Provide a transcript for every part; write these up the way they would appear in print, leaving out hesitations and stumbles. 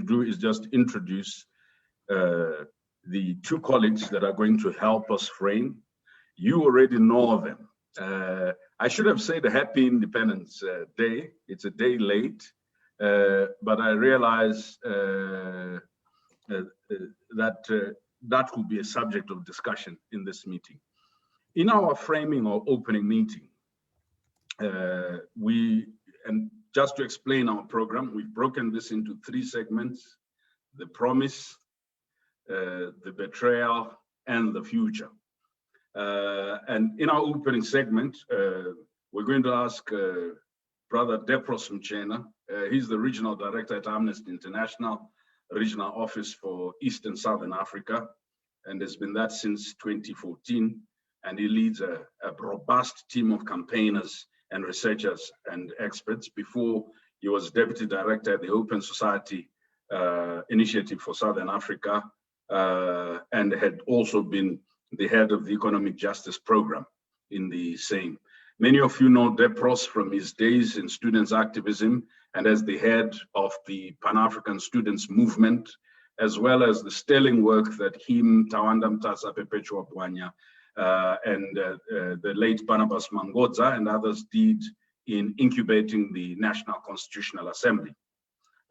do is just introduce the two colleagues that are going to help us frame. You already know them. I should have said a happy Independence Day. It's a day late, but I realize that will be a subject of discussion in this meeting. In our framing or opening meeting, and just to explain our program, we've broken this into 3 segments: the promise, the betrayal, and the future. And in our opening segment, we're going to ask Brother Depros Mchena. He's the Regional Director at Amnesty International, Regional Office for East and Southern Africa, and has been that since 2014. And he leads a robust team of campaigners and researchers and experts. Before, he was Deputy Director at the Open Society Initiative for Southern Africa, and had also been the head of the Economic Justice Program in the same. Many of you know Depros from his days in students' activism and as the head of the Pan-African Students Movement, as well as the sterling work that him, Tawanda Mtasa Perpetua Bwanya, and the late Barnabas Mangodza and others did in incubating the National Constitutional Assembly.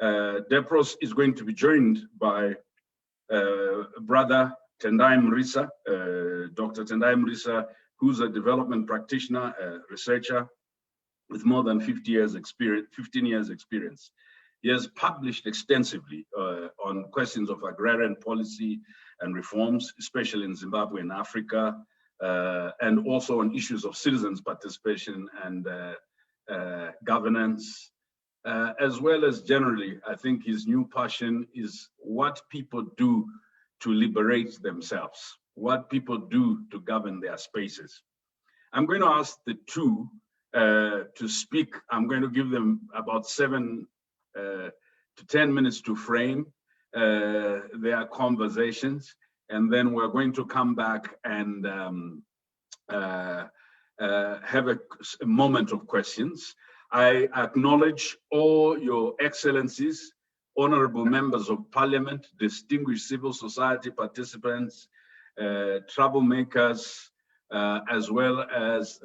Depros is going to be joined by Brother Tendai Mrisa, Dr. Tendai Mrisa, who's a development practitioner, researcher with more than 15 years experience. He has published extensively on questions of agrarian policy and reforms, especially in Zimbabwe and Africa, and also on issues of citizens' participation and governance, as well as generally, I think his new passion is what people do to liberate themselves, what people do to govern their spaces. I'm going to ask the two to speak. I'm going to give them about 7 to 10 minutes to frame their conversations, and then we're going to come back and have a moment of questions. I acknowledge all your excellencies, honorable members of parliament, distinguished civil society participants, troublemakers, as well as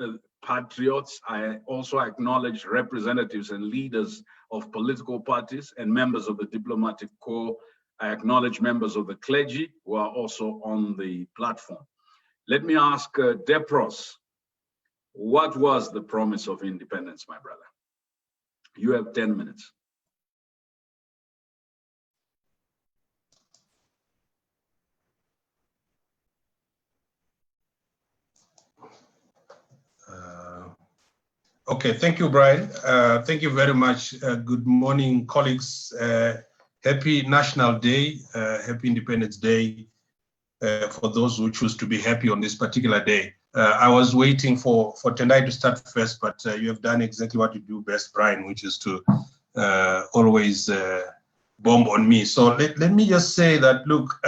patriots. I also acknowledge representatives and leaders of political parties and members of the diplomatic corps. I acknowledge members of the clergy who are also on the platform. Let me ask Depros, what was the promise of independence, my brother? You have 10 minutes. Okay, thank you, Brian. Thank you very much. Good morning, colleagues. Happy National Day, happy Independence Day for those who choose to be happy on this particular day. I was waiting for Tendai to start first, but you have done exactly what you do best, Brian, which is to always bomb on me. So let me just say that, look,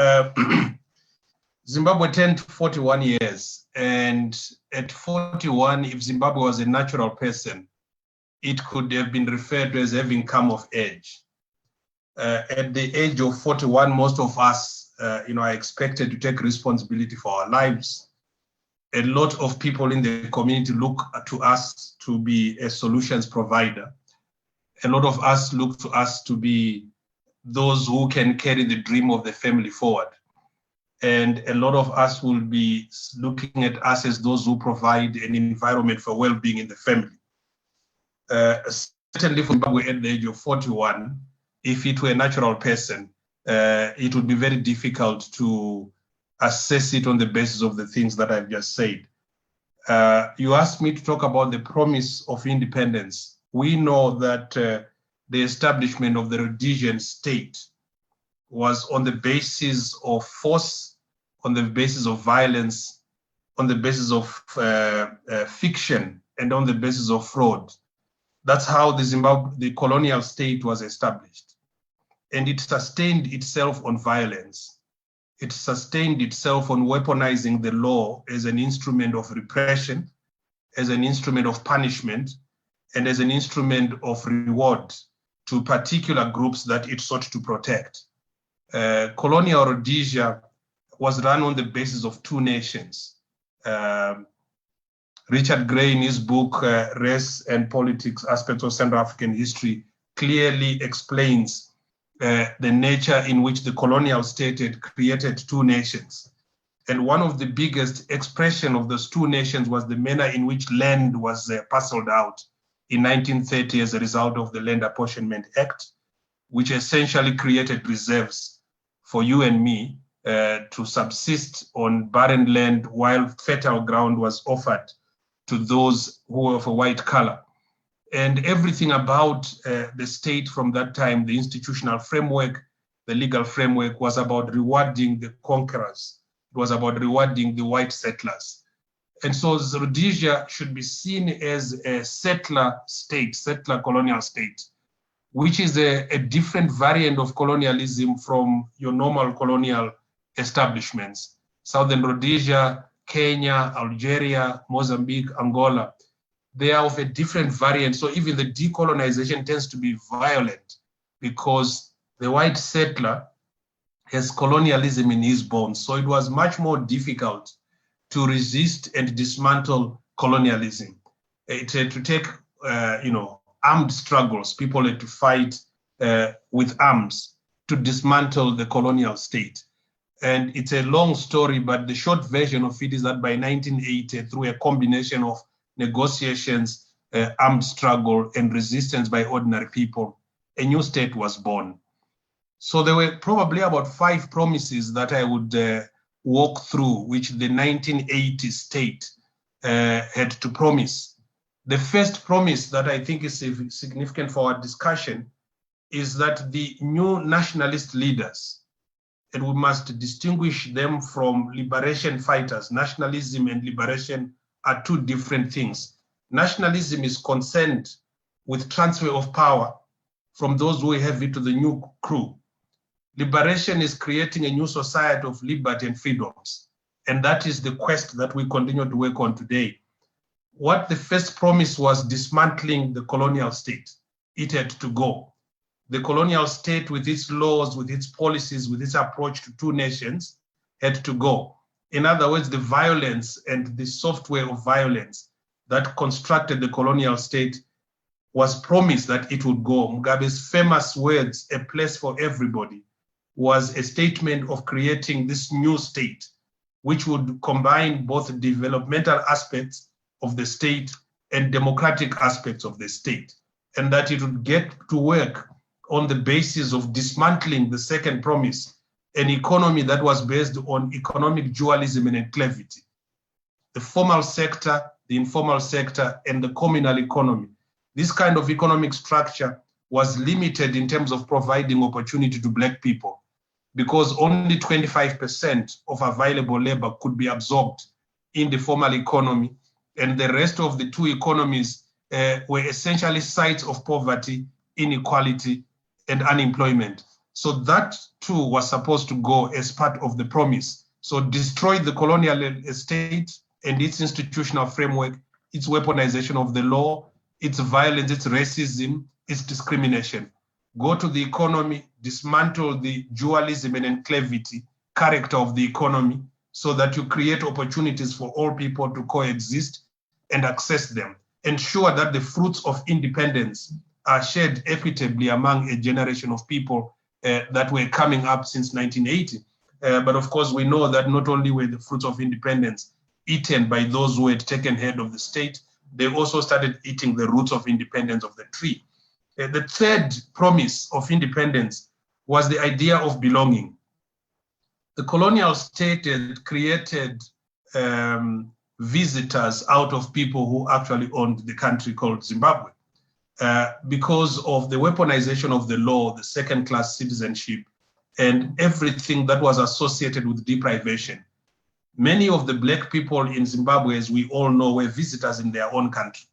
Zimbabwe turned 41 years, and at 41, if Zimbabwe was a natural person, it could have been referred to as having come of age. At the age of 41, most of us, are expected to take responsibility for our lives. A lot of people in the community look to us to be a solutions provider. A lot of us look to us to be those who can carry the dream of the family forward. And a lot of us will be looking at us as those who provide an environment for well-being in the family. Certainly for Zimbabwe at the age of 41, if it were a natural person, it would be very difficult to assess it on the basis of the things that I've just said. You asked me to talk about the promise of independence. We know that the establishment of the Rhodesian state was on the basis of force, on the basis of violence, on the basis of fiction, and on the basis of fraud. That's how the colonial state was established. And it sustained itself on violence. It sustained itself on weaponizing the law as an instrument of repression, as an instrument of punishment, and as an instrument of reward to particular groups that it sought to protect. Colonial Rhodesia was run on the basis of two nations. Richard Gray, in his book, Race and Politics, Aspects of Central African History, clearly explains the nature in which the colonial state had created two nations. And one of the biggest expression of those two nations was the manner in which land was parceled out in 1930 as a result of the Land Apportionment Act, which essentially created reserves for you and me to subsist on barren land while fertile ground was offered to those who were of a white color. And everything about the state from that time, the institutional framework, the legal framework, was about rewarding the conquerors. It was about rewarding the white settlers. And so Rhodesia should be seen as a settler state, settler colonial state, which is a different variant of colonialism from your normal colonial establishments. Southern Rhodesia, Kenya, Algeria, Mozambique, Angola, they are of a different variant. So even the decolonization tends to be violent because the white settler has colonialism in his bones. So it was much more difficult to resist and dismantle colonialism. It had to take, armed struggles. People had to fight with arms to dismantle the colonial state. And it's a long story, but the short version of it is that by 1980, through a combination of negotiations, armed struggle, and resistance by ordinary people, a new state was born. So there were probably about 5 promises that I would walk through, which the 1980 state had to promise. The first promise that I think is significant for our discussion is that the new nationalist leaders, and we must distinguish them from liberation fighters. Nationalism and liberation are two different things. Nationalism is concerned with transfer of power from those who have it to the new crew. Liberation is creating a new society of liberty and freedoms. And that is the quest that we continue to work on today. What the first promise was dismantling the colonial state. It had to go. The colonial state, with its laws, with its policies, with its approach to two nations, had to go. In other words, the violence and the software of violence that constructed the colonial state was promised that it would go. Mugabe's famous words, "a place for everybody," was a statement of creating this new state, which would combine both developmental aspects of the state and democratic aspects of the state, and that it would get to work on the basis of dismantling the second promise, an economy that was based on economic dualism and enclavity. The formal sector, the informal sector, and the communal economy. This kind of economic structure was limited in terms of providing opportunity to Black people because only 25% of available labor could be absorbed in the formal economy, and the rest of the two economies were essentially sites of poverty, inequality, and unemployment. So that too was supposed to go as part of the promise. So destroy the colonial state and its institutional framework, its weaponization of the law, its violence, its racism, its discrimination. Go to the economy, dismantle the dualism and enclavity character of the economy so that you create opportunities for all people to coexist and access them. Ensure that the fruits of independence are shared equitably among a generation of people that were coming up since 1980. But of course, we know that not only were the fruits of independence eaten by those who had taken head of the state, they also started eating the roots of independence of the tree. The third promise of independence was the idea of belonging. The colonial state had created visitors out of people who actually owned the country called Zimbabwe. Because of the weaponization of the law, the second-class citizenship, and everything that was associated with deprivation. Many of the Black people in Zimbabwe, as we all know, were visitors in their own country.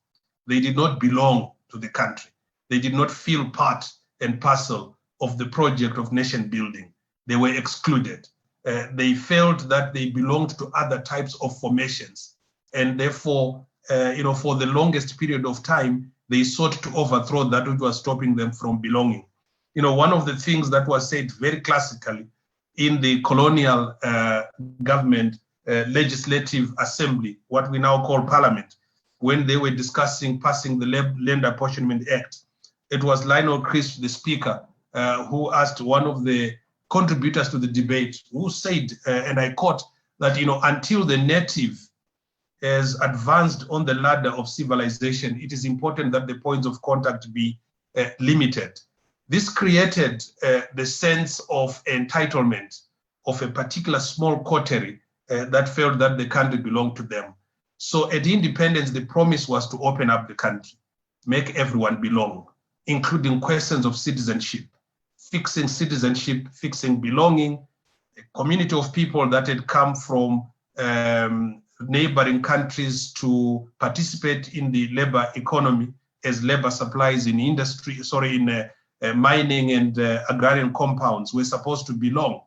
They did not belong to the country. They did not feel part and parcel of the project of nation building. They were excluded. They felt that they belonged to other types of formations. And therefore, for the longest period of time, they sought to overthrow that which was stopping them from belonging. You know, one of the things that was said very classically in the colonial government legislative assembly, what we now call parliament, when they were discussing passing the Land Apportionment Act, it was Lionel Crisp, the speaker, who asked one of the contributors to the debate, who said, and I quote, that, you know, until the native has advanced on the ladder of civilization, it is important that the points of contact be limited. This created the sense of entitlement of a particular small coterie that felt that the country belonged to them. So at independence, the promise was to open up the country, make everyone belong, including questions of citizenship, fixing citizenship, fixing belonging, a community of people that had come from neighboring countries to participate in the labor economy as labor supplies in industry, mining and agrarian compounds were supposed to belong.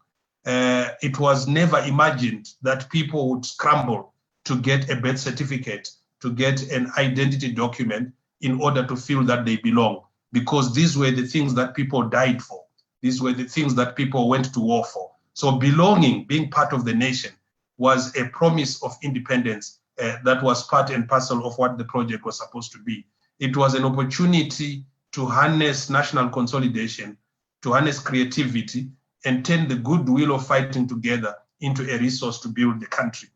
It was never imagined that people would scramble to get a birth certificate, to get an identity document in order to feel that they belong, because these were the things that people died for. These were the things that people went to war for. So belonging, being part of the nation, was a promise of independence that was part and parcel of what the project was supposed to be. It was an opportunity to harness national consolidation, to harness creativity, and turn the goodwill of fighting together into a resource to build the country.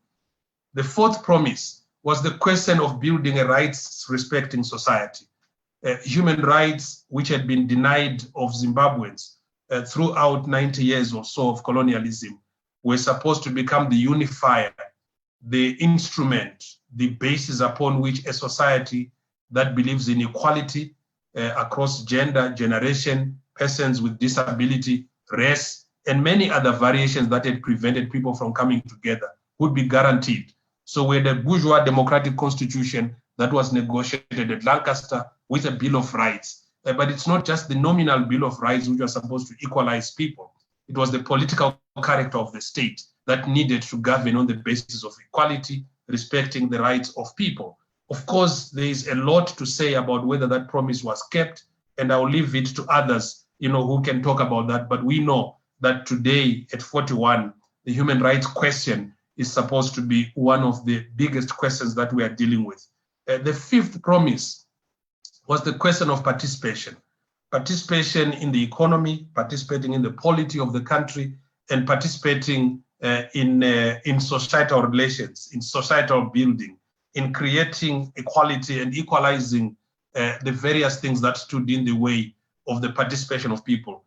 The fourth promise was the question of building a rights-respecting society. Human rights, which had been denied of Zimbabweans throughout 90 years or so of colonialism, were supposed to become the unifier, the instrument, the basis upon which a society that believes in equality across gender, generation, persons with disability, race, and many other variations that had prevented people from coming together would be guaranteed. So we had a bourgeois democratic constitution that was negotiated at Lancaster with a Bill of Rights. But it's not just the nominal Bill of Rights which was supposed to equalize people. It was the political character of the state that needed to govern on the basis of equality, respecting the rights of people. Of course, there is a lot to say about whether that promise was kept, and I'll leave it to others, you know, who can talk about that. But we know that today at 41, the human rights question is supposed to be one of the biggest questions that we are dealing with. The fifth promise was the question of participation. Participation in the economy, participating in the polity of the country, and participating in societal relations, in societal building, in creating equality and equalizing the various things that stood in the way of the participation of people.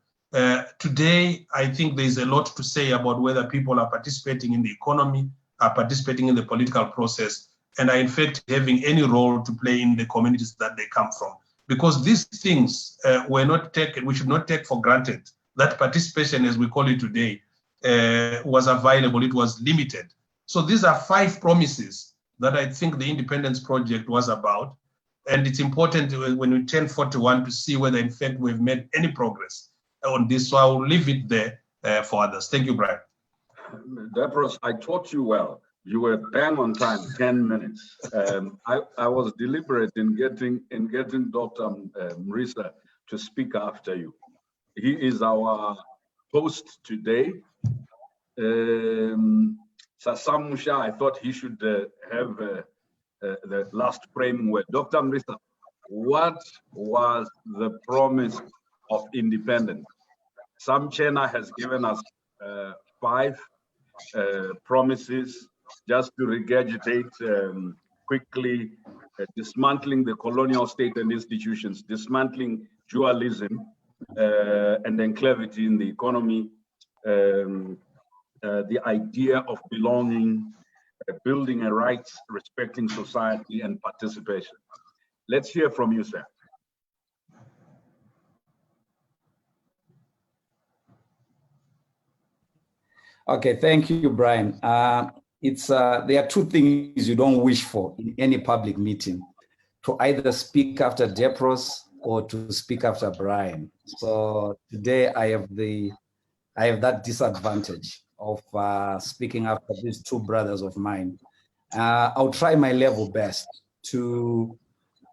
Today, I think there's a lot to say about whether people are participating in the economy, are participating in the political process, and are in fact having any role to play in the communities that they come from. Because these things were not taken, we should not take for granted that participation, as we call it today, was available, it was limited. So these are 5 promises that I think the Independence Project was about. And it's important when we turn 41 to see whether in fact we've made any progress on this. So I will leave it there for others. Thank you, Brian. Dapros, I taught you well. You were bang on time, 10 minutes. I was deliberate in getting Dr. Mrisa to speak after you. He is our host today. Sasamusha, I thought he should have the last framing word. Dr. Mrisa, what was the promise of independence? Sam Chena has given us 5 promises. Just to regurgitate quickly, dismantling the colonial state and institutions, dismantling dualism and enclavity in the economy, the idea of belonging, building a rights-respecting society, and participation. Let's hear from you, sir. Okay, thank you, Brian. There are 2 things you don't wish for in any public meeting: to either speak after Dapros or to speak after Brian. So today I have that disadvantage of speaking after these 2 brothers of mine. I'll try my level best to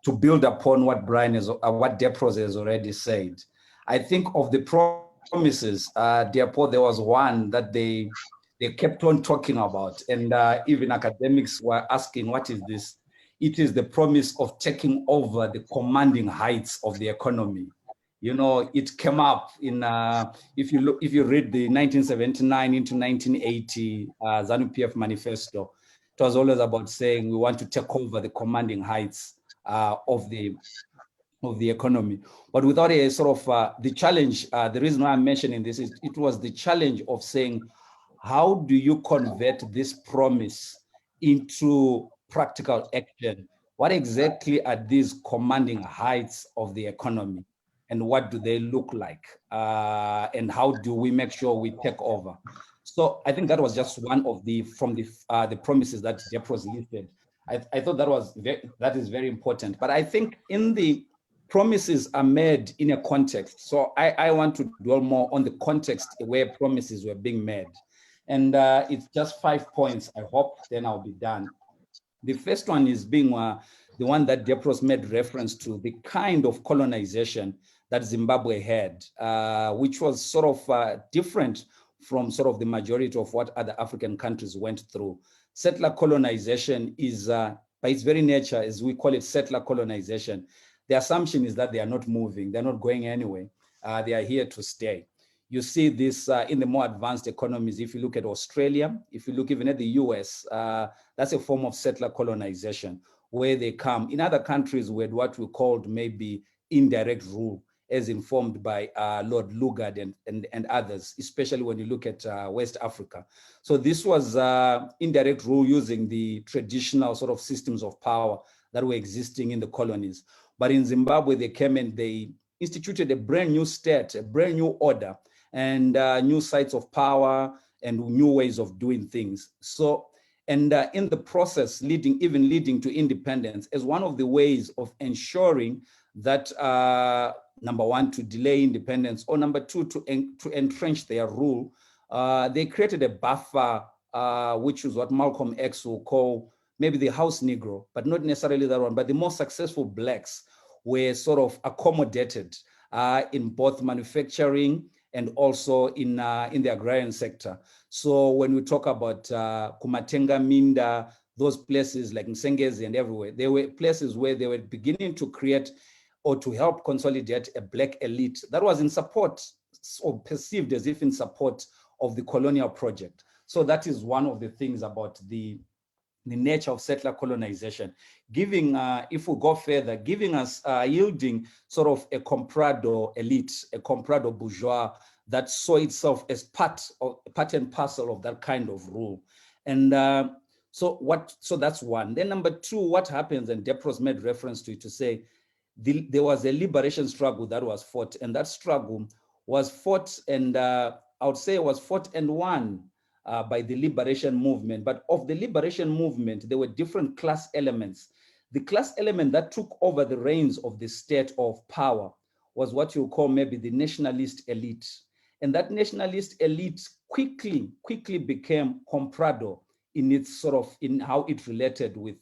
to build upon what what Depros has already said, I think of the promises, therefore there was one that they kept on talking about, and even academics were asking, what is this? It is the promise of taking over the commanding heights of the economy. You know, it came up in, if you read the 1979 into 1980 ZANU-PF manifesto, it was always about saying we want to take over the commanding heights of the economy. But without a sort of the challenge, the reason why I'm mentioning this is it was the challenge of saying, how do you convert this promise into practical action? What exactly are these commanding heights of the economy? And what do they look like? And how do we make sure we take over? So I think that was just one of the promises that Depros listed. I thought that is very important. But I think in the promises are made in a context. So I want to dwell more on the context where promises were being made. And it's just 5 points, I hope, then I'll be done. The first one is being the one that Depros made reference to, the kind of colonization that Zimbabwe had, which was sort of different from sort of the majority of what other African countries went through. Settler colonization is, by its very nature, as we call it, settler colonization, the assumption is that they are not moving, they're not going anywhere, they are here to stay. You see this in the more advanced economies. If you look at Australia, if you look even at the US, that's a form of settler colonization where they come. In other countries, we had what we called maybe indirect rule, as informed by Lord Lugard and others, especially when you look at West Africa. So this was indirect rule using the traditional sort of systems of power that were existing in the colonies. But in Zimbabwe, they came and they instituted a brand new state, a brand new order, and new sites of power and new ways of doing things. So, and in the process, even leading to independence as one of the ways of ensuring that, number one, to delay independence, or number two, to entrench their rule, they created a buffer, which is what Malcolm X will call maybe the house Negro, but not necessarily that one, but the more successful blacks were sort of accommodated in both manufacturing and also in the agrarian sector. So when we talk about Kumatenga, Minda, those places like Nsengezi and everywhere, they were places where they were beginning to create or to help consolidate a black elite that was in support, or perceived as if in support of the colonial project. So that is one of the things about the nature of settler colonization, giving, if we go further, giving us, yielding sort of a comprador elite, a comprador bourgeois that saw itself as part and parcel of that kind of rule. And so that's one. Then number two, what happens, and Depros made reference to it to say, there was a liberation struggle that was fought, and that struggle was fought, and I would say it was fought and won by the liberation movement. But of the liberation movement, there were different class elements. The class element that took over the reins of the state of power was what you call maybe the nationalist elite. And that nationalist elite quickly became comprador in its sort of, in how it related with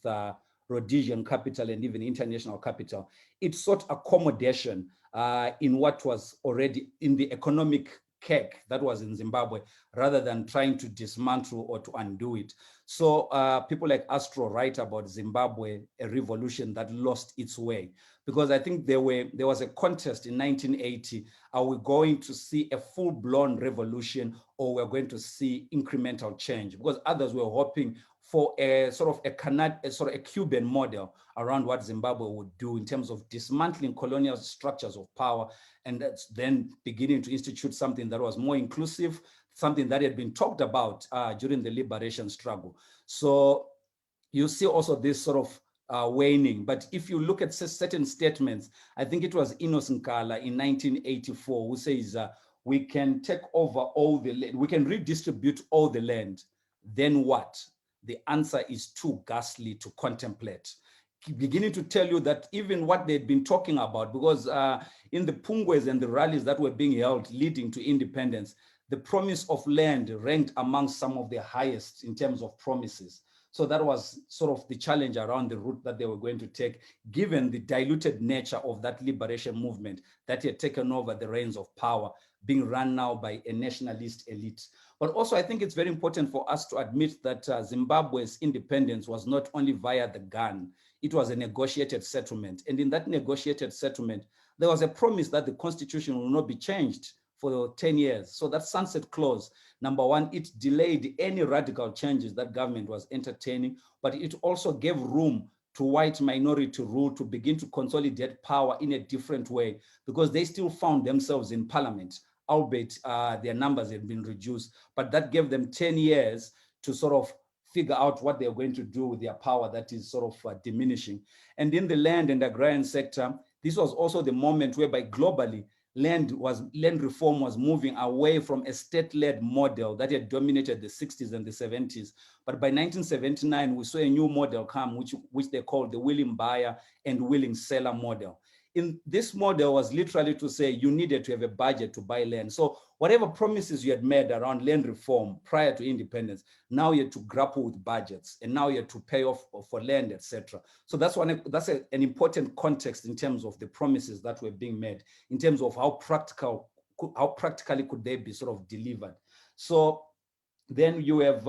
Rhodesian capital and even international capital. It sought accommodation in what was already in the economic cake that was in Zimbabwe, rather than trying to dismantle or to undo it. So people like Astro write about Zimbabwe, a revolution that lost its way, because I think there was a contest in 1980. Are we going to see a full-blown revolution, or we're going to see incremental change? Because others were hoping for a sort of a Cuban model around what Zimbabwe would do in terms of dismantling colonial structures of power, and that's then beginning to institute something that was more inclusive, something that had been talked about during the liberation struggle. So you see also this sort of waning. But if you look at certain statements, I think it was Enos Nkala in 1984 who says, we can take over all the land, we can redistribute all the land, then what? The answer is too ghastly to contemplate. Beginning to tell you that even what they'd been talking about, because in the Pungwes and the rallies that were being held leading to independence, the promise of land ranked among some of the highest in terms of promises. So that was sort of the challenge around the route that they were going to take, given the diluted nature of that liberation movement that had taken over the reins of power, being run now by a nationalist elite. But also, I think it's very important for us to admit that Zimbabwe's independence was not only via the gun, it was a negotiated settlement. And in that negotiated settlement, there was a promise that the constitution will not be changed for 10 years. So that sunset clause, number one, it delayed any radical changes that government was entertaining, but it also gave room to white minority rule to begin to consolidate power in a different way, because they still found themselves in parliament, albeit their numbers had been reduced, but that gave them 10 years to sort of figure out what they're going to do with their power that is sort of diminishing. And in the land and agrarian sector, this was also the moment whereby globally, land reform was moving away from a state-led model that had dominated the 60s and the 70s. But by 1979, we saw a new model come, which they called the willing buyer and willing seller model. In this model was literally to say you needed to have a budget to buy land. So whatever promises you had made around land reform prior to independence, now you had to grapple with budgets, and now you had to pay off for land, etc. So that's an important context in terms of the promises that were being made, in terms of how practically could they be sort of delivered. So then you have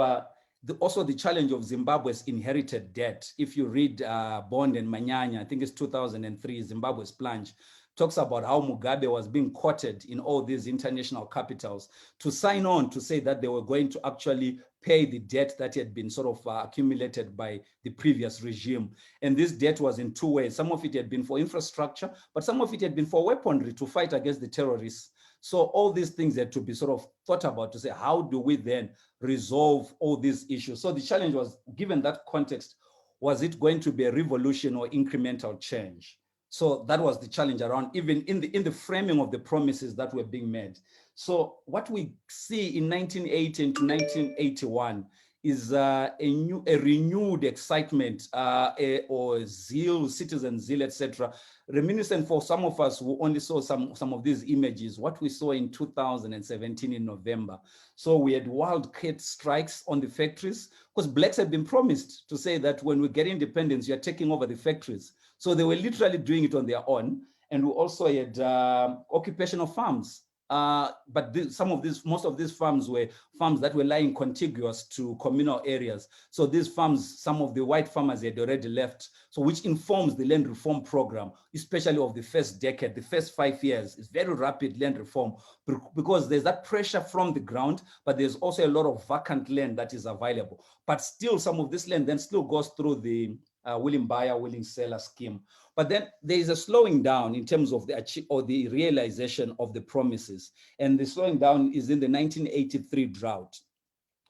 also the challenge of Zimbabwe's inherited debt. If you read Bond and Manyanya, I think it's 2003, Zimbabwe's plunge, talks about how Mugabe was being courted in all these international capitals to sign on to say that they were going to actually pay the debt that had been sort of accumulated by the previous regime. And this debt was in two ways. Some of it had been for infrastructure, but some of it had been for weaponry to fight against the terrorists. So all these things had to be sort of thought about to say, how do we then resolve all these issues? So the challenge was, given that context, was it going to be a revolution or incremental change? So that was the challenge around, even in the framing of the promises that were being made. So what we see in 1980 to 1981 is a renewed excitement or zeal, citizen zeal, etc. Reminiscent for some of us who only saw some of these images, what we saw in 2017 in November. So we had wildcat strikes on the factories, because blacks had been promised to say that when we get independence, you're taking over the factories. So they were literally doing it on their own. And we also had occupational farms. But most of these farms were farms that were lying contiguous to communal areas. So these farms, some of the white farmers had already left. So which informs the land reform program, especially of the first decade, the first 5 years, is very rapid land reform, because there's that pressure from the ground, but there's also a lot of vacant land that is available. But still, some of this land then still goes through the willing buyer, willing seller scheme. But then there is a slowing down in terms of the realization of the promises. And the slowing down is in the 1983 drought.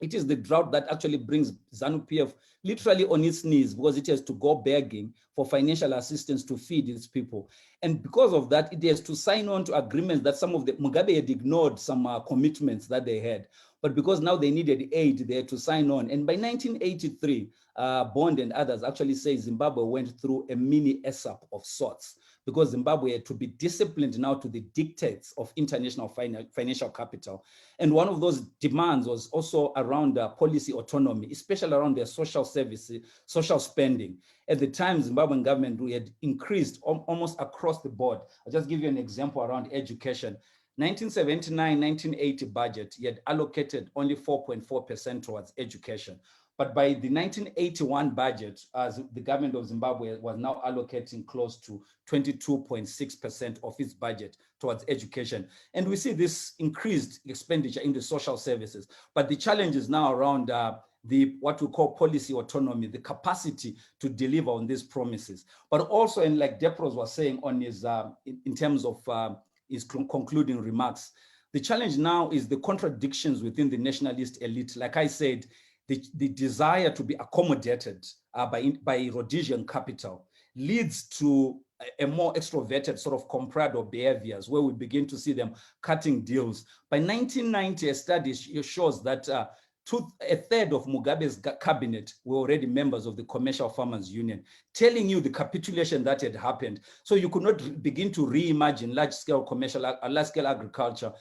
It is the drought that actually brings ZANU-PF literally on its knees, because it has to go begging for financial assistance to feed its people. And because of that, it has to sign on to agreements that some of the Mugabe had ignored some commitments that they had. But because now they needed aid, they had to sign on. And by 1983, Bond and others actually say Zimbabwe went through a mini ESAP of sorts, because Zimbabwe had to be disciplined now to the dictates of international financial capital. And one of those demands was also around policy autonomy, especially around their social services, social spending. At the time, Zimbabwean government had increased almost across the board. I'll just give you an example around education. 1979-1980 budget, he had allocated only 4.4% towards education. But by the 1981 budget, the government of Zimbabwe was now allocating close to 22.6% of its budget towards education. And we see this increased expenditure in the social services. But the challenge is now around what we call policy autonomy, the capacity to deliver on these promises. But also, and like Depros was saying on his, in terms of his concluding remarks, the challenge now is the contradictions within the nationalist elite. Like I said, the desire to be accommodated by Rhodesian capital leads to a more extroverted sort of comprador behaviors, where we begin to see them cutting deals. By 1990, a study shows that a third of Mugabe's cabinet were already members of the Commercial Farmers Union, telling you the capitulation that had happened. So you could not begin to reimagine large-scale large-scale agriculture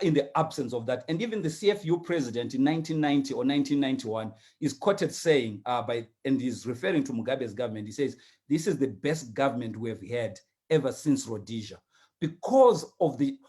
in the absence of that. And even the CFU president in 1990 or 1991 is quoted saying, and he's referring to Mugabe's government, he says, "This is the best government we have had ever since Rhodesia," because of the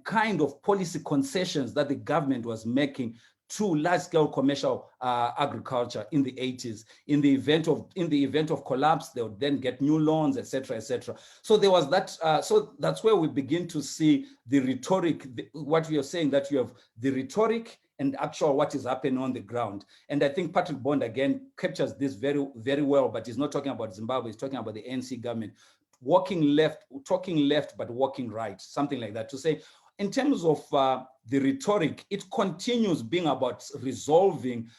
kind of policy concessions that the government was making to large-scale commercial agriculture in the 80s. In the event of collapse, they would then get new loans, etc., etc. So there was that. So that's where we begin to see the rhetoric. What we are saying, that you have the rhetoric and actual what is happening on the ground. And I think Patrick Bond again captures this very, very well. But he's not talking about Zimbabwe. He's talking about the ANC government talking left, but walking right, something like that. To say, in terms of the rhetoric, it continues being about resolving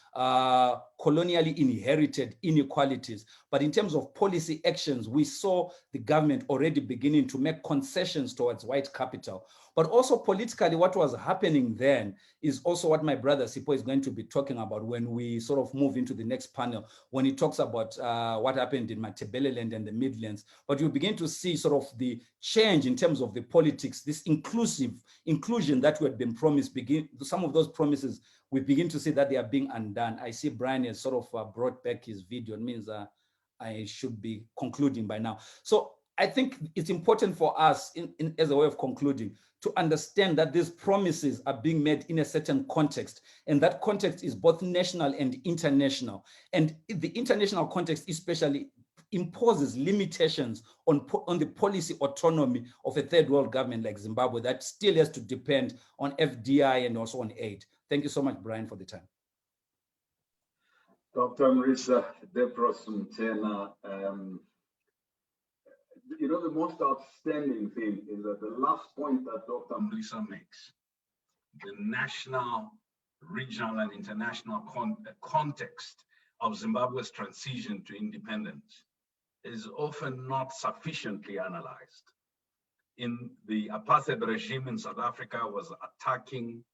colonially inherited inequalities. But in terms of policy actions, we saw the government already beginning to make concessions towards white capital. But also politically, what was happening then is also what my brother Sipo is going to be talking about when we sort of move into the next panel, when he talks about what happened in Matabeleland and the Midlands. But you begin to see sort of the change in terms of the politics, this inclusion that we had been promised, some of those promises, we begin to see that they are being undone. I see Brian has sort of brought back his video. It means I should be concluding by now. So I think it's important for us, as a way of concluding, to understand that these promises are being made in a certain context, and that context is both national and international. And the international context especially imposes limitations on the policy autonomy of a third world government like Zimbabwe that still has to depend on FDI and also on aid. Thank you so much, Brian, for the time. Dr. Marisa Depros Mtena, you know, the most outstanding thing is that the last point that Dr. Marisa makes, the national, regional, and international context of Zimbabwe's transition to independence is often not sufficiently analyzed. In the apartheid regime in South Africa was attacking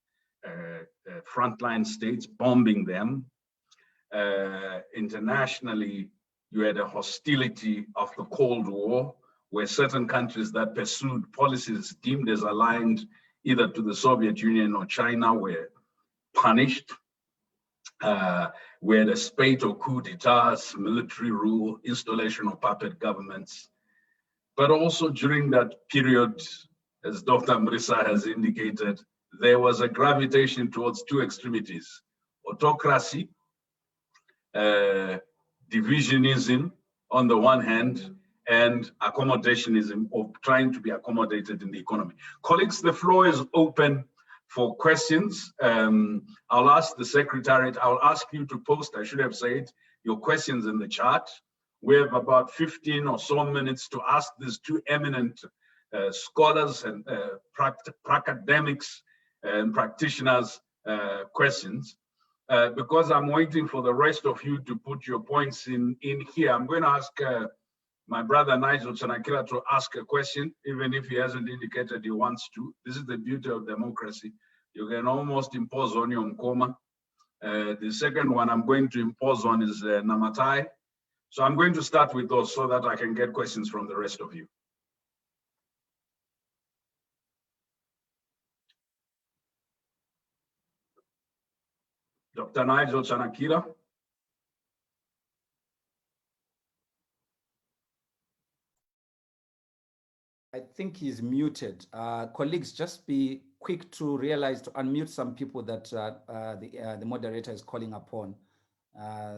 frontline states, bombing them. Internationally, you had a hostility of the Cold War, where certain countries that pursued policies deemed as aligned either to the Soviet Union or China were punished. We had a spate of coup d'etats, military rule, installation of puppet governments. But also during that period, as Dr. Marisa has indicated, there was a gravitation towards two extremities: autocracy, divisionism on the one hand, and accommodationism, of trying to be accommodated in the economy. Colleagues, the floor is open for questions. I'll ask the Secretariat, I'll ask you to post, I should have said, your questions in the chat. We have about 15 or so minutes to ask these two eminent scholars and academics and practitioners questions. Because I'm waiting for the rest of you to put your points in here, I'm going to ask my brother Nigel Chanakira to ask a question, even if he hasn't indicated he wants to. This is the beauty of democracy. You can almost impose on your Mkoma. The second one I'm going to impose on is Namatai. So I'm going to start with those so that I can get questions from the rest of you. Dr. Nigel Chanakira. I think he's muted. Colleagues, just be quick to realize to unmute some people that the moderator is calling upon.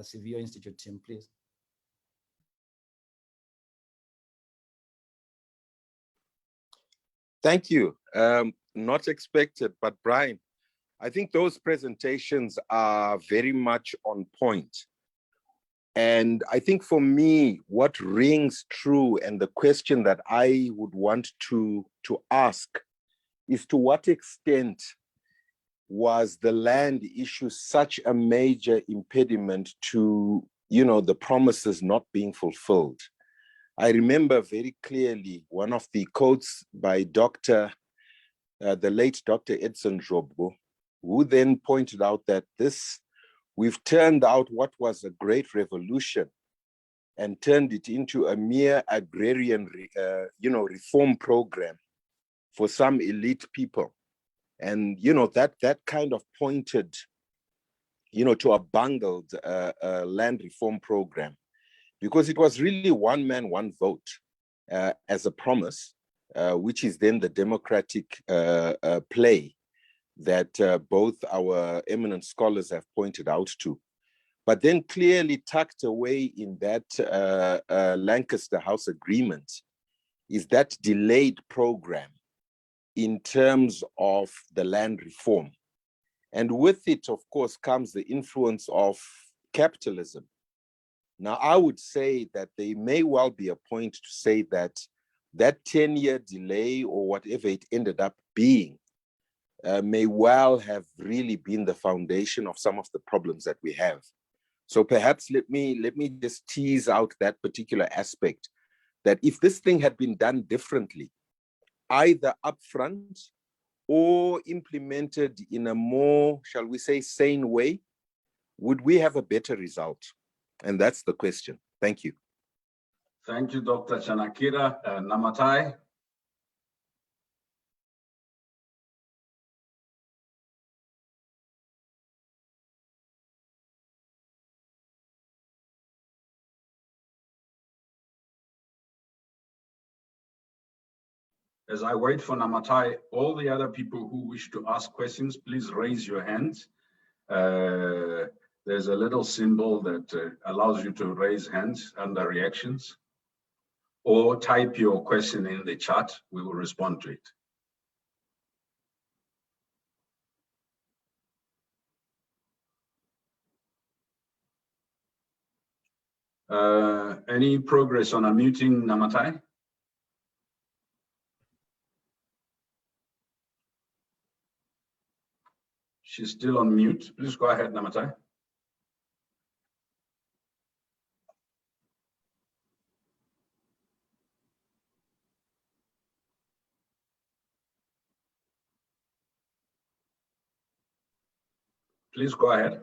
Severe Institute team, please. Thank you. Not expected, but Brian, I think those presentations are very much on point. And I think for me, what rings true and the question that I would want to ask is, to what extent was the land issue such a major impediment to, you know, the promises not being fulfilled? I remember very clearly one of the quotes by the late Dr. Edson Jobbo, who then pointed out that this we've turned out what was a great revolution and turned it into a mere agrarian, reform program for some elite people. And, that kind of pointed, to a bungled land reform program, because it was really one man, one vote as a promise, which is then the democratic play that both our eminent scholars have pointed out to. But then clearly tucked away in that Lancaster House Agreement is that delayed program in terms of the land reform. And with it, of course, comes the influence of capitalism. Now, I would say that there may well be a point to say that that 10-year delay, or whatever it ended up being, may well have really been the foundation of some of the problems that we have. So perhaps let me just tease out that particular aspect, that if this thing had been done differently, either upfront or implemented in a more, shall we say, sane way, would we have a better result? And that's the question. Thank you. Thank you, Dr. Chanakira. Namatai? As I wait for Namatai, all the other people who wish to ask questions, please raise your hands. There's a little symbol that allows you to raise hands under reactions, or type your question in the chat. We will respond to it. Any progress on unmuting Namatai? She's still on mute. Please go ahead, Namatai. Please go ahead.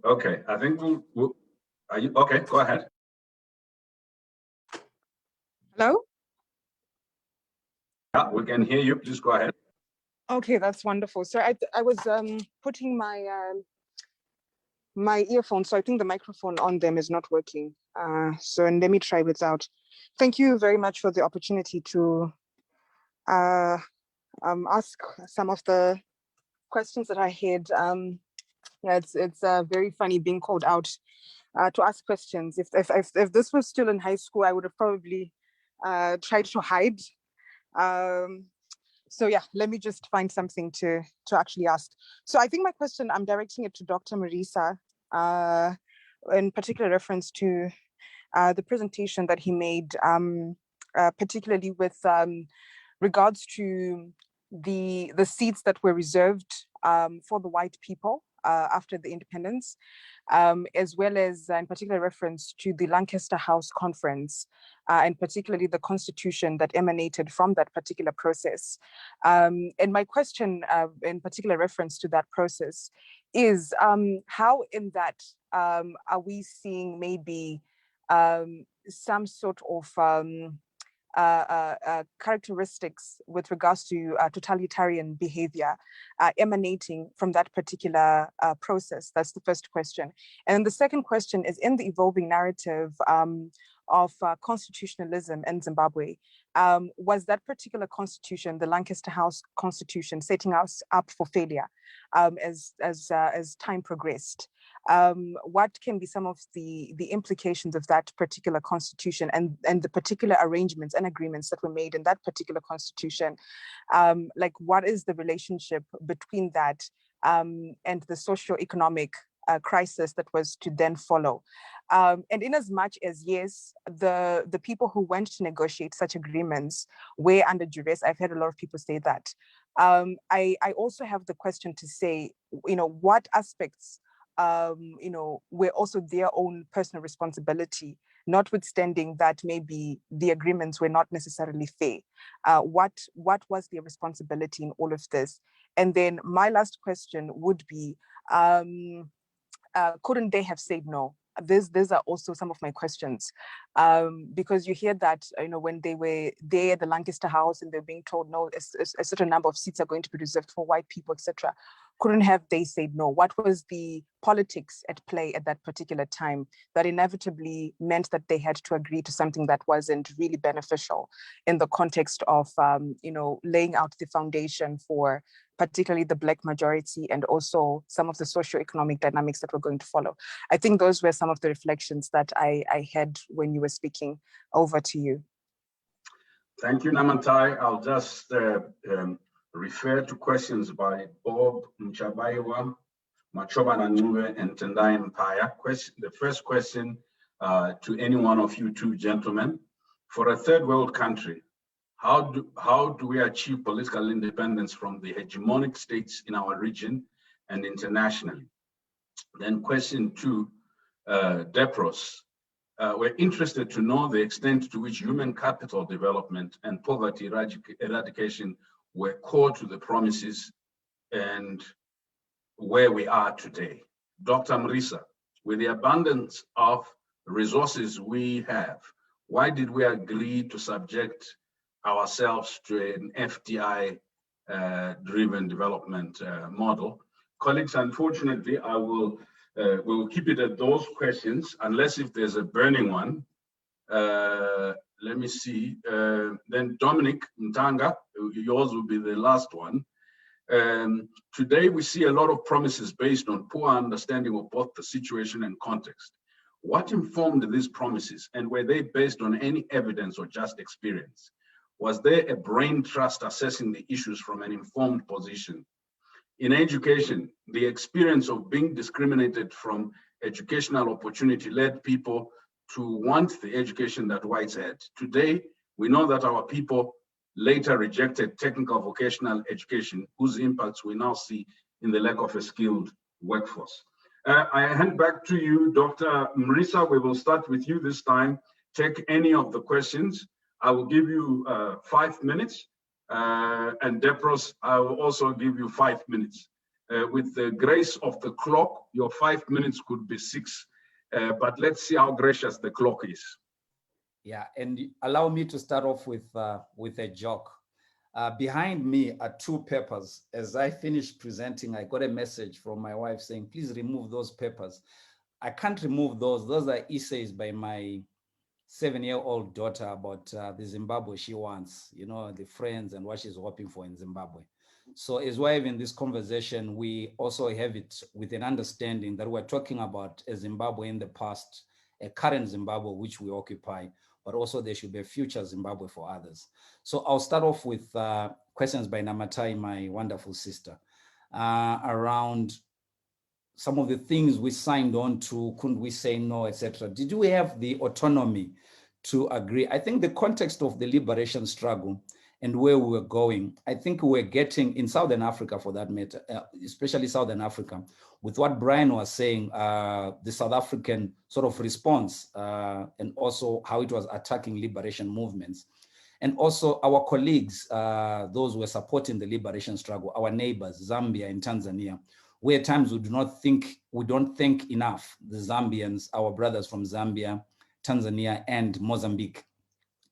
Okay. I think are you okay? Go ahead. Hello? Yeah, we can hear you. Please go ahead. Okay, that's wonderful. So I was putting my my earphones, so I think the microphone on them is not working. So let me try without. Thank you very much for the opportunity to ask some of the questions that I had. Yeah, it's very funny being called out to ask questions. If this was still in high school, I would have probably tried to hide. So yeah, let me just find something to actually ask. So I think my question, I'm directing it to Dr. Marisa, in particular reference to the presentation that he made, particularly with regards to the seats that were reserved for the white people after the independence, as well as in particular reference to the Lancaster House Conference, and particularly the constitution that emanated from that particular process. And my question in particular reference to that process is how in that are we seeing maybe some sort of characteristics with regards to totalitarian behavior emanating from that particular process? That's the first question. And the second question is, in the evolving narrative of constitutionalism in Zimbabwe, was that particular constitution, the Lancaster House Constitution, setting us up for failure as time progressed? What can be some of the implications of that particular constitution and the particular arrangements and agreements that were made in that particular constitution? Like, what is the relationship between that and the socio-economic crisis that was to then follow? And in as much as, yes, the people who went to negotiate such agreements were under duress, I've heard a lot of people say that. I also have the question to say, what aspects were also their own personal responsibility, notwithstanding that maybe the agreements were not necessarily fair. What was their responsibility in all of this? And then my last question would be, couldn't they have said no? These are also some of my questions, because you hear that when they were there at the Lancaster House and they're being told no, a certain number of seats are going to be reserved for white people, etc. Couldn't have they said no? What was the politics at play at that particular time that inevitably meant that they had to agree to something that wasn't really beneficial in the context of laying out the foundation for particularly the Black majority and also some of the socioeconomic dynamics that were going to follow? I think those were some of the reflections that I had when you were speaking. Over to you. Thank you, Namatai. I'll just refer to questions by Bob Mchabaiwa, Machoba Nanube, and Tendai Mpaya. The first question to any one of you two gentlemen: for a third world country, how do we achieve political independence from the hegemonic states in our region and internationally? Then question two, Depros. We're interested to know the extent to which human capital development and poverty eradication were core to the promises and where we are today. Dr. Mrisa, with the abundance of resources we have, why did we agree to subject ourselves to an FDI driven development model? Colleagues, unfortunately, we'll keep it at those questions, unless if there's a burning one. Let me see. Then Dominic Ntanga, yours will be the last one. Today, we see a lot of promises based on poor understanding of both the situation and context. What informed these promises, and were they based on any evidence or just experience? Was there a brain trust assessing the issues from an informed position? In education, the experience of being discriminated from educational opportunity led people to want the education that whites had. Today, we know that our people later rejected technical vocational education, whose impacts we now see in the lack of a skilled workforce. I hand back to you, Dr. Mrisa. We will start with you this time. Take any of the questions. I will give you 5 minutes. And Depros, I will also give you 5 minutes. With the grace of the clock, your 5 minutes could be 6, but let's see how gracious the clock is. Yeah, and allow me to start off with a joke. Behind me are 2 papers. As I finished presenting, I got a message from my wife saying, please remove those papers. I can't remove those. Those are essays by my 7-year-old daughter about the Zimbabwe she wants, the friends and what she's hoping for in Zimbabwe. So as we're having this conversation, we also have it with an understanding that we're talking about a Zimbabwe in the past, a current Zimbabwe which we occupy, but also there should be a future Zimbabwe for others. So I'll start off with questions by Namatai, my wonderful sister, around some of the things we signed on to, couldn't we say no, etc. Did we have the autonomy to agree? I think the context of the liberation struggle and where we were going, I think we were getting in Southern Africa for that matter, especially Southern Africa, with what Brian was saying, the South African sort of response and also how it was attacking liberation movements. And also our colleagues, those who were supporting the liberation struggle, our neighbors, Zambia and Tanzania, where at times we don't think enough, the Zambians, our brothers from Zambia, Tanzania, and Mozambique.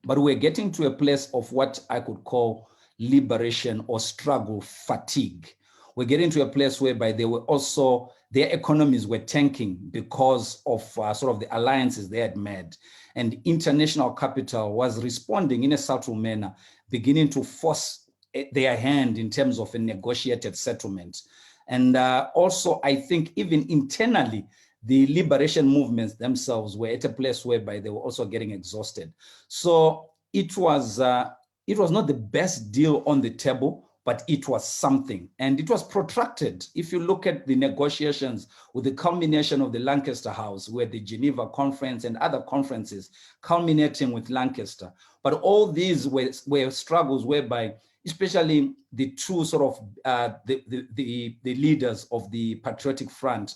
But we're getting to a place of what I could call liberation or struggle fatigue. We're getting to a place whereby their economies were tanking because of sort of the alliances they had made. And international capital was responding in a subtle manner, beginning to force their hand in terms of a negotiated settlement. And also, I think even internally, the liberation movements themselves were at a place whereby they were also getting exhausted. So it was not the best deal on the table, but it was something. And it was protracted. If you look at the negotiations with the culmination of the Lancaster House, where the Geneva Conference and other conferences culminating with Lancaster. But all these were struggles whereby especially the two sort of the leaders of the Patriotic Front,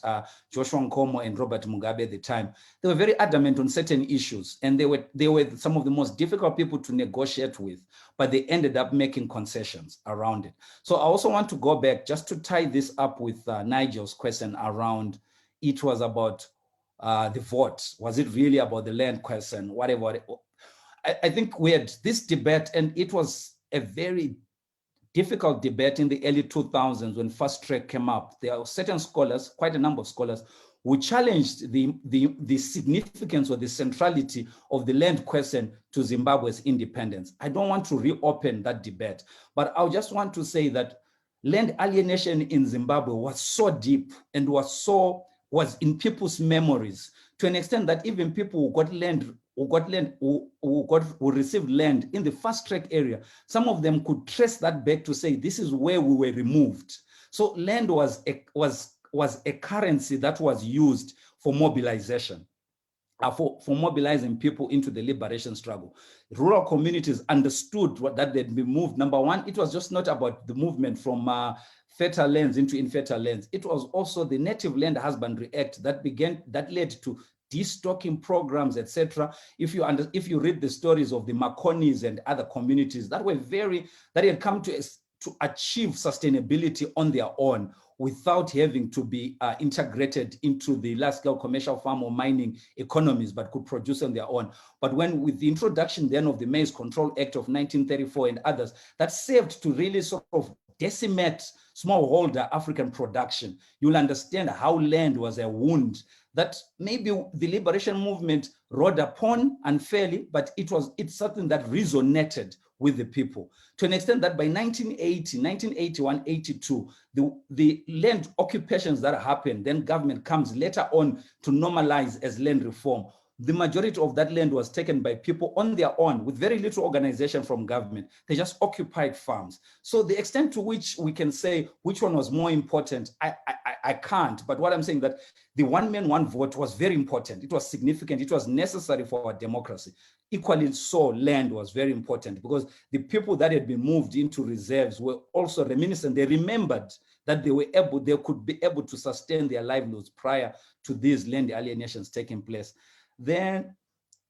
Joshua Nkomo and Robert Mugabe at the time. They were very adamant on certain issues, and they were some of the most difficult people to negotiate with, but they ended up making concessions around it. So I also want to go back just to tie this up with Nigel's question around, it was about the vote. Was it really about the land question, whatever? I think we had this debate, and it was a very difficult debate in the early 2000s when Fast Track came up. There are certain scholars, quite a number of scholars, who challenged the significance or the centrality of the land question to Zimbabwe's independence. I don't want to reopen that debate, but I just want to say that land alienation in Zimbabwe was so deep and was in people's memories, to an extent that even people who received land in the Fast Track area, some of them could trace that back to say, this is where we were removed. So land was a currency that was used for mobilization, for mobilizing people into the liberation struggle. Rural communities understood that they'd been moved. Number one, it was just not about the movement from fertile lands into infertile lands. It was also the Native Land Husbandry Act that led to destocking programs, etc. If you read the stories of the Maconis and other communities that had come to achieve sustainability on their own without having to be integrated into the large-scale commercial farm or mining economies, but could produce on their own. But with the introduction then of the Maize Control Act of 1934 and others, that served to really sort of decimate smallholder African production. You'll understand how land was a wound that maybe the liberation movement rode upon unfairly, but it's something that resonated with the people, to an extent that by 1980, 1981, 82, the land occupations that happened, then government comes later on to normalize as land reform. The majority of that land was taken by people on their own with very little organization from government. They just occupied farms. So the extent to which we can say which one was more important, I can't. But what I'm saying that the one man, one vote was very important. It was significant. It was necessary for our democracy. Equally so, land was very important because the people that had been moved into reserves were also reminiscent. They remembered that they could be able to sustain their livelihoods prior to these land alienations taking place. Then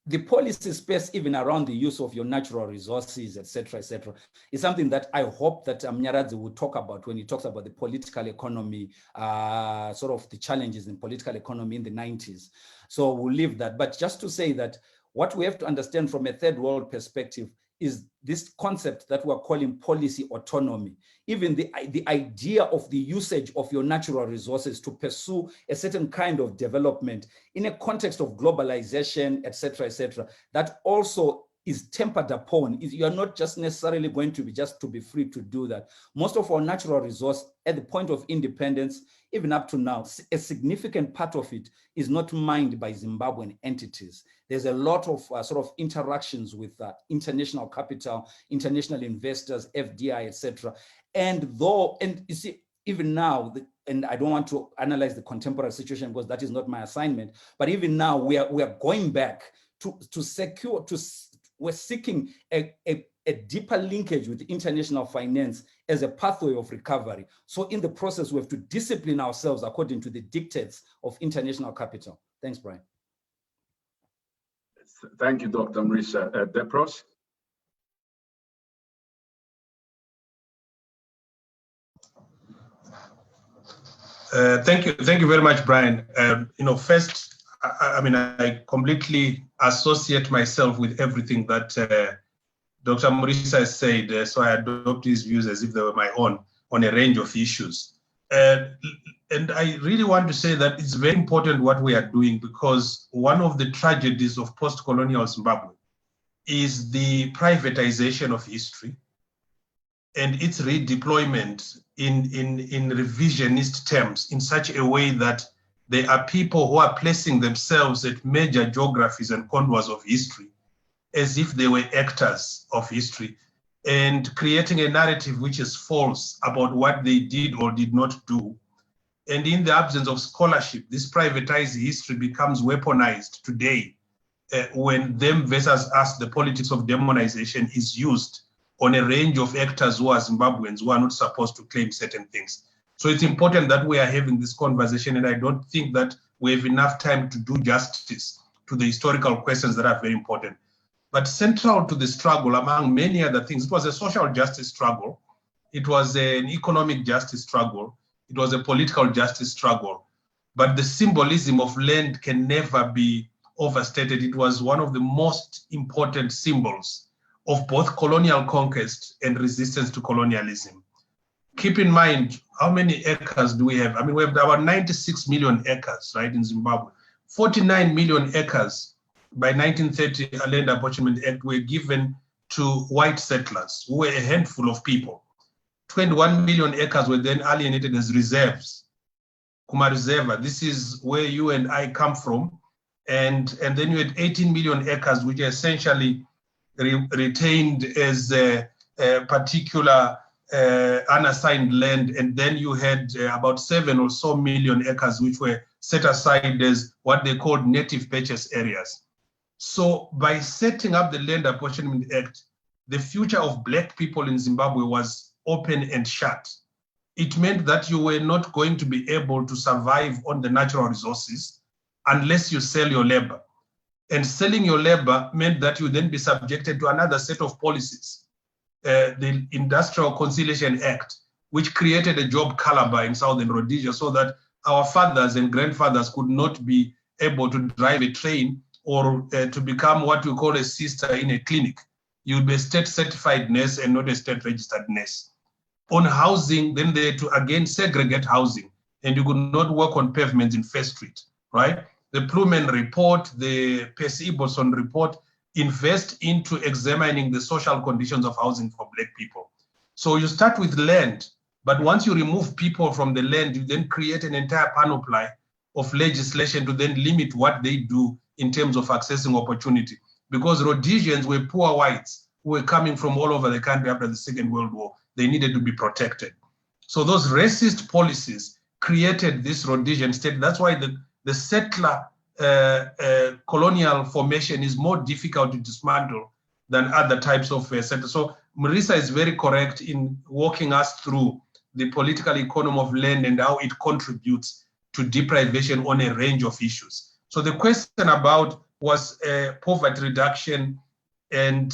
the policy space, even around the use of your natural resources, et cetera, is something that I hope that Mnyaradzi will talk about when he talks about the political economy, sort of the challenges in political economy in the 90s. So we'll leave that. But just to say that what we have to understand from a third world perspective is this concept that we're calling policy autonomy. Even the idea of the usage of your natural resources to pursue a certain kind of development in a context of globalization, et cetera, that also is tempered upon. You're not just necessarily going to be free to do that. Most of our natural resource at the point of independence, even up to now, a significant part of it is not mined by Zimbabwean entities. There's a lot of sort of interactions with international capital, international investors, FDI, etc. And you see, even now, and I don't want to analyze the contemporary situation because that is not my assignment, but even now we are going back we're seeking a deeper linkage with international finance as a pathway of recovery. So in the process, we have to discipline ourselves according to the dictates of international capital. Thanks, Brian. Thank you, Dr. Mrisa. Depros? Thank you very much, Brian. First, I completely associate myself with everything that Dr. Mrisa has said, so I adopt his views as if they were my own on a range of issues. And I really want to say that it's very important what we are doing, because one of the tragedies of post-colonial Zimbabwe is the privatization of history and its redeployment in revisionist terms in such a way that there are people who are placing themselves at major geographies and contours of history as if they were actors of history, and creating a narrative which is false about what they did or did not do. And in the absence of scholarship, this privatized history becomes weaponized today when them versus us, the politics of demonization, is used on a range of actors who are Zimbabweans who are not supposed to claim certain things. So it's important that we are having this conversation, and I don't think that we have enough time to do justice to the historical questions that are very important. But central to the struggle, among many other things, it was a social justice struggle. It was an economic justice struggle. It was a political justice struggle. But the symbolism of land can never be overstated. It was one of the most important symbols of both colonial conquest and resistance to colonialism. Keep in mind, how many acres do we have? I mean, we have about 96 million acres, right, in Zimbabwe. 49 million acres by 1930 Land Apportionment Act were given to white settlers, who were a handful of people. 21 million acres were then alienated as reserves. Kuma Reserva, this is where you and I come from. And then you had 18 million acres, which are essentially retained as a particular unassigned land. And then you had about 7 or so million acres, which were set aside as what they called native purchase areas. So by setting up the Land Apportionment Act, the future of Black people in Zimbabwe was open and shut. It meant that you were not going to be able to survive on the natural resources unless you sell your labor. And selling your labor meant that you would then be subjected to another set of policies, the Industrial Consultation Act, which created a job caliber in Southern Rhodesia so that our fathers and grandfathers could not be able to drive a train or to become what we call a sister in a clinic. You'd be a state-certified nurse and not a state-registered nurse. On housing, then they had to again segregate housing, and you could not work on pavements in First Street, right? The Plumen report, the Percy Iboson report invest into examining the social conditions of housing for Black people. So you start with land, but once you remove people from the land, you then create an entire panoply of legislation to then limit what they do in terms of accessing opportunity. Because Rhodesians were poor whites who were coming from all over the country after the Second World War. They needed to be protected. So those racist policies created this Rhodesian state. That's why the settler colonial formation is more difficult to dismantle than other types of settlers. So Marisa is very correct in walking us through the political economy of land and how it contributes to deprivation on a range of issues. So the question about was poverty reduction and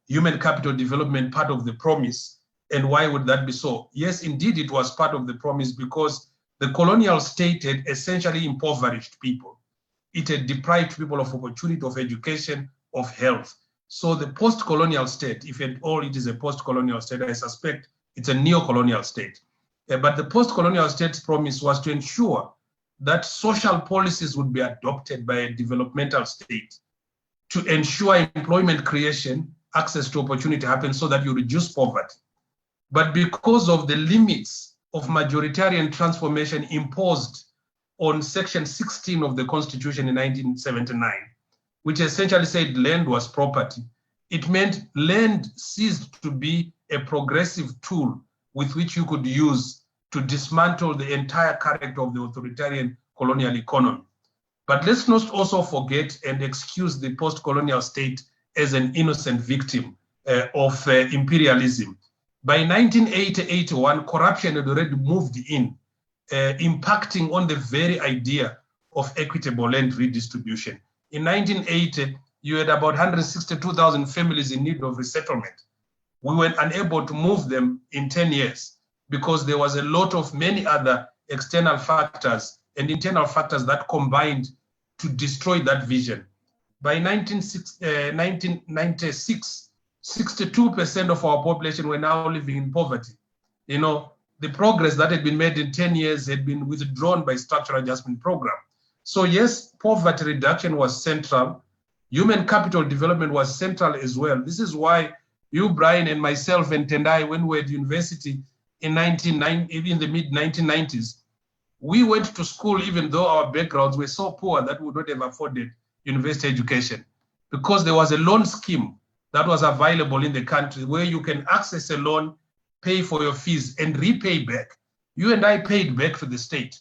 human capital development part of the promise, and why would that be so? Yes, indeed, it was part of the promise because the colonial state had essentially impoverished people. It had deprived people of opportunity, of education, of health. So the post-colonial state, if at all it is a post-colonial state, I suspect it's a neo-colonial state. But the post-colonial state's promise was to ensure that social policies would be adopted by a developmental state to ensure employment creation, access to opportunity happens so that you reduce poverty. But because of the limits of majoritarian transformation imposed on Section 16 of the Constitution in 1979, which essentially said land was property, it meant land ceased to be a progressive tool with which you could use to dismantle the entire character of the authoritarian colonial economy. But let's not also forget and excuse the post-colonial state as an innocent victim of imperialism. By 1980-81, corruption had already moved in, impacting on the very idea of equitable land redistribution. In 1980, you had about 162,000 families in need of resettlement. We were unable to move them in 10 years because there was a lot of many other external factors and internal factors that combined to destroy that vision. By 1996, 62% of our population were now living in poverty. You know, the progress that had been made in 10 years had been withdrawn by structural adjustment program. So yes, poverty reduction was central. Human capital development was central as well. This is why you, Brian, and myself and Tendai, when we were at university in the mid-1990s, we went to school even though our backgrounds were so poor that we would not have afforded university education, because there was a loan scheme that was available in the country where you can access a loan, pay for your fees, and repay back. You and I paid back to the state.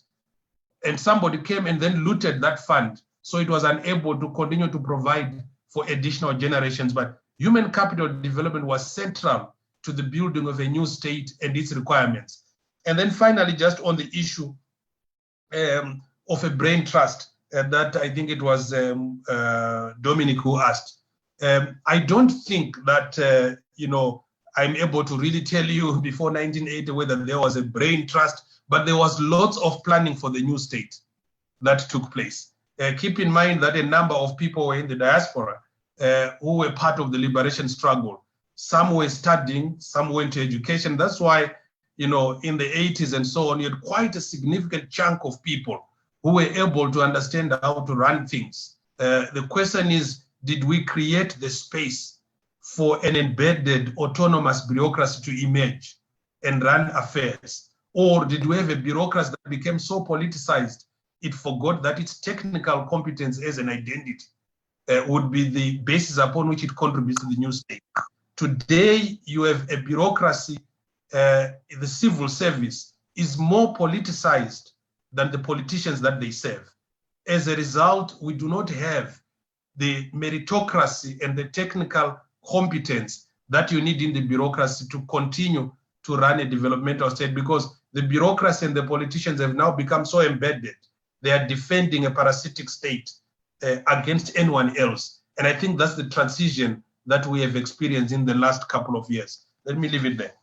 And somebody came and then looted that fund. So it was unable to continue to provide for additional generations. But Human capital development was central to the building of a new state and its requirements. And then finally, just on the issue of a brain trust that I think it was Dominic who asked. I don't think that, I'm able to really tell you before 1980 whether there was a brain trust, but there was lots of planning for the new state that took place. Keep in mind that a number of people were in the diaspora who were part of the liberation struggle. Some were studying, some went to education. That's why, in the 80s and so on, you had quite a significant chunk of people who were able to understand how to run things. The question is, did we create the space for an embedded autonomous bureaucracy to emerge and run affairs? Or did we have a bureaucracy that became so politicized, it forgot that its technical competence as an identity would be the basis upon which it contributes to the new state? Today, you have a bureaucracy, the civil service is more politicized than the politicians that they serve. As a result, we do not have the meritocracy and the technical competence that you need in the bureaucracy to continue to run a developmental state, because the bureaucracy and the politicians have now become so embedded. They are defending a parasitic state against anyone else. And I think that's the transition that we have experienced in the last couple of years. Let me leave it there.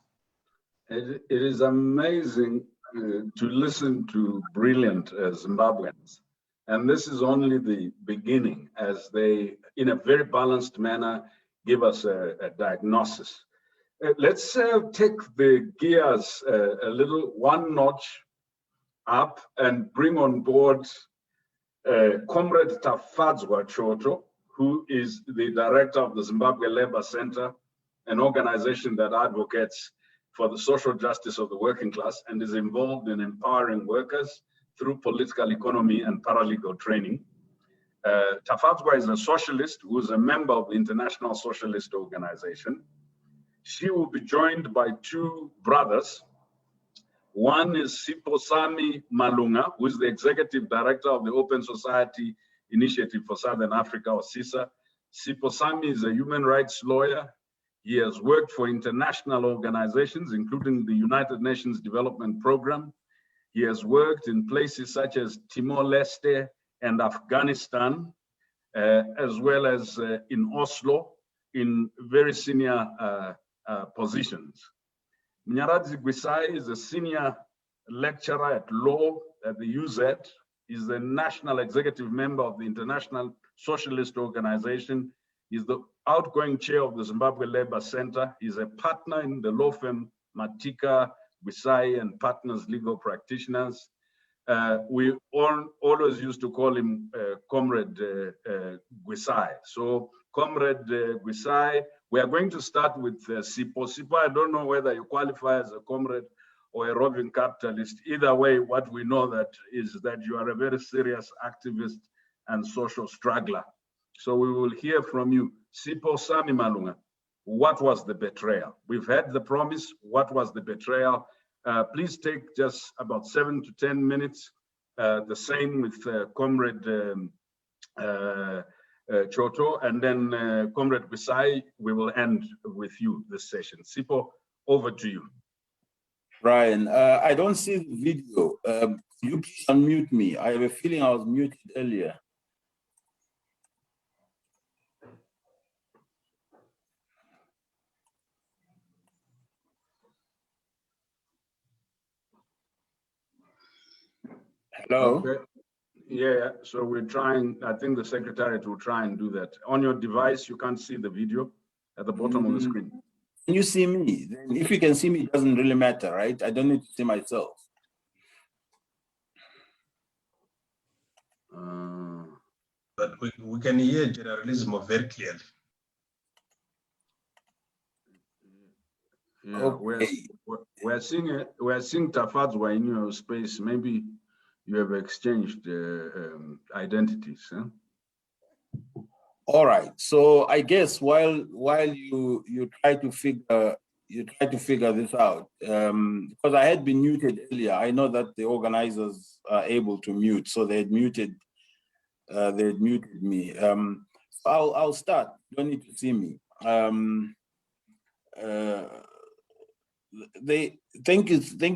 It is amazing to listen to brilliant Zimbabweans. And this is only the beginning, as they, in a very balanced manner, give us a diagnosis. Let's take the gears a little one notch up and bring on board Comrade Tafadzwa Choto, who is the director of the Zimbabwe Labour Center, an organization that advocates for the social justice of the working class and is involved in empowering workers through political economy and paralegal training. Tafadzwa is a socialist who is a member of the International Socialist Organization. She will be joined by two brothers. One is Siposami Malunga, who is the executive director of the Open Society Initiative for Southern Africa, or CISA. Siposami is a human rights lawyer. He has worked for international organizations, including the United Nations Development Program. He has worked in places such as Timor-Leste and Afghanistan, as well as in Oslo, in very senior positions. Mnyaradzi Gwisai is a senior lecturer at law at the UZ. He's the national executive member of the International Socialist Organization. He's the outgoing chair of the Zimbabwe Labour Center. He's a partner in the law firm Matika, Gwisai and Partners Legal Practitioners. We always used to call him Comrade Gwisai. So Comrade Gwisai, we are going to start with Sipo. Sipo, I don't know whether you qualify as a comrade or a roving capitalist. Either way, what we know that is that you are a very serious activist and social struggler. So we will hear from you. Siposami Malunga, what was the betrayal? We've had the promise. What was the betrayal? Please take just about 7 to 10 minutes. The same with Comrade Choto, and then Comrade Gwisai, we will end with you this session. Sipo, over to you. Brian, I don't see the video. You please unmute me. I have a feeling I was muted earlier. Hello? Okay. Yeah, so we're trying, I think the Secretariat will try and do that. On your device, you can't see the video at the bottom of the screen. Can you see me? Then if you can see me, it doesn't really matter, right? I don't need to see myself. But we can hear generalism very clearly. Yeah, Okay. we're seeing Tafadzwa in your space. Maybe you have exchanged identities. Huh? All right. So I guess while you try to figure this out, because I had been muted earlier, I know that the organizers are able to mute, so they had muted me. So I'll start. You don't need to see me. Thank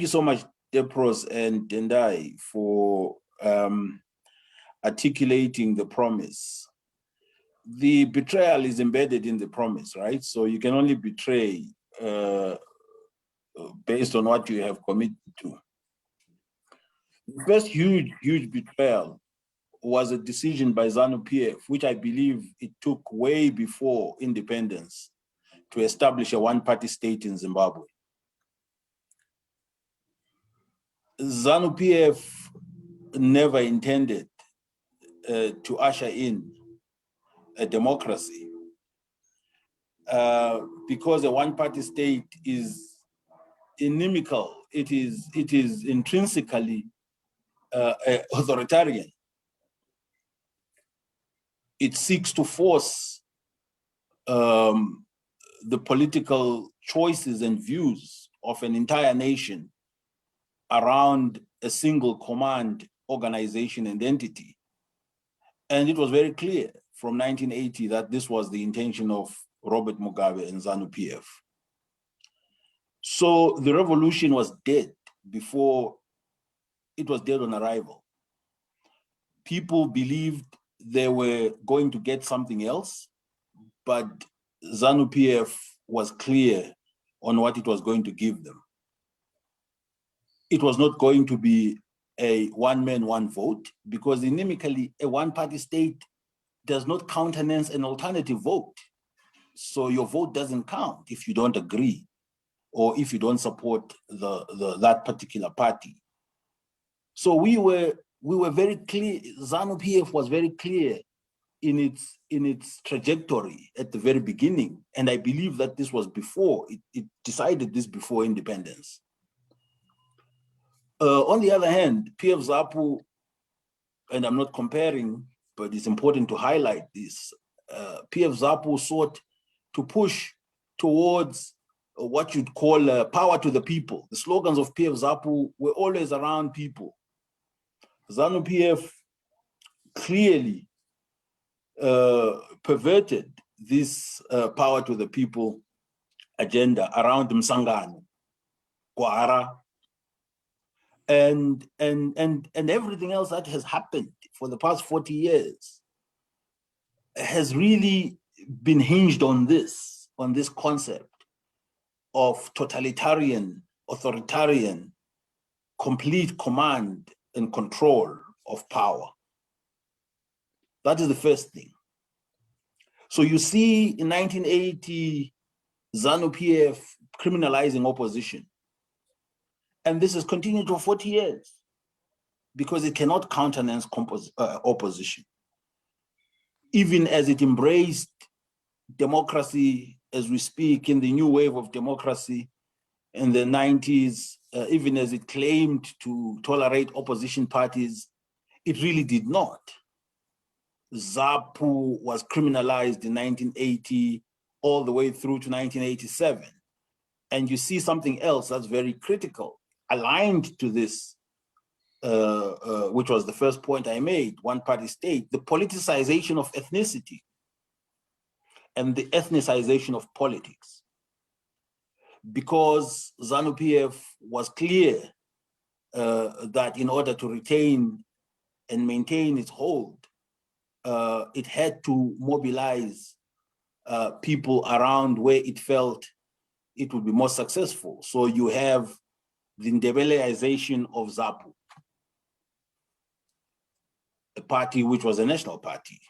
you so much, Depros and I, for articulating the promise. The betrayal is embedded in the promise, right? So you can only betray based on what you have committed to. The first huge betrayal was a decision by ZANU-PF, which I believe it took way before independence, to establish a one-party state in Zimbabwe. ZANU-PF never intended to usher in a democracy because a one-party state is inimical. It is intrinsically authoritarian. It seeks to force the political choices and views of an entire nation around a single command organization and entity. And it was very clear from 1980 that this was the intention of Robert Mugabe and ZANU-PF. So the revolution was dead before it was dead on arrival. People believed they were going to get something else, but ZANU-PF was clear on what it was going to give them. It was not going to be a one man, one vote, because inimically, a one-party state does not countenance an alternative vote. So your vote doesn't count if you don't agree or if you don't support that particular party. So we were very clear. ZANU-PF was very clear in its trajectory at the very beginning, and I believe that this was before it decided this before independence. On the other hand, PF ZAPU, and I'm not comparing, but it's important to highlight this. PF ZAPU sought to push towards what you'd call power to the people. The slogans of PF ZAPU were always around people. ZANU-PF clearly perverted this power to the people agenda around Msangano, Kwara, and everything else that has happened for the past 40 years has really been hinged on this concept of totalitarian, authoritarian, complete command and control of power. That is the first thing. So you see in 1980, ZANU-PF criminalizing opposition. And this has continued for 40 years because it cannot countenance opposition. Even as it embraced democracy as we speak in the new wave of democracy in the 90s, even as it claimed to tolerate opposition parties, it really did not. ZAPU was criminalized in 1980 all the way through to 1987. And you see something else that's very critical, aligned to this, which was the first point I made, one-party state, the politicization of ethnicity and the ethnicization of politics. Because ZANU-PF was clear that in order to retain and maintain its hold, it had to mobilize people around where it felt it would be more successful. So you have the Ndebeleization of ZAPU, a party which was a national party.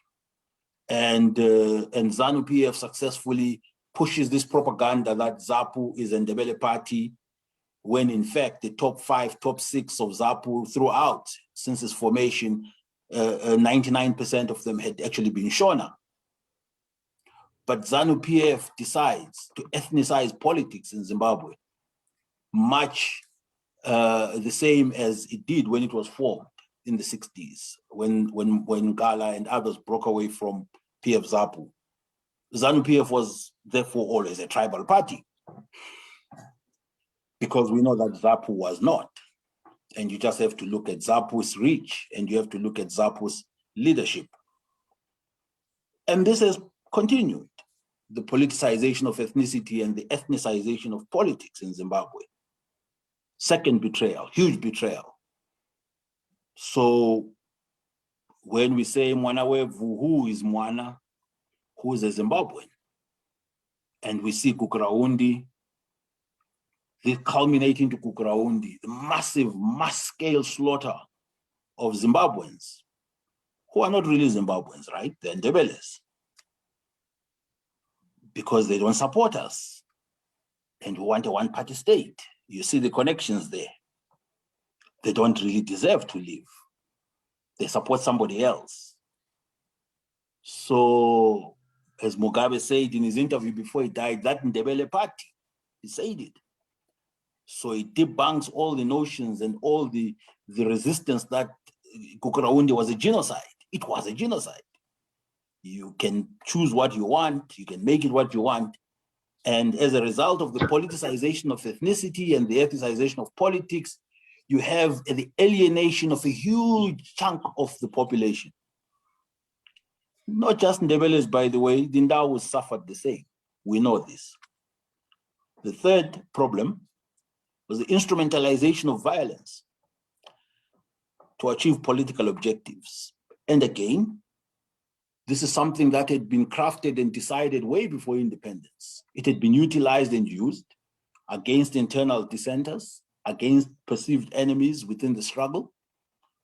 And ZANU-PF successfully pushes this propaganda that ZAPU is a Ndebele party, when in fact the top 5, top 6 of ZAPU throughout, since its formation, 99% of them had actually been Shona. But ZANU-PF decides to ethnicize politics in Zimbabwe, much the same as it did when it was formed in the 60s, when Gala and others broke away from PF ZAPU. ZANU-PF was therefore always a tribal party, because we know that ZAPU was not. And you just have to look at ZAPU's reach, and you have to look at ZAPU's leadership. And this has continued. the politicization of ethnicity and the ethnicization of politics in Zimbabwe. Second betrayal, huge betrayal. So when we say Mwana wevu, who is Mwana? Who is a Zimbabwean? And we see Kukuraundi, this culminating to Kukuraundi, the massive mass-scale slaughter of Zimbabweans, who are not really Zimbabweans, right? They're Ndebeles, because they don't support us and we want a one-party state. You see the connections there. They don't really deserve to live. They support somebody else. So, as Mugabe said in his interview before he died, that Ndebele party, he said it. So it debunks all the notions and all the resistance that Kukuraundi was a genocide. It was a genocide. You can choose what you want, you can make it what you want. And as a result of the politicization of ethnicity and the ethnicization of politics, you have the alienation of a huge chunk of the population. Not just Ndebeles, by the way, the Ndau suffered the same. We know this. The third problem was the instrumentalization of violence to achieve political objectives. And again, this is something that had been crafted and decided way before independence. It had been utilized and used against internal dissenters, against perceived enemies within the struggle.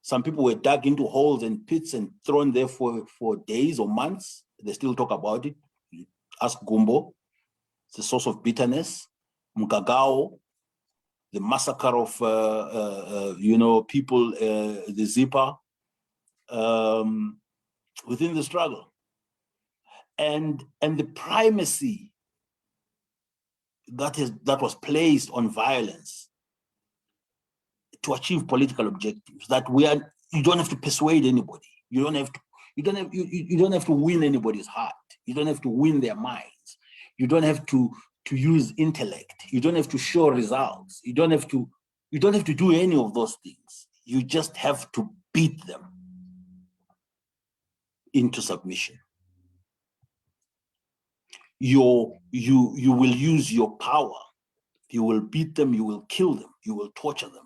Some people were dug into holes and pits and thrown there for days or months. They still talk about it. Ask Gumbo. It's a source of bitterness. Mkagao, the massacre of people, the Zipa, within the struggle. And the primacy that was placed on violence to achieve political objectives, that you don't have to persuade anybody. You don't have to win anybody's heart. You don't have to win their minds. You don't have to use intellect. You don't have to show results. You don't have to do any of those things. You just have to beat them into submission. You will use your power. You will beat them, you will kill them, you will torture them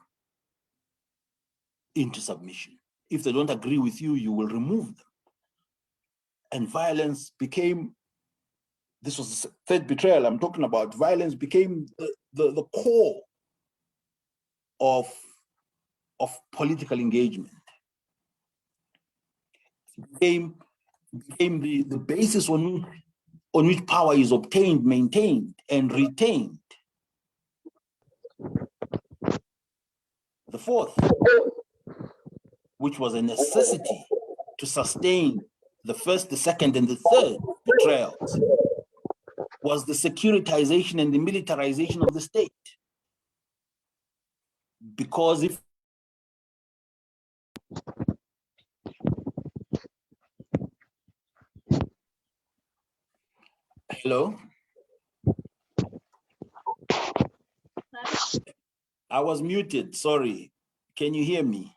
into submission. If they don't agree with you, you will remove them. And violence became, this was the third betrayal I'm talking about, violence became the core of political engagement. It became the basis on which power is obtained, maintained, and retained. The fourth, which was a necessity to sustain the first, the second, and the third betrayals, was the securitization and the militarization of the state. Because if hello? I was muted, sorry. Can you hear me?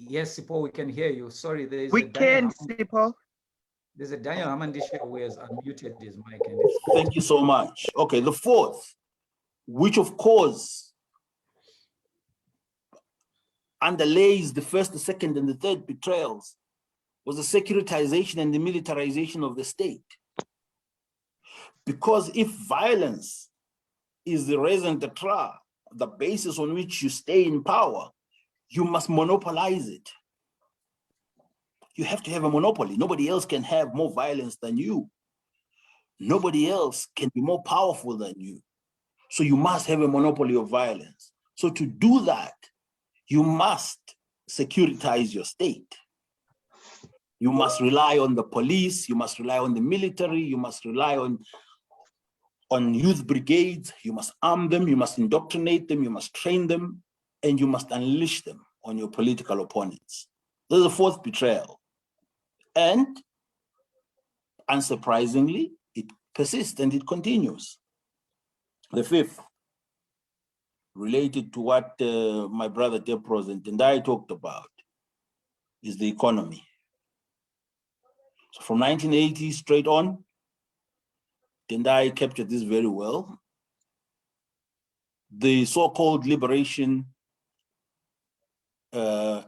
Yes, Sipo, we can hear you. Sorry, there is we can, Sipo. There's a Daniel Hamandisha who has unmuted his mic. Thank you so much. Okay, the fourth, which of course underlays the first, the second, and the third betrayals, was the securitization and the militarization of the state. Because if violence is the raison d'etre, the basis on which you stay in power, you must monopolize it. You have to have a monopoly. Nobody else can have more violence than you. Nobody else can be more powerful than you. So you must have a monopoly of violence. So to do that, you must securitize your state. You must rely on the police, you must rely on the military, you must rely on youth brigades, you must arm them, you must indoctrinate them, you must train them, and you must unleash them on your political opponents. This is the fourth betrayal. And unsurprisingly, it persists and it continues. The fifth, related to what my brother Depros and I talked about, is the economy. So from 1980 straight on, Tendai captured this very well. The so-called liberation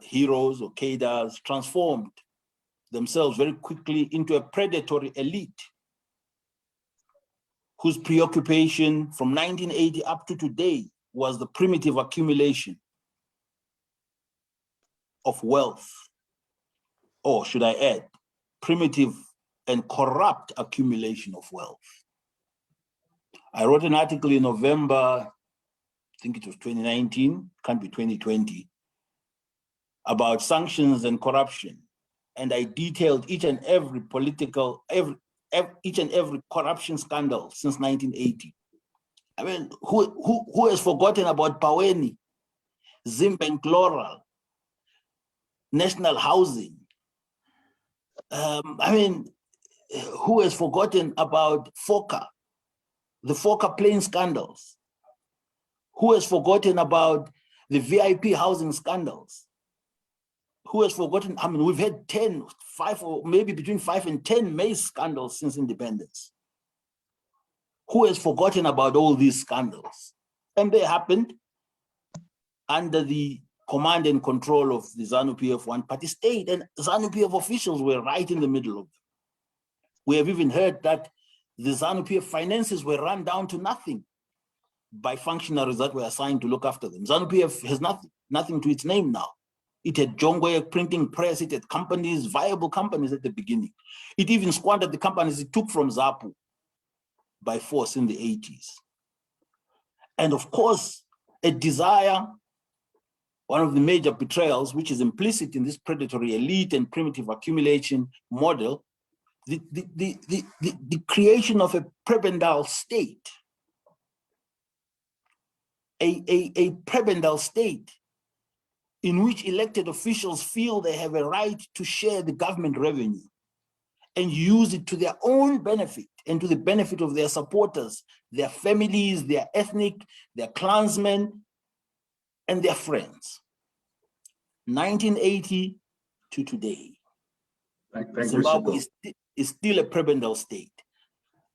heroes or cadres transformed themselves very quickly into a predatory elite whose preoccupation from 1980 up to today was the primitive accumulation of wealth, or should I add, primitive and corrupt accumulation of wealth. I wrote an article in November, I think it was 2019, can't be 2020, about sanctions and corruption. And I detailed each and every corruption scandal since 1980. I mean, who has forgotten about Paweni, Zimbabwe, Chloral, National Housing? I mean, who has forgotten about FOCA, the FOCA plane scandals? Who has forgotten about the VIP housing scandals? Who has forgotten? I mean, we've had 5 or maybe between 5 and 10 maize scandals since independence. Who has forgotten about all these scandals? And they happened under the command and control of the ZANU-PF one-party state, and ZANU-PF officials were right in the middle of them. We have even heard that the ZANU-PF finances were run down to nothing by functionaries that were assigned to look after them. ZANU-PF has nothing to its name now. It had Jongwe printing press, it had companies, viable companies at the beginning. It even squandered the companies it took from ZAPU by force in the 80s. And of course, a desire, one of the major betrayals, which is implicit in this predatory elite and primitive accumulation model, the creation of a prebendal state, a prebendal state in which elected officials feel they have a right to share the government revenue and use it to their own benefit and to the benefit of their supporters, their families, their ethnic, their clansmen, and their friends. 1980 to today. Zimbabwe is still a prebendal state.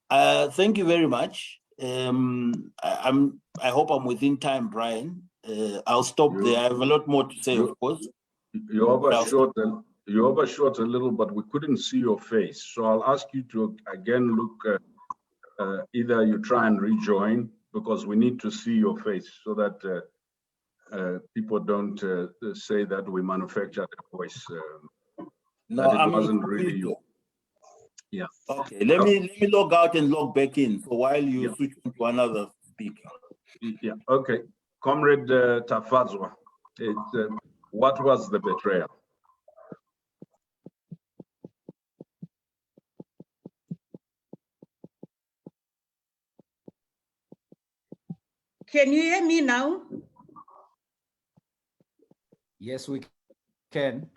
Thank you very much. I hope I'm within time, Brian. I'll stop there. I have a lot more to say, of course. You overshot a little, but we couldn't see your face. So I'll ask you to again look, either you try and rejoin, because we need to see your face so that people don't say that we manufactured a voice. No, that it wasn't really you. Yeah. Okay, let me log out and log back in for while you switch to another speaker. Yeah, okay. Comrade Tafadzwa, what was the betrayal? Can you hear me now? Yes, we can.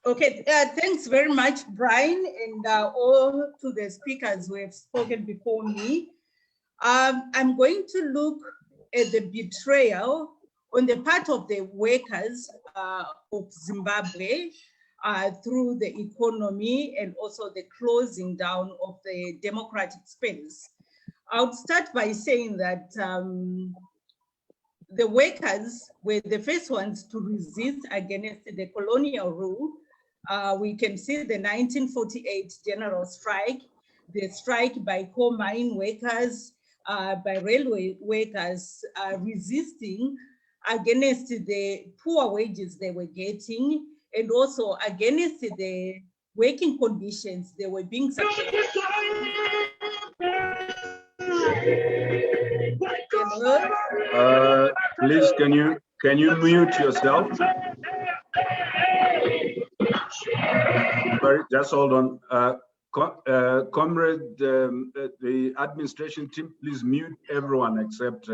Okay, thanks very much, Brian, and all to the speakers who have spoken before me. I'm going to look at the betrayal on the part of the workers of Zimbabwe through the economy and also the closing down of the democratic space. I would start by saying that the workers were the first ones to resist against the colonial rule. We can see the 1948 general strike, the strike by coal mine workers, by railway workers resisting against the poor wages they were getting, and also against the working conditions they were being subjected to. Please, can you mute yourself? Sorry, just hold on. Comrade, the administration team, please mute everyone except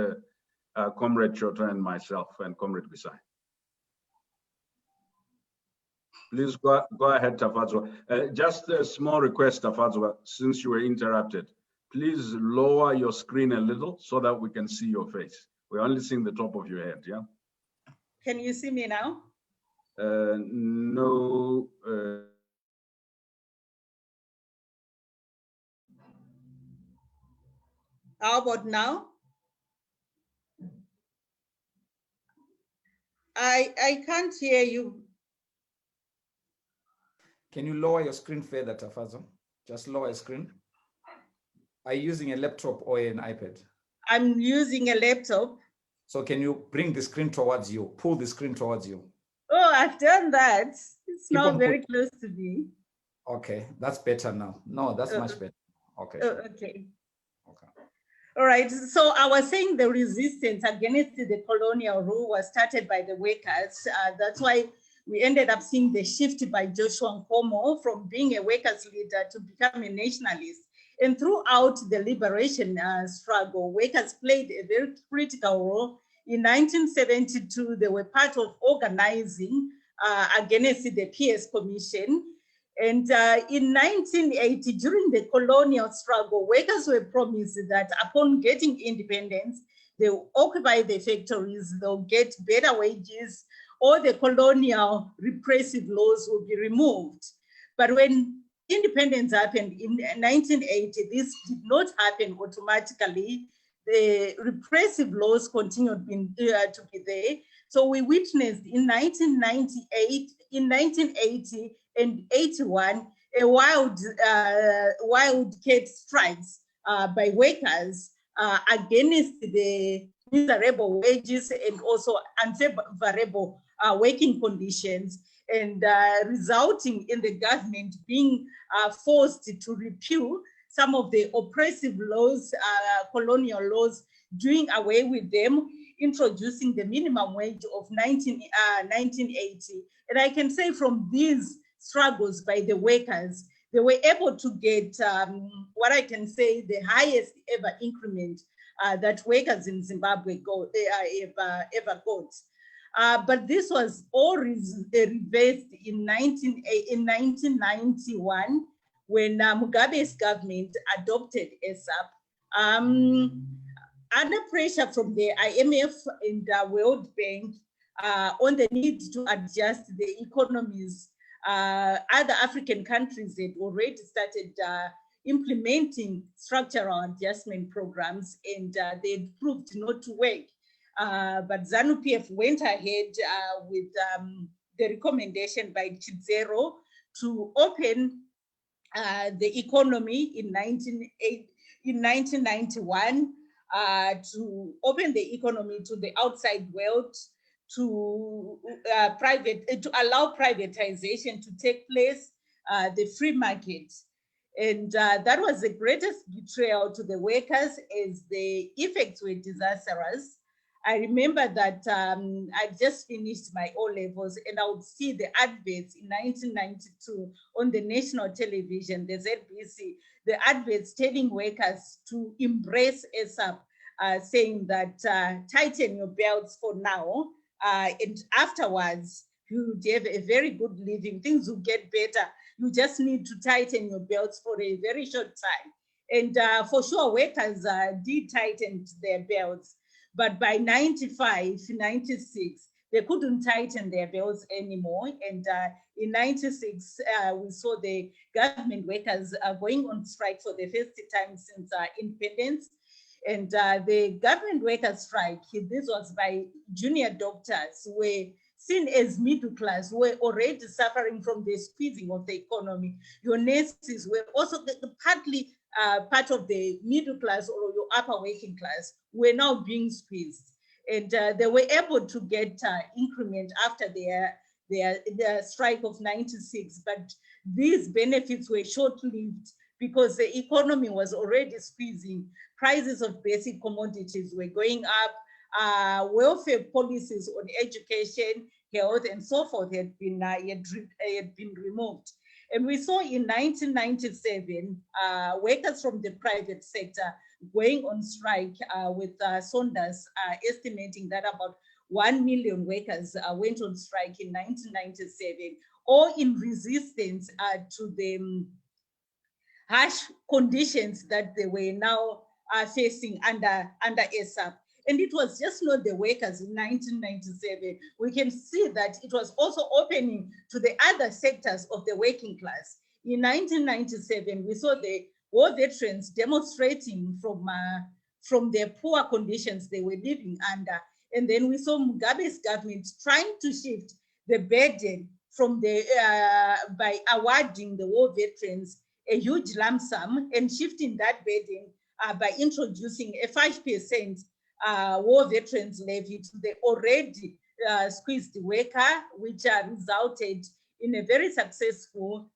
Comrade Chota and myself and Comrade Bisai. Please go ahead, Tafadzwa. Just a small request, Tafadzwa, since you were interrupted. Please lower your screen a little so that we can see your face. We're only seeing the top of your head, yeah? Can you see me now? No. How about now? I can't hear you. Can you lower your screen further, Tafazo? Just lower your screen. Are you using a laptop or an iPad? I'm using a laptop. So can you bring the screen towards you? Pull the screen towards you. Oh, I've done that. It's Keep now on very close to me. Okay, that's better now. No, that's much better. Okay. Sure. Okay. Okay. All right. So I was saying the resistance against the colonial rule was started by the workers. That's why we ended up seeing the shift by Joshua Nkomo from being a workers' leader to become a nationalist. And throughout the liberation struggle, workers played a very critical role. In 1972, they were part of organizing against the PS Commission. And in 1980, during the colonial struggle, workers were promised that upon getting independence, they will occupy the factories, they'll get better wages, all the colonial repressive laws will be removed. But when independence happened in 1980, this did not happen automatically. The repressive laws continued to be there. So we witnessed in 1998, in 1980 and 81, a wildcat strikes by workers against the miserable wages and also unfavorable working conditions, and resulting in the government being forced to repeal some of the oppressive laws, colonial laws, doing away with them, introducing the minimum wage of 1980. And I can say from these struggles by the workers, they were able to get what I can say the highest ever increment that workers in Zimbabwe ever got. But this was all reversed in 1991 when Mugabe's government adopted ESAP. Under pressure from the IMF and the World Bank on the need to adjust the economies, other African countries had already started implementing structural adjustment programs, and they proved not to work. But ZANU-PF went ahead with the recommendation by Chidzero to open the economy in 1991, to open the economy to the outside world, to allow privatization to take place, the free market. And that was the greatest betrayal to the workers, as the effects were disastrous. I remember that I just finished my O-levels, and I would see the adverts in 1992 on the national television, the ZBC, the adverts telling workers to embrace ESAP, saying that tighten your belts for now, and afterwards you have a very good living, things will get better. You just need to tighten your belts for a very short time. And for sure, workers did tighten their belts. But by 95, 96, they couldn't tighten their belts anymore. And in 96, we saw the government workers going on strike for the first time since independence. And the government workers strike, this was by junior doctors who were seen as middle class, who were already suffering from the squeezing of the economy. Your nurses were also partly part of the middle class or your upper working class, were now being squeezed. And they were able to get increment after their strike of 96, but these benefits were short-lived because the economy was already squeezing. Prices of basic commodities were going up. Welfare policies on education, health, and so forth had been removed. And we saw in 1997, workers from the private sector going on strike with Saunders estimating that about 1 million workers went on strike in 1997, all in resistance to the harsh conditions that they were now facing under ESAP. And it was just not the workers in 1997. We can see that it was also opening to the other sectors of the working class. In 1997, we saw the war veterans demonstrating from from the poor conditions they were living under. And then we saw Mugabe's government trying to shift the burden from the by awarding the war veterans a huge lump sum and shifting that burden by introducing a 5% war veterans levy to the already squeezed worker, which resulted in a very successful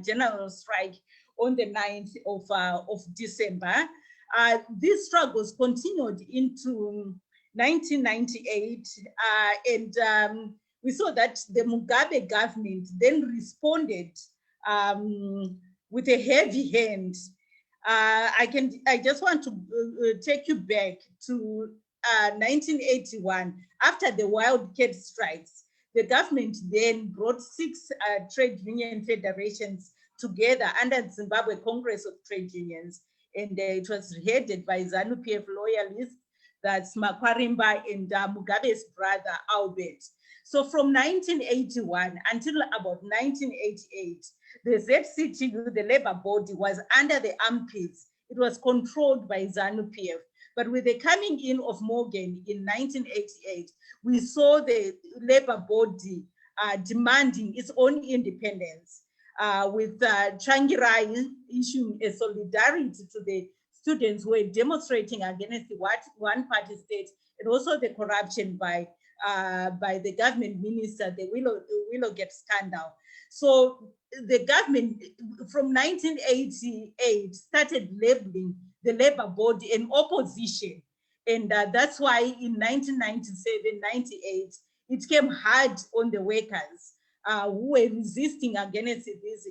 general strike on the 9th of December. These struggles continued into 1998, and we saw that the Mugabe government then responded with a heavy hand. I just want to take you back to 1981. After the wildcat strikes, the government then brought 6 trade union federations together under the Zimbabwe Congress of Trade Unions, and it was headed by ZANU-PF loyalists, that's Makwarimba and Mugabe's brother Albert. So from 1981 until about 1988, the ZCTU, the labor body, was under the armpits. It was controlled by ZANU-PF. But with the coming in of Morgan in 1988, we saw the labor body demanding its own independence, with Changirai issuing a solidarity to the students who were demonstrating against the one-party state, and also the corruption by the government minister, the Willowgate scandal. So the government from 1988 started labeling the labor body an opposition. And that's why in 1997, 98, it came hard on the workers who were resisting against these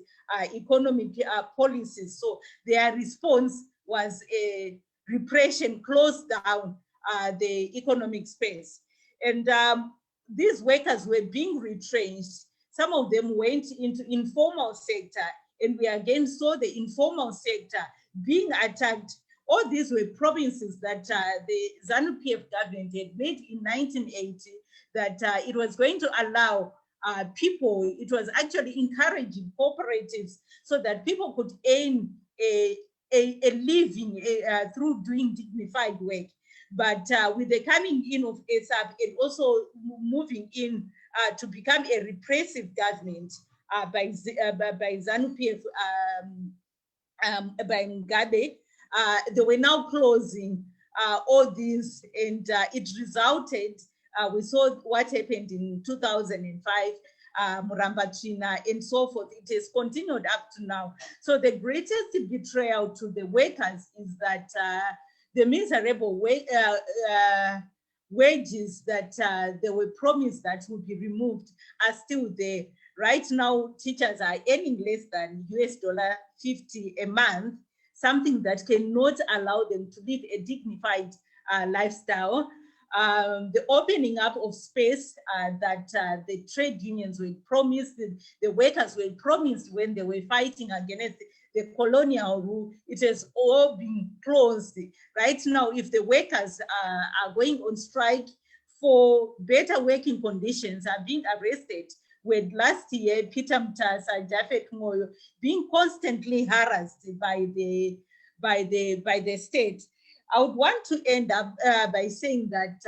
economic policies. So their response was a repression, closed down the economic space. And these workers were being retrenched. Some of them went into informal sector, and we again saw the informal sector being attacked. All these were provinces that the ZANU-PF government had made in 1980, that it was going to allow people, it was actually encouraging cooperatives so that people could earn a living through doing dignified work. But with the coming in of ASAP and also moving in to become a repressive government by ZANU-PF, by Mugabe, they were now closing all these, and it resulted, we saw what happened in 2005, Muramba-China, and so forth. It has continued up to now. So the greatest betrayal to the workers is that the miserable wages that they were promised that would be removed are still there. Right now, teachers are earning less than $50 a month, something that cannot allow them to live a dignified lifestyle. The opening up of space that the trade unions were promised, the workers were promised when they were fighting against the colonial rule, it has all been closed. Right now, if the workers are going on strike for better working conditions, are being arrested, with last year, Peter Mtasa, Japhet Moyo, being constantly harassed by the state. I would want to end up by saying that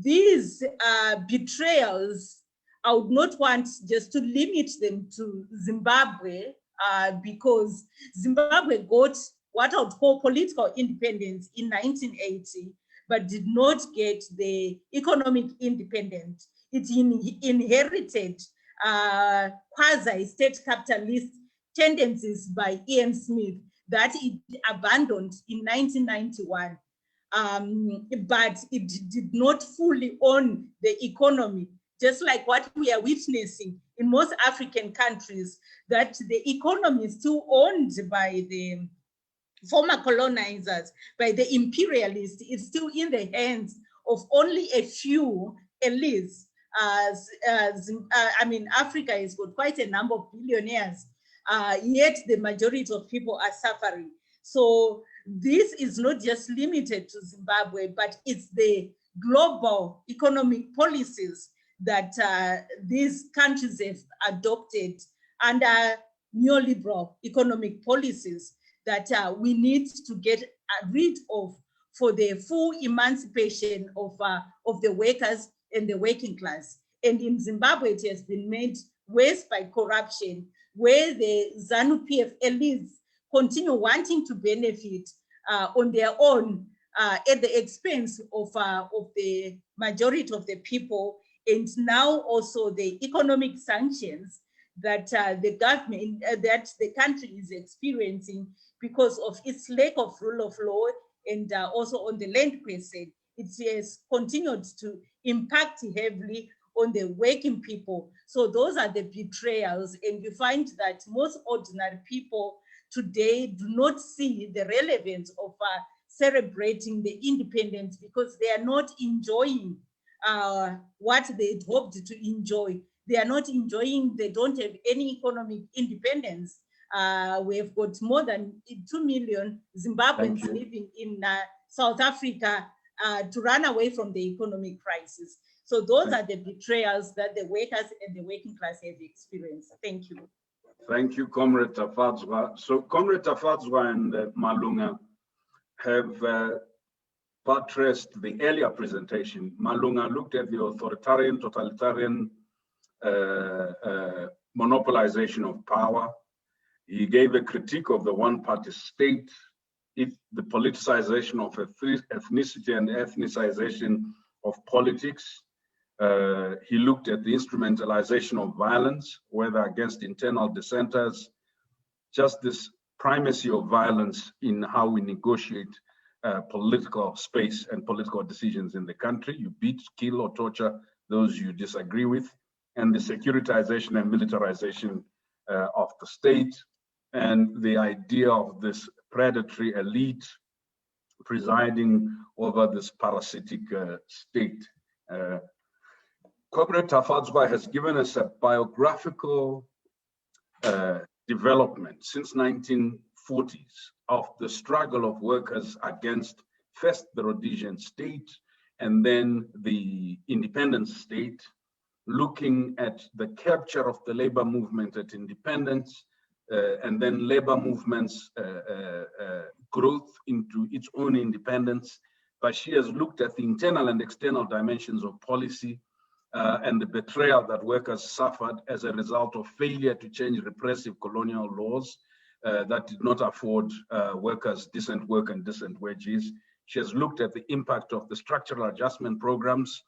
these betrayals, I would not want just to limit them to Zimbabwe, because Zimbabwe got what I would call political independence in 1980, but did not get the economic independence. It inherited quasi-state capitalist tendencies by Ian Smith that it abandoned in 1991. But it did not fully own the economy, just like what we are witnessing in most African countries, that the economy is still owned by the former colonizers, by the imperialists. It's still in the hands of only a few elites. I mean, Africa has got quite a number of billionaires, yet the majority of people are suffering. So this is not just limited to Zimbabwe, but it's the global economic policies that these countries have adopted under neoliberal economic policies that we need to get rid of for the full emancipation of the workers and the working class. And in Zimbabwe, it has been made worse by corruption, where the ZANU-PF elites continue wanting to benefit on their own at the expense of the majority of the people, and now also the economic sanctions that the government, that the country is experiencing because of its lack of rule of law, and also on the land question. It has continued to impact heavily on the working people. So those are the betrayals, and you find that most ordinary people today do not see the relevance of celebrating the independence because they are not enjoying what they hoped to enjoy. They are not enjoying, they don't have any economic independence. We have got more than 2 million Zimbabweans living in South Africa to run away from the economic crisis. So those are the betrayals that the workers and the working class have experienced. Thank you. Thank you, Comrade Tafadzwa. So Comrade Tafadzwa and Malunga have buttressed the earlier presentation. Malunga looked at the authoritarian, totalitarian monopolization of power. He gave a critique of the one-party state, the politicization of ethnicity and ethnicization of politics. He looked at the instrumentalization of violence, whether against internal dissenters, just this primacy of violence in how we negotiate political space and political decisions in the country. You beat, kill, or torture those you disagree with, and the securitization and militarization of the state, and the idea of this predatory elite presiding over this parasitic state. Comrade Tafadzwa has given us a biographical development since 1940s of the struggle of workers against first the Rhodesian state and then the independent state, looking at the capture of the labor movement at independence and then labor movement's growth into its own independence. But she has looked at the internal and external dimensions of policy and the betrayal that workers suffered as a result of failure to change repressive colonial laws that did not afford workers decent work and decent wages. She has looked at the impact of the structural adjustment programs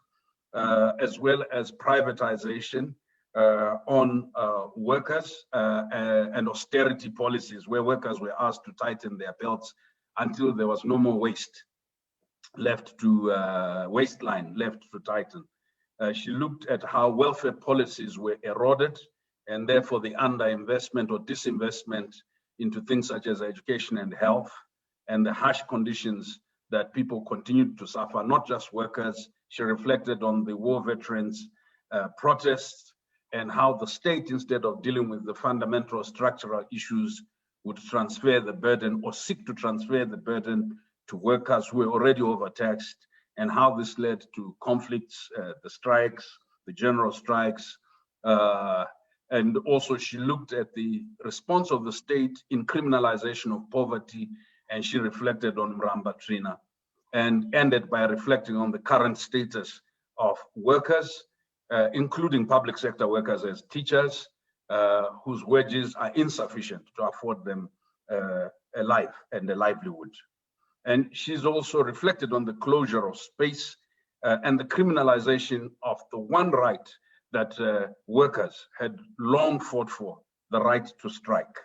as well as privatization on workers and austerity policies where workers were asked to tighten their belts until there was no more waistline left to tighten. She looked at how welfare policies were eroded and therefore the underinvestment or disinvestment into things such as education and health and the harsh conditions that people continued to suffer, not just workers. She reflected on the war veterans' protests and how the state, instead of dealing with the fundamental structural issues, would transfer the burden or seek to transfer the burden to workers who were already overtaxed, and how this led to conflicts, the strikes, the general strikes. And also she looked at the response of the state in criminalization of poverty, and she reflected on Mramba Trina, and ended by reflecting on the current status of workers, including public sector workers as teachers, whose wages are insufficient to afford them a life and a livelihood. And she's also reflected on the closure of space and the criminalization of the one right that workers had long fought for, the right to strike.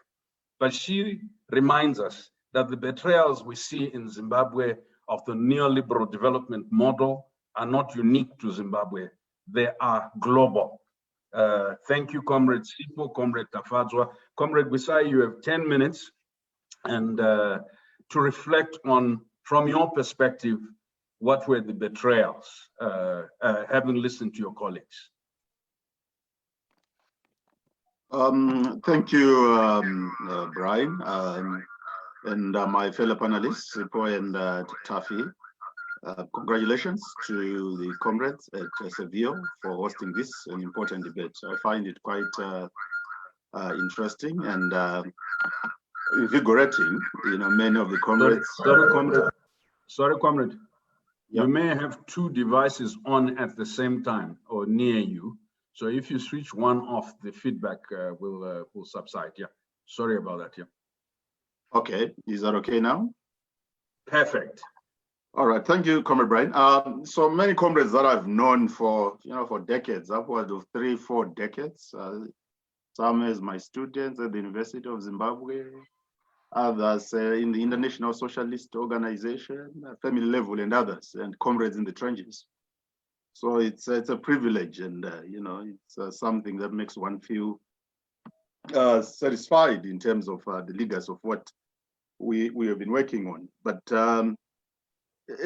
But she reminds us that the betrayals we see in Zimbabwe of the neoliberal development model are not unique to Zimbabwe, they are global. Thank you, Comrade Sipho, Comrade Tafadzwa. Comrade Wisai, you have 10 minutes and to reflect on, from your perspective, what were the betrayals, having listened to your colleagues. Thank you, Brian, and my fellow panelists, Sipho and Tafi. Congratulations to the comrades at Seville for hosting this an important debate. I find it quite interesting and invigorating. You know, many of the comrades. Sorry, comrade. Yeah. You may have two devices on at the same time or near you. So if you switch one off, the feedback will subside. Yeah. Sorry about that. Yeah. Okay. Is that okay now? Perfect. All right. Thank you, Comrade Brian. So many comrades that I've known for decades, upwards of 3-4 decades. Some as my students at the University of Zimbabwe, others in the International Socialist Organization, family level, and others, and comrades in the trenches. So it's a privilege, and it's something that makes one feel satisfied in terms of the legacy of what we have been working on. But a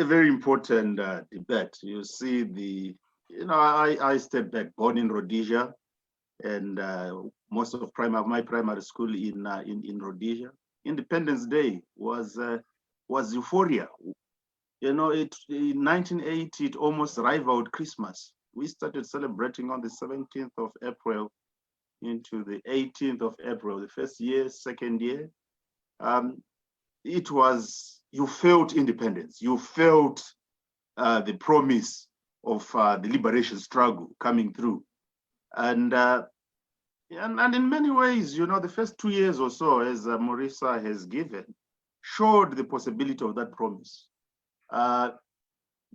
very important debate. You see, I stepped back, born in Rhodesia, and most of my primary school in Rhodesia. Independence Day was euphoria. In 1980, it almost rivaled Christmas. We started celebrating on the 17th of April into the 18th of April, the first year, second year. It was, you felt independence. You felt the promise of the liberation struggle coming through. And in many ways, the first 2 years or so, as Marisa has given, showed the possibility of that promise.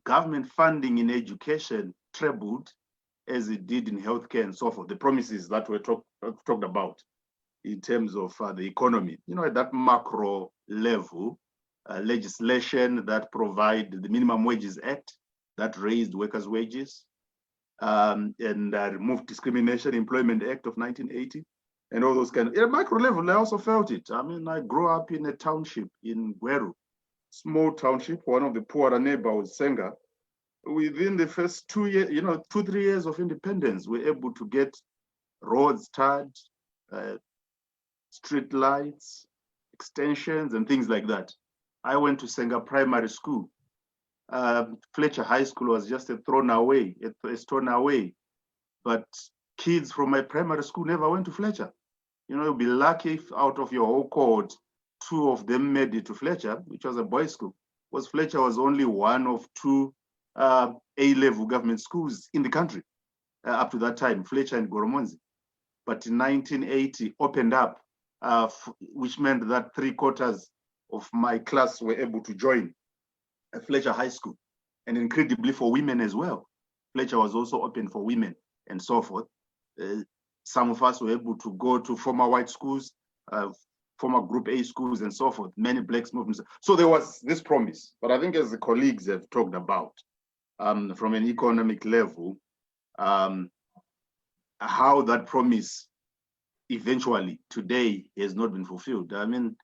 Government funding in education trebled as it did in healthcare and so forth. The promises that were talked about in terms of the economy, at that macro level, legislation that provide the Minimum Wages Act that raised workers' wages, and removed Discrimination Employment Act of 1980, and all those at a macro level, I also felt it. I mean, I grew up in a township in Gweru, small township. One of the poorer neighbor was Senga. Within the first 2 years, 2-3 years of independence, we're able to get roads tarred, street lights, extensions, and things like that. I went to Senga Primary School. Fletcher High School was just a stone away. But kids from my primary school never went to Fletcher. You'll be lucky if out of your whole cohort, 2 of them made it to Fletcher, which was a boys' school. Because Fletcher was only one of 2 A-level government schools in the country up to that time, Fletcher and Goromonzi. But in 1980, opened up, which meant that 3/4 of my class were able to join Fletcher High School. And incredibly for women as well. Fletcher was also open for women and so forth. Some of us were able to go to former white schools, former Group A schools and so forth, many blacks movements. So there was this promise. But I think as the colleagues have talked about, from an economic level, how that promise eventually today has not been fulfilled. I mean,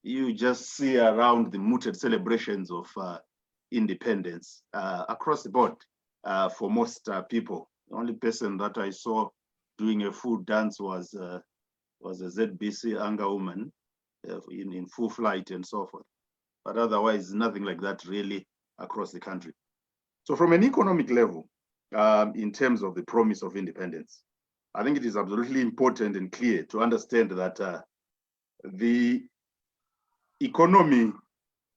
you just see around the mooted celebrations of independence across the board for most people. The only person that I saw doing a full dance was a ZBC Anga woman in full flight and so forth. But otherwise, nothing like that really across the country. So from an economic level, in terms of the promise of independence, I think it is absolutely important and clear to understand that the economy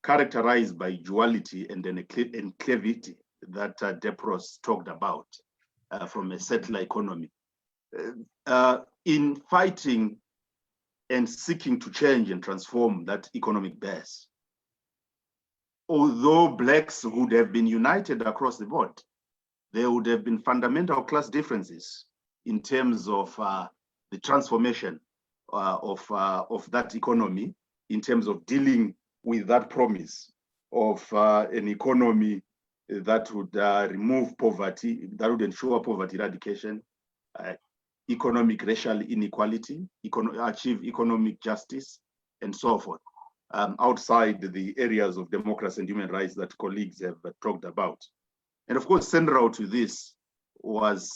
characterized by duality and enclavity that Depros talked about from a settler economy. In fighting and seeking to change and transform that economic base, although blacks would have been united across the board, there would have been fundamental class differences in terms of the transformation of that economy, in terms of dealing with that promise of an economy that would remove poverty, that would ensure poverty eradication, economic racial inequality, achieve economic justice, and so forth, outside the areas of democracy and human rights that colleagues have talked about. And of course, central to this was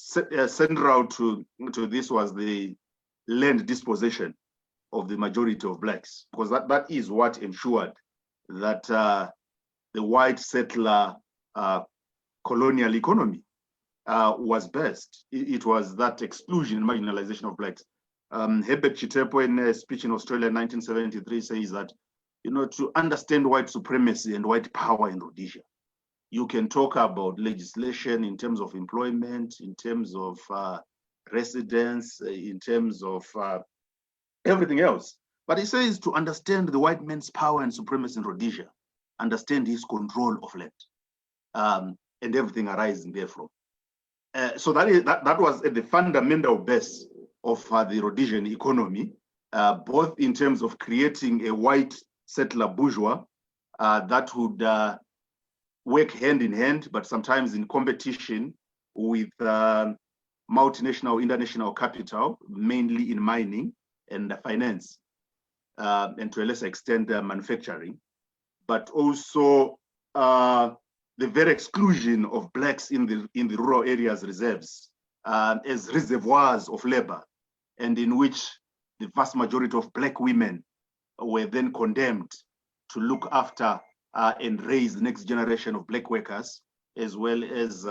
the land dispossession of the majority of blacks, because that is what ensured that the white settler colonial economy was best. It was that exclusion and marginalization of blacks. Herbert Chitepo, in a speech in Australia in 1973, says that to understand white supremacy and white power in Rhodesia. You can talk about legislation in terms of employment, in terms of residence, in terms of everything else. But it says to understand the white man's power and supremacy in Rhodesia, understand his control of land, and everything arising therefrom. So that was at the fundamental base of the Rhodesian economy, both in terms of creating a white settler bourgeois that would work hand in hand, but sometimes in competition with multinational, international capital, mainly in mining and finance, and to a lesser extent, manufacturing, but also the very exclusion of blacks in the rural areas reserves as reservoirs of labor, and in which the vast majority of black women were then condemned to look after and raise the next generation of black workers, as well as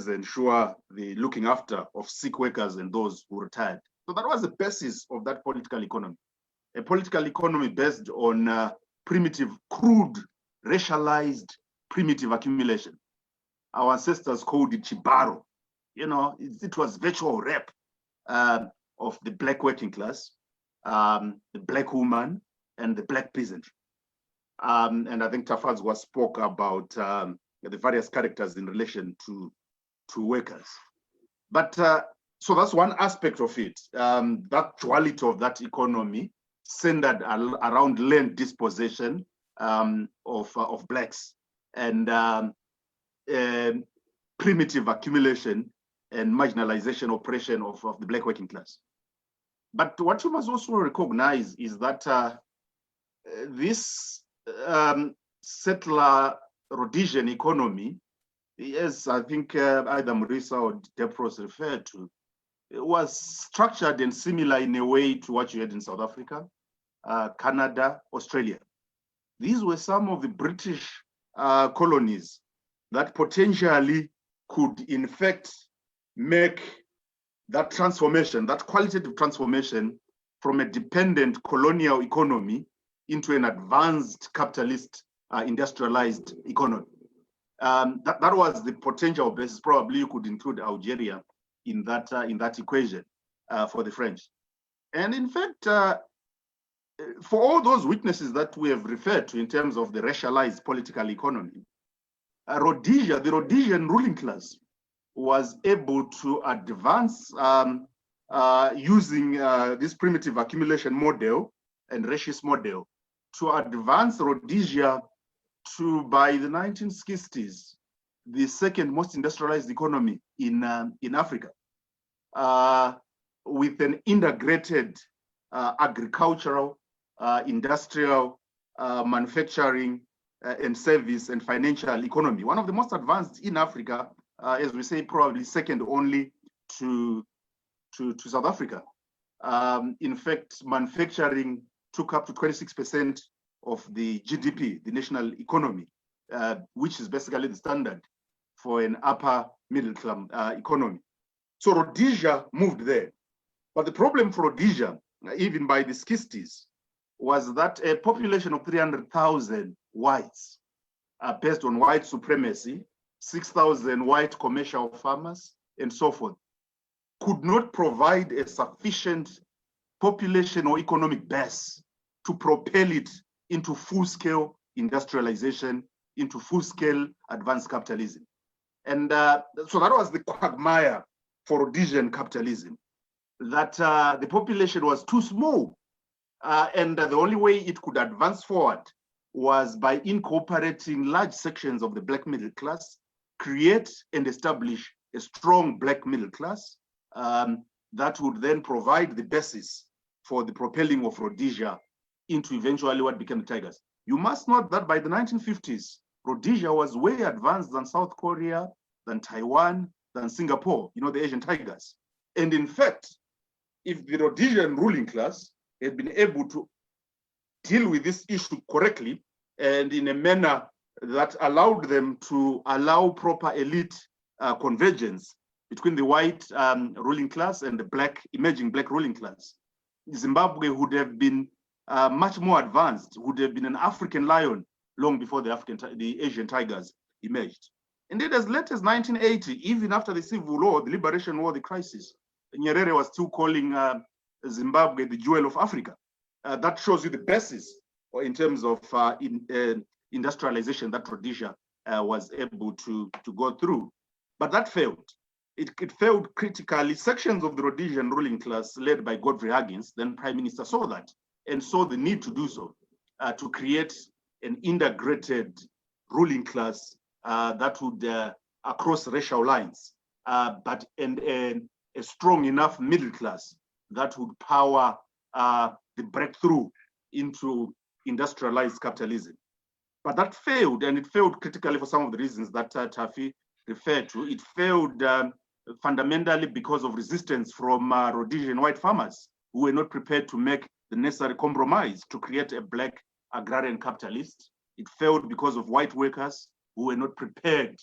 ensure the looking after of sick workers and those who retired. So that was the basis of that political economy, a political economy based on primitive, crude, racialized, primitive accumulation. Our ancestors called it chibaro. It was virtual rape of the black working class, the black woman, and the black peasantry. And I think Tafadzwa spoke about the various characters in relation to workers. But so that's one aspect of it, that duality of that economy centered around land dispossession of blacks and primitive accumulation and marginalization, oppression of the black working class. But what you must also recognize is that this settler Rhodesian economy, as I think either Marisa or Depros referred to, it was structured and similar in a way to what you had in South Africa, Canada, Australia. These were some of the British colonies that potentially could, in fact, make that transformation, that qualitative transformation from a dependent colonial economy into an advanced capitalist industrialized economy. That was the potential basis. Probably you could include Algeria in that equation for the French. And in fact, for all those weaknesses that we have referred to in terms of the racialized political economy, Rhodesia, the Rhodesian ruling class, was able to advance using this primitive accumulation model and racist model to advance Rhodesia to, by the 1960s, the second most industrialized economy in Africa, with an integrated agricultural, industrial, manufacturing, and service and financial economy. One of the most advanced in Africa, as we say, probably second only to South Africa. In fact, manufacturing took up to 26% of the GDP, the national economy, which is basically the standard for an upper middle class economy. So Rhodesia moved there. But the problem for Rhodesia, even by the 60s, was that a population of 300,000 whites, based on white supremacy, 6,000 white commercial farmers, and so forth, could not provide a sufficient population or economic base to propel it into full-scale industrialization, into full-scale advanced capitalism. And so that was the quagmire for Rhodesian capitalism, that the population was too small. And the only way it could advance forward was by incorporating large sections of the black middle class, create and establish a strong black middle class that would then provide the basis for the propelling of Rhodesia into eventually what became the Tigers. You must note that by the 1950s, Rhodesia was way advanced than South Korea, than Taiwan, than Singapore, the Asian Tigers. And in fact, if the Rhodesian ruling class had been able to deal with this issue correctly and in a manner that allowed them to allow proper elite convergence between the white ruling class and the emerging black ruling class, Zimbabwe would have been much more advanced, would have been an African lion long before the Asian tigers emerged. Indeed, as late as 1980, even after the Civil War, the Liberation War, the crisis, Nyerere was still calling Zimbabwe the jewel of Africa. That shows you the basis in terms of industrialization that Rhodesia was able to go through. But that failed. It failed critically. Sections of the Rhodesian ruling class, led by Godfrey Huggins, then Prime Minister, saw that and saw the need to do so, to create an integrated ruling class that would across racial lines, but a strong enough middle class that would power the breakthrough into industrialized capitalism. But that failed, and it failed critically for some of the reasons that Tafi referred to. It failed fundamentally because of resistance from Rhodesian white farmers who were not prepared to make the necessary compromise to create a black agrarian capitalist. It failed because of white workers who were not prepared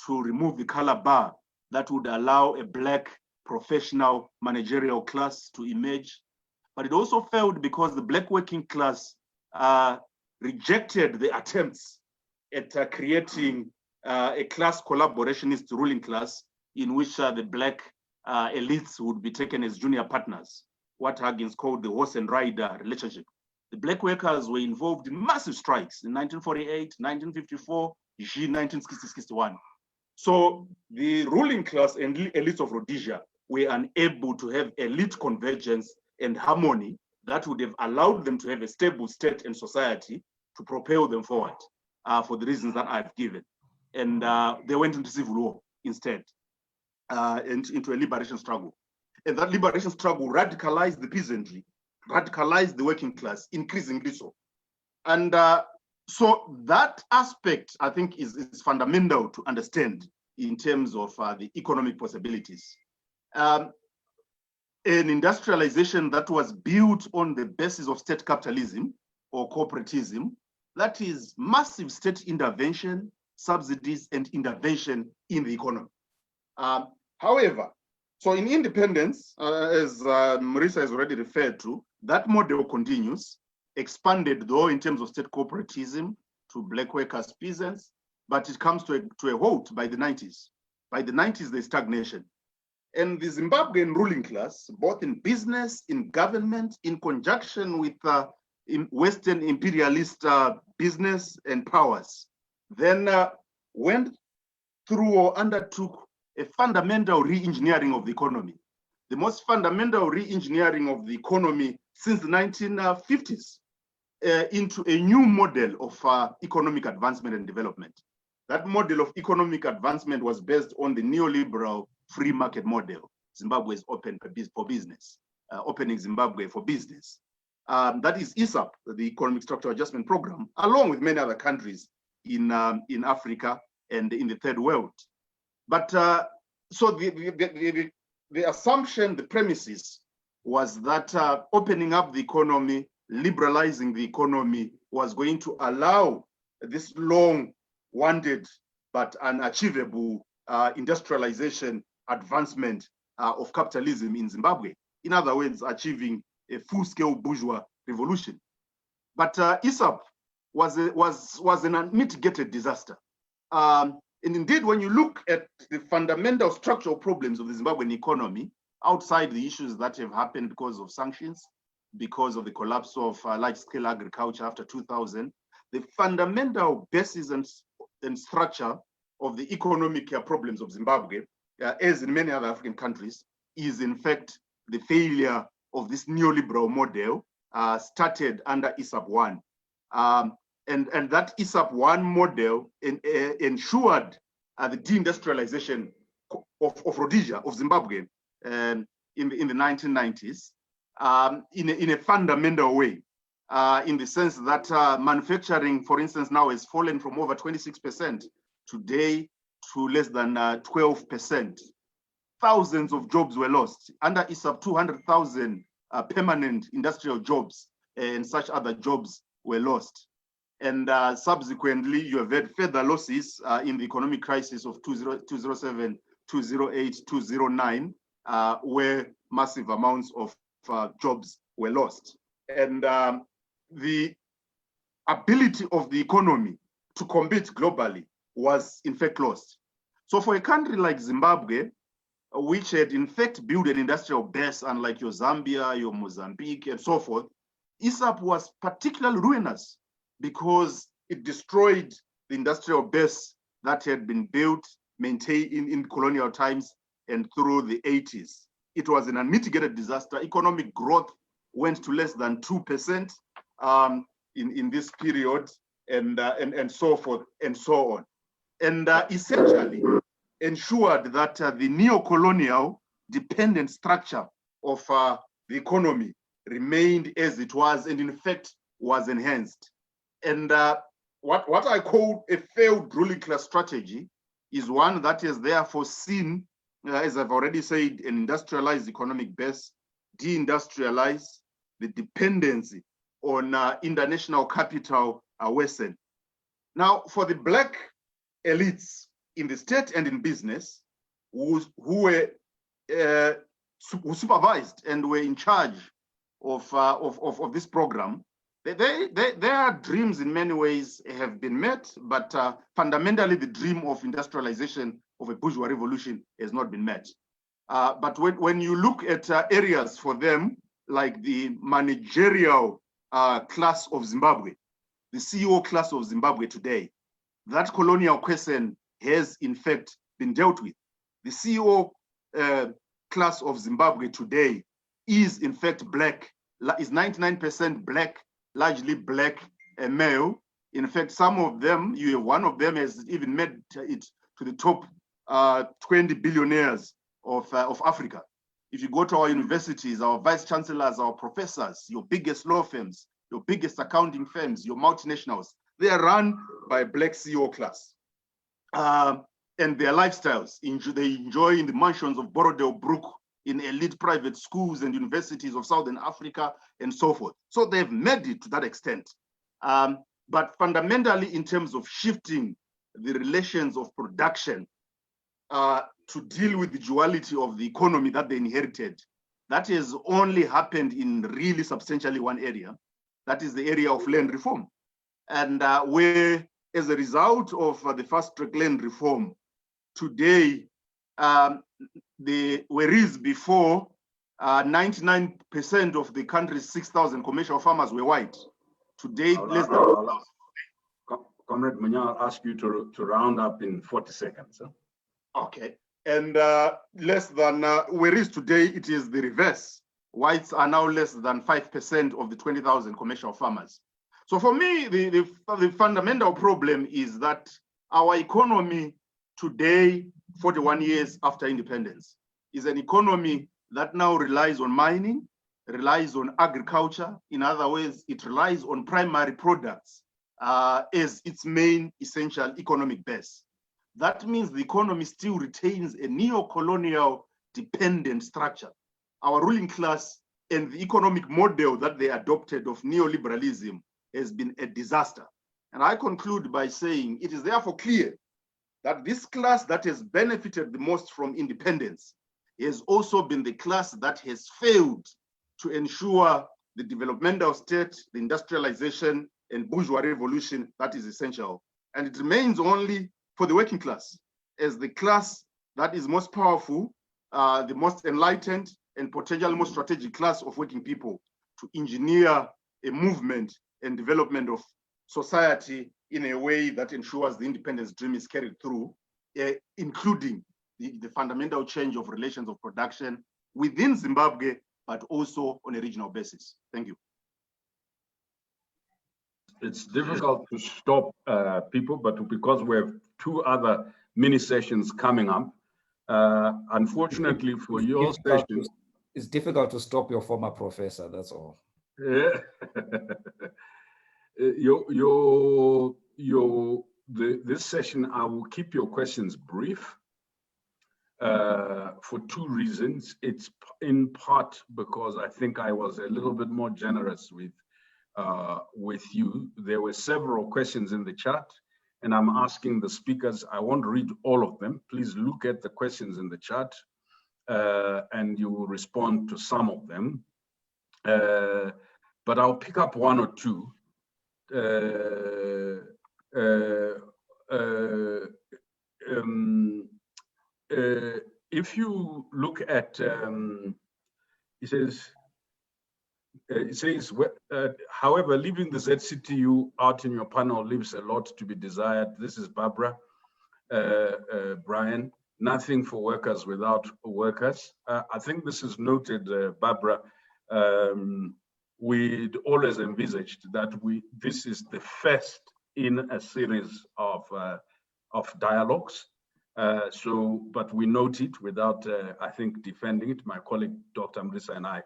to remove the color bar that would allow a black professional managerial class to emerge. But it also failed because the black working class rejected the attempts at creating a class collaborationist ruling class in which the black elites would be taken as junior partners, what Huggins called the horse and rider relationship. The black workers were involved in massive strikes in 1948, 1954, 1960-61. So the ruling class and elites of Rhodesia were unable to have elite convergence and harmony that would have allowed them to have a stable state and society to propel them forward for the reasons that I've given. And they went into civil war instead, and into a liberation struggle. And that liberation struggle radicalized the peasantry, radicalized the working class, increasingly so. And so that aspect, I think, is fundamental to understand in terms of the economic possibilities. An industrialization that was built on the basis of state capitalism or corporatism, that is massive state intervention, subsidies, and intervention in the economy. However, so in independence, as Marisa has already referred to, that model continues, expanded though in terms of state corporatism to black workers, peasants, but it comes to a halt by the 90s. By the 90s, there's stagnation. And the Zimbabwean ruling class, both in business, in government, in conjunction with in Western imperialist business and powers, then went through or undertook a fundamental re-engineering of the economy, the most fundamental re-engineering of the economy since the 1950s, into a new model of economic advancement and development. That model of economic advancement was based on the neoliberal free market model. Zimbabwe is open for business, opening Zimbabwe for business. That is ISAP, the Economic Structural Adjustment Program, along with many other countries in Africa and in the third world. But so the assumption, the premises was that opening up the economy, liberalizing the economy was going to allow this long wanted but unachievable industrialization advancement of capitalism in Zimbabwe. In other words, achieving a full-scale bourgeois revolution. But ISAP was an unmitigated disaster. And indeed, when you look at the fundamental structural problems of the Zimbabwean economy, outside the issues that have happened because of sanctions, because of the collapse of large-scale agriculture after 2000, the fundamental basis and structure of the economic problems of Zimbabwe, as in many other African countries, is in fact the failure of this neoliberal model started under ISAP 1. And that ISAP 1 model ensured the de-industrialization of Rhodesia, of Zimbabwe, in the 1990s, in a fundamental way, in the sense that manufacturing, for instance, now has fallen from over 26% today to less than 12%. Thousands of jobs were lost. Under ISAP, 200,000 permanent industrial jobs and such other jobs were lost. And subsequently, you have had further losses in the economic crisis of 2007, 2008, 2009, where massive amounts of jobs were lost. And the ability of the economy to compete globally was in fact lost. So for a country like Zimbabwe, which had in fact built an industrial base, unlike your Zambia, your Mozambique, and so forth, ISAP was particularly ruinous because it destroyed the industrial base that had been built, maintained in colonial times and through the 80s. It was an unmitigated disaster. Economic growth went to less than 2% in this period, and so forth and so on. And essentially ensured that the neo-colonial dependent structure of the economy remained as it was, and in fact was enhanced. And what I call a failed ruling class strategy is one that is therefore seen, as I've already said, an industrialized economic base, de-industrialize, the dependency on international capital worsen. Now, for the Black elites in the state and in business who supervised and were in charge of this program, their dreams in many ways have been met, but fundamentally the dream of industrialization of a bourgeois revolution has not been met. But when you look at areas for them, like the managerial class of Zimbabwe, the CEO class of Zimbabwe today, that colonial question has in fact been dealt with. The CEO class of Zimbabwe today is in fact Black, is 99% Black, largely Black male. In fact, some of them, one of them has even made it to the top 20 billionaires of Africa. If you go to our universities, our vice chancellors, our professors, your biggest law firms, your biggest accounting firms, your multinationals, they are run by Black CEO class. And their lifestyles, they enjoy in the mansions of Borodale Brook, in elite private schools and universities of Southern Africa, and so forth. So they've made it to that extent. But fundamentally, in terms of shifting the relations of production to deal with the duality of the economy that they inherited, that has only happened in really substantially one area. That is the area of land reform. And where, as a result of the fast-track land reform, today, whereas before 99% of the country's 6,000 commercial farmers were white, today less than. Comrade Munya, I'll ask you to round up in 40 seconds. Huh? Okay, and less than, whereas today it is the reverse. Whites are now less than 5% of the 20,000 commercial farmers. So for me, the fundamental problem is that our economy today, 41 years after independence, is an economy that now relies on mining, relies on agriculture. In other words, it relies on primary products as its main essential economic base. That means the economy still retains a neo-colonial dependent structure. Our ruling class and the economic model that they adopted of neoliberalism has been a disaster. And I conclude by saying it is therefore clear that this class that has benefited the most from independence has also been the class that has failed to ensure the developmental state, the industrialization and bourgeois revolution that is essential. And it remains only for the working class as the class that is most powerful, the most enlightened and potentially most strategic class of working people to engineer a movement and development of society in a way that ensures the independence dream is carried through, including the fundamental change of relations of production within Zimbabwe, but also on a regional basis. Thank you. It's difficult to stop people, but because we have two other mini sessions coming up, unfortunately for your session, it's difficult to stop your former professor, that's all. Yeah. This session, I will keep your questions brief for two reasons. It's in part because I think I was a little bit more generous with you. There were several questions in the chat, and I'm asking the speakers, I won't read all of them. Please look at the questions in the chat, and you will respond to some of them. but I'll pick up one or two. If you look at, it says, however, leaving the ZCTU out in your panel leaves a lot to be desired. This is Barbara, Brian. Nothing for workers without workers. I think this is noted, Barbara. We'd always envisaged that this is the first in a series of dialogues. But we note it without, I think, defending it. My colleague, Dr. Mrisa, and I,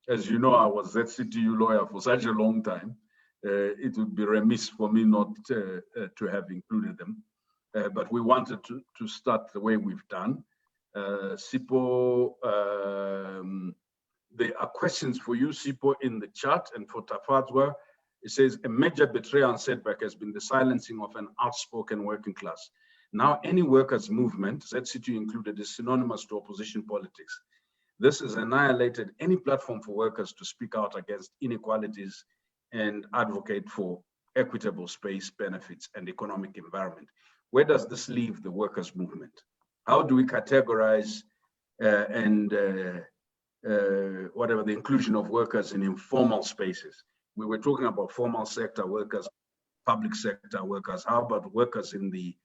as you know, I was ZCTU lawyer for such a long time. It would be remiss for me not to have included them. But we wanted to start the way we've done. Sipho, there are questions for you, Sipho, in the chat, and for Tafadzwa. It says, a major betrayal and setback has been the silencing of an outspoken working class. Now, any workers' movement, ZCTU included, is synonymous to opposition politics. This has annihilated any platform for workers to speak out against inequalities and advocate for equitable space, benefits, and economic environment. Where does this leave the workers' movement? How do we categorize whatever the inclusion of workers in informal spaces? We were talking about formal sector workers, public sector workers. How about workers in the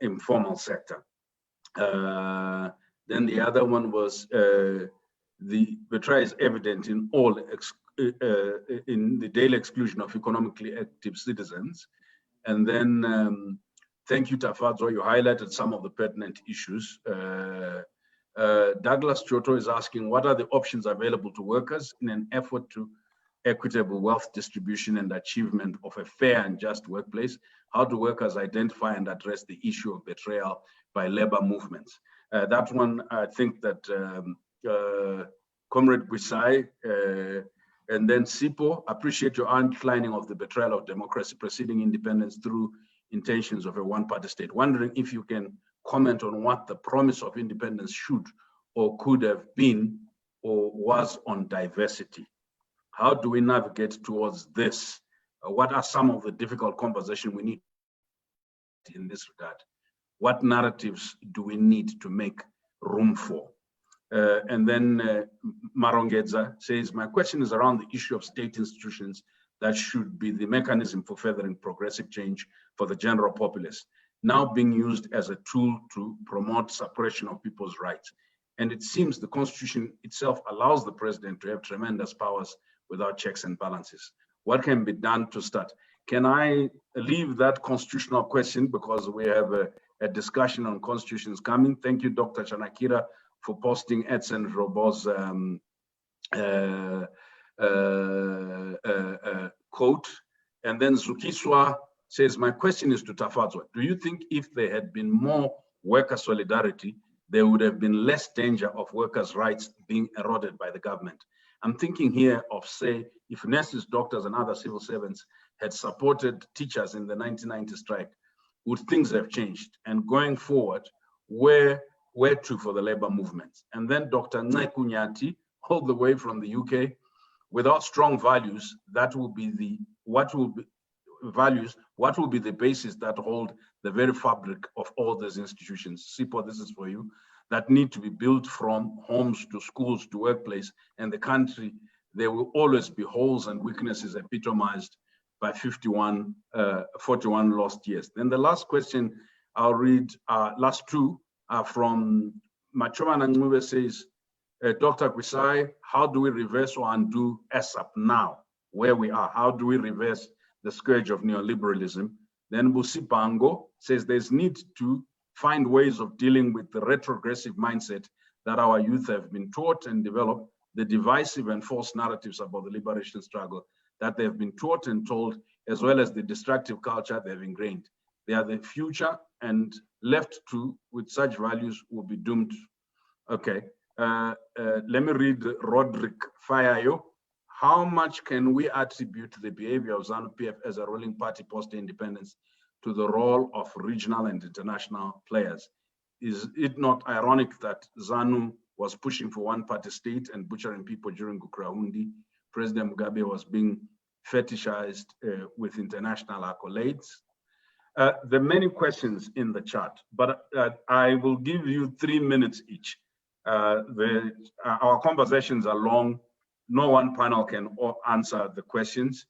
informal sector? Then the other one was the betrayal is evident in all in the daily exclusion of economically active citizens. And then thank you, Tafadzwa, you highlighted some of the pertinent issues. Douglas Choto is asking, what are the options available to workers in an effort to equitable wealth distribution and achievement of a fair and just workplace? How do workers identify and address the issue of betrayal by labor movements? That one, I think that Comrade Gwisai and then Sipho, appreciate your outlining of the betrayal of democracy preceding independence through intentions of a one-party state. Wondering if you can comment on what the promise of independence should or could have been or was on diversity. How do we navigate towards this? What are some of the difficult conversations we need in this regard? What narratives do we need to make room for? And then Marongedza says, my question is around the issue of state institutions that should be the mechanism for furthering progressive change for the general populace, now being used as a tool to promote suppression of people's rights. And it seems the Constitution itself allows the president to have tremendous powers without checks and balances. What can be done to start? Can I leave that constitutional question because we have a discussion on constitutions coming? Thank you, Dr. Chanakira, for posting Edson Robo's quote. And then Zukiswa says, my question is to Tafadzwa. Do you think if there had been more worker solidarity, there would have been less danger of workers' rights being eroded by the government? I'm thinking here of, say, if nurses, doctors, and other civil servants had supported teachers in the 1990 strike, would things have changed? And going forward, where to for the labor movements? And then Dr. Nekunyati, all the way from the UK, without strong values, what will be the basis that hold the very fabric of all these institutions? Sipho, this is for you, that need to be built from homes to schools to workplace, and the country. There will always be holes and weaknesses epitomized by 41 lost years. Then the last question I'll read, last two are from Machoma Nangube says, Dr. Gwisai, how do we reverse or undo ASAP now, where we are? How do we reverse the scourge of neoliberalism? Then Busipango says there's need to find ways of dealing with the retrogressive mindset that our youth have been taught and developed, the divisive and false narratives about the liberation struggle that they've been taught and told, as well as the destructive culture they've ingrained. They are the future, and left to with such values will be doomed. Okay, let me read Roderick Fayayo. How much can we attribute the behavior of ZANU-PF as a ruling party post-independence to the role of regional and international players? Is it not ironic that ZANU was pushing for one-party state and butchering people during Gukrahundi President Mugabe was being fetishized with international accolades. There are many questions in the chat, but I will give you 3 minutes each. Our conversations are long. No one panel can answer the questions.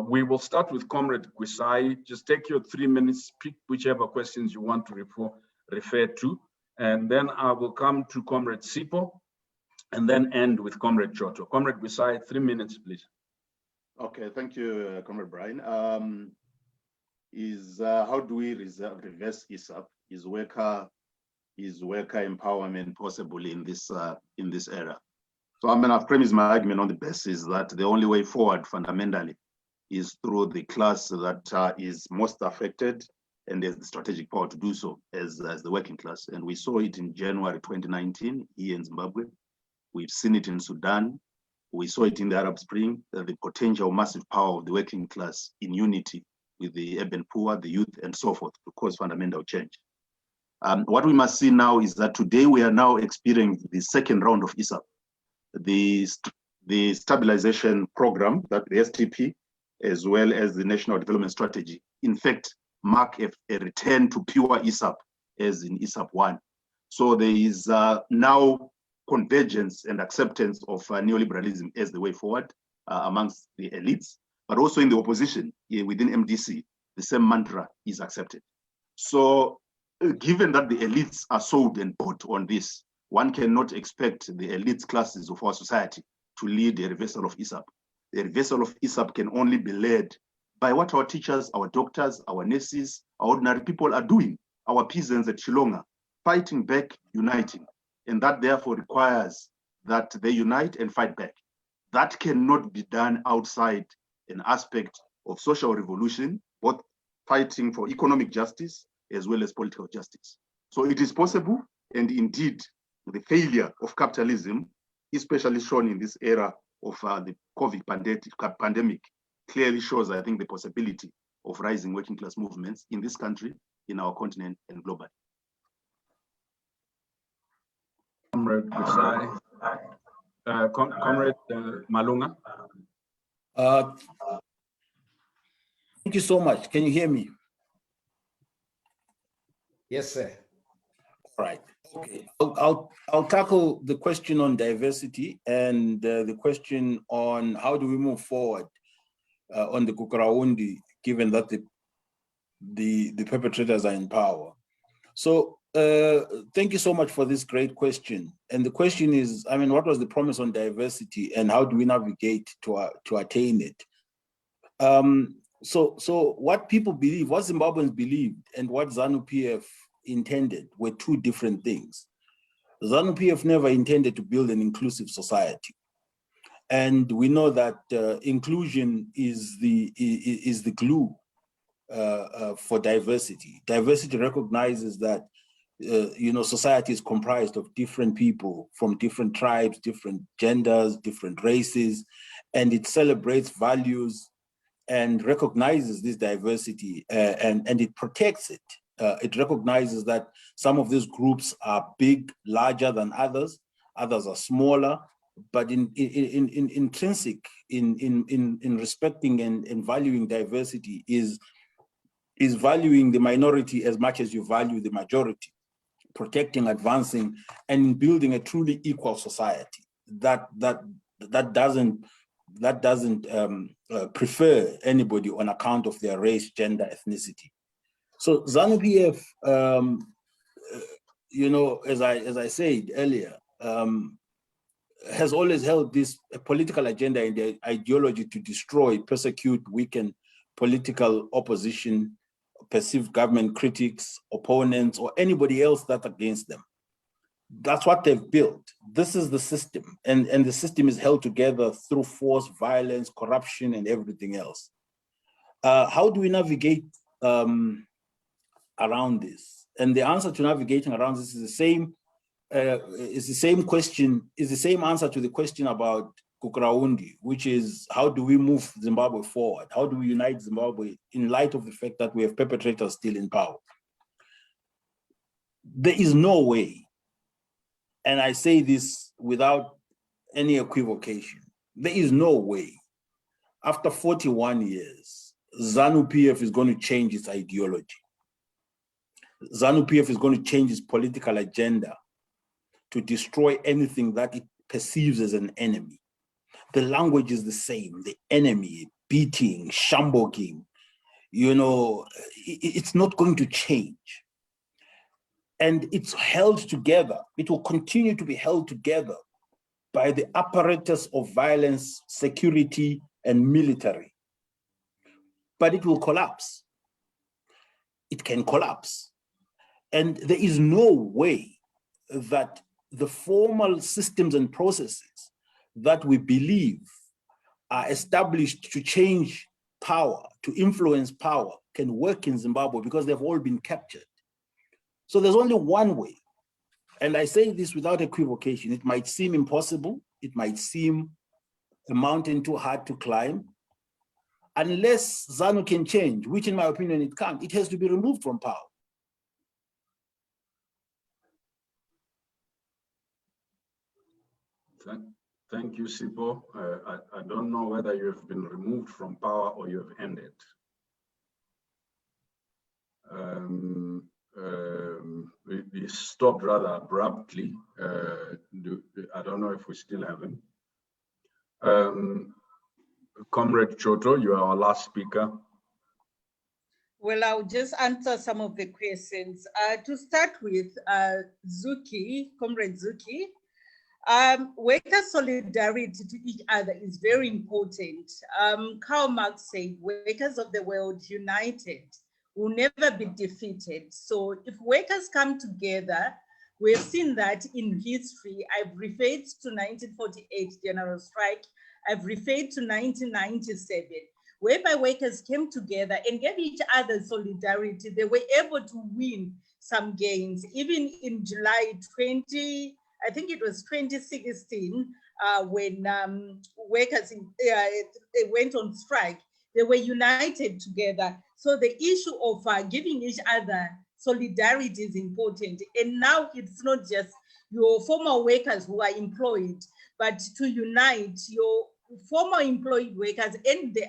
We will start with Comrade Gwisai. Just take your 3 minutes, pick whichever questions you want to refer to, and then I will come to Comrade Sipo, and then end with Comrade Choto. Comrade Gwisai, 3 minutes, please. Okay, thank you, Comrade Brian. How do we reverse ISAP? Is worker empowerment possible in this era? So I've premised my argument on the basis that the only way forward fundamentally is through the class that is most affected and has the strategic power to do so as the working class. And we saw it in January 2019 here in Zimbabwe. We've seen it in Sudan. We saw it in the Arab Spring, the potential massive power of the working class in unity with the urban poor, the youth, and so forth to cause fundamental change. What we must see now is that today we are now experiencing the second round of ISAP. The stabilization program, that the STP, as well as the National Development Strategy, in fact, mark a return to pure ISAP as in ISAP 1. So there is now convergence and acceptance of neoliberalism as the way forward amongst the elites, but also in the opposition within MDC, the same mantra is accepted. So given that the elites are sold and bought on this, one cannot expect the elite classes of our society to lead a reversal of ISAP. The reversal of ISAP can only be led by what our teachers, our doctors, our nurses, our ordinary people are doing, our peasants at Shillonga, fighting back, uniting. And that therefore requires that they unite and fight back. That cannot be done outside an aspect of social revolution, both fighting for economic justice as well as political justice. So it is possible, and indeed, the failure of capitalism, especially shown in this era of the COVID pandemic, clearly shows, I think, the possibility of rising working class movements in this country, in our continent, and globally. Comrade Gwisai. Comrade Malunga. Thank you so much. Can you hear me? Yes, sir. All right. Okay. I'll tackle the question on diversity and the question on how do we move forward on the Kukurawundi, given that the perpetrators are in power. So thank you so much for this great question. And the question is, I mean, what was the promise on diversity and how do we navigate to attain it? So what people believe, what Zimbabweans believed and what ZANU-PF intended were two different things. ZANU-PF never intended to build an inclusive society. And we know that inclusion is the glue for diversity. Diversity recognizes that society is comprised of different people from different tribes, different genders, different races, and it celebrates values and recognizes this diversity and it protects it. It recognizes that some of these groups are big, larger than others are smaller, but intrinsic in respecting and valuing diversity is valuing the minority as much as you value the majority, protecting, advancing, and building a truly equal society that doesn't prefer anybody on account of their race, gender, ethnicity. So ZANU-PF, as I said earlier, has always held this political agenda and the ideology to destroy, persecute, weaken political opposition, perceived government critics, opponents, or anybody else that's against them. That's what they've built. This is the system, and the system is held together through force, violence, corruption, and everything else. How do we navigate around this? And the answer to navigating around this is the same. Is the same question. Is the same answer to the question about Kukurawundi, which is how do we move Zimbabwe forward? How do we unite Zimbabwe in light of the fact that we have perpetrators still in power? There is no way, and I say this without any equivocation, There is no way, after 41 years, ZANU-PF is going to change its ideology. ZANU-PF is going to change its political agenda to destroy anything that it perceives as an enemy. The language is the same, the enemy, beating, shamboking, you know, it's not going to change. And it's held together, it will continue to be held together by the apparatus of violence, security, and military. But it will collapse. It can collapse. And there is no way that the formal systems and processes that we believe are established to change power, to influence power, can work in Zimbabwe because they've all been captured. So there's only one way. And I say this without equivocation. It might seem impossible. It might seem a mountain too hard to climb. Unless ZANU can change, which in my opinion it can't, it has to be removed from power. Thank you, Sipho. I don't know whether you have been removed from power or you have ended. We stopped rather abruptly. I don't know if we still have him. Comrade Choto, you are our last speaker. Well, I'll just answer some of the questions. To start with, Zuki, Comrade Zuki, worker solidarity to each other is very important. Karl Marx said, workers of the world united will never be defeated. So if workers come together, we've seen that in history. I've referred to 1948 general strike. I've referred to 1997, whereby workers came together and gave each other solidarity. They were able to win some gains. Even in July 2016, when workers went on strike, they were united together. So the issue of giving each other solidarity is important. And now it's not just your former workers who are employed, but to unite your former employed workers and the